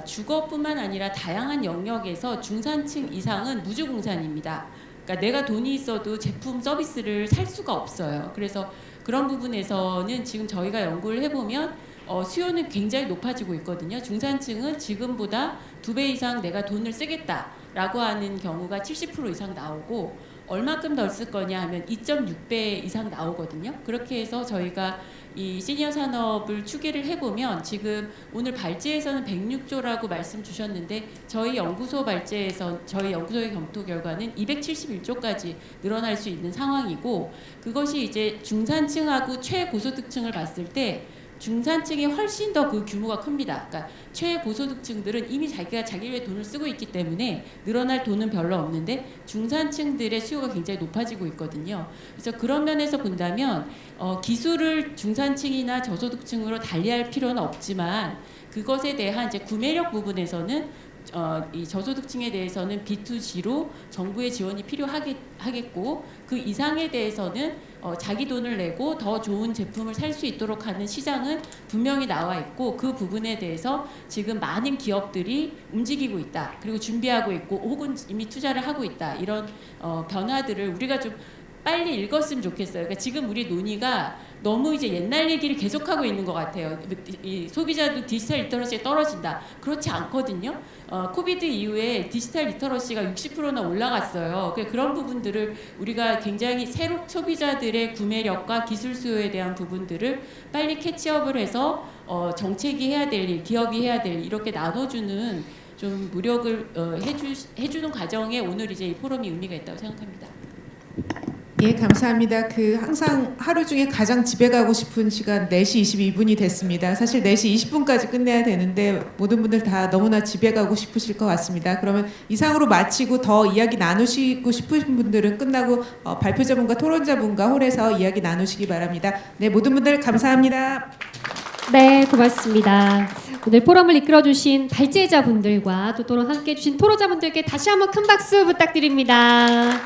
주거뿐만 아니라 다양한 영역에서 중산층 이상은 무주공산입니다. 그러니까 내가 돈이 있어도 제품 서비스를 살 수가 없어요. 그래서 그런 부분에서는 지금 저희가 연구를 해보면 수요는 굉장히 높아지고 있거든요. 중산층은 지금보다 2배 이상 내가 돈을 쓰겠다라고 하는 경우가 70% 이상 나오고 얼마큼 더 쓸 거냐 하면 2.6배 이상 나오거든요. 그렇게 해서 저희가 이 시니어 산업을 추계를 해보면 지금 오늘 발제에서는 106조라고 말씀 주셨는데 저희 연구소 발제에서 저희 연구소의 검토 결과는 271조까지 늘어날 수 있는 상황이고 그것이 이제 중산층하고 최고소득층을 봤을 때 중산층이 훨씬 더 그 규모가 큽니다. 그러니까 최고소득층들은 이미 자기가 자기 위해 돈을 쓰고 있기 때문에 늘어날 돈은 별로 없는데 중산층들의 수요가 굉장히 높아지고 있거든요. 그래서 그런 면에서 본다면 기술을 중산층이나 저소득층으로 달리할 필요는 없지만 그것에 대한 이제 구매력 부분에서는 이 저소득층에 대해서는 B2G로 정부의 지원이 필요하겠고 그 이상에 대해서는 자기 돈을 내고 더 좋은 제품을 살 수 있도록 하는 시장은 분명히 나와 있고 그 부분에 대해서 지금 많은 기업들이 움직이고 있다. 그리고 준비하고 있고 혹은 이미 투자를 하고 있다. 이런 변화들을 우리가 좀 빨리 읽었으면 좋겠어요. 그러니까 지금 우리 논의가 너무 이제 옛날 얘기를 계속하고 있는 것 같아요. 이 소비자도 디지털 리터러시가 떨어진다. 그렇지 않거든요. 코비드 이후에 디지털 리터러시가 60%나 올라갔어요. 그런 부분들을 우리가 굉장히 새로 소비자들의 구매력과 기술 수요에 대한 부분들을 빨리 캐치업을 해서 정책이 해야 될 일, 기업이 해야 될 일 이렇게 나눠주는 좀 노력을 해주는 과정에 오늘 이제 이 포럼이 의미가 있다고 생각합니다. 예, 감사합니다. 항상 하루 중에 가장 집에 가고 싶은 시간 4시 22분이 됐습니다. 사실 4시 20분까지 끝내야 되는데 모든 분들 다 너무나 집에 가고 싶으실 것 같습니다. 그러면 이상으로 마치고 더 이야기 나누시고 싶으신 분들은 끝나고 발표자분과 토론자분과 홀에서 이야기 나누시기 바랍니다. 네, 모든 분들 감사합니다. 네, 고맙습니다. 오늘 포럼을 이끌어주신 발제자분들과 또 토론 함께해 주신 토론자분들께 다시 한번 큰 박수 부탁드립니다.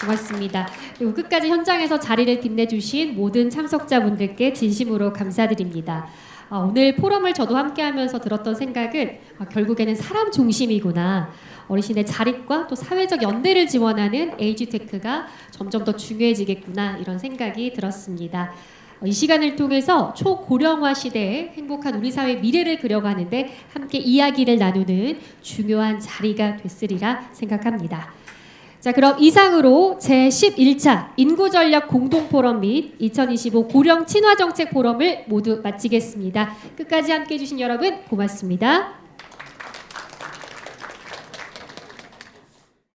고맙습니다. 그리고 끝까지 현장에서 자리를 빛내주신 모든 참석자분들께 진심으로 감사드립니다. 오늘 포럼을 저도 함께하면서 들었던 생각은 결국에는 사람 중심이구나. 어르신의 자립과 또 사회적 연대를 지원하는 에이지테크가 점점 더 중요해지겠구나 이런 생각이 들었습니다. 이 시간을 통해서 초고령화 시대의 행복한 우리 사회의 미래를 그려가는데 함께 이야기를 나누는 중요한 자리가 됐으리라 생각합니다. 자, 그럼 이상으로 제11차 인구전략 공동포럼 및 2025 고령 친화정책 포럼을 모두 마치겠습니다. 끝까지 함께해 주신 여러분 고맙습니다.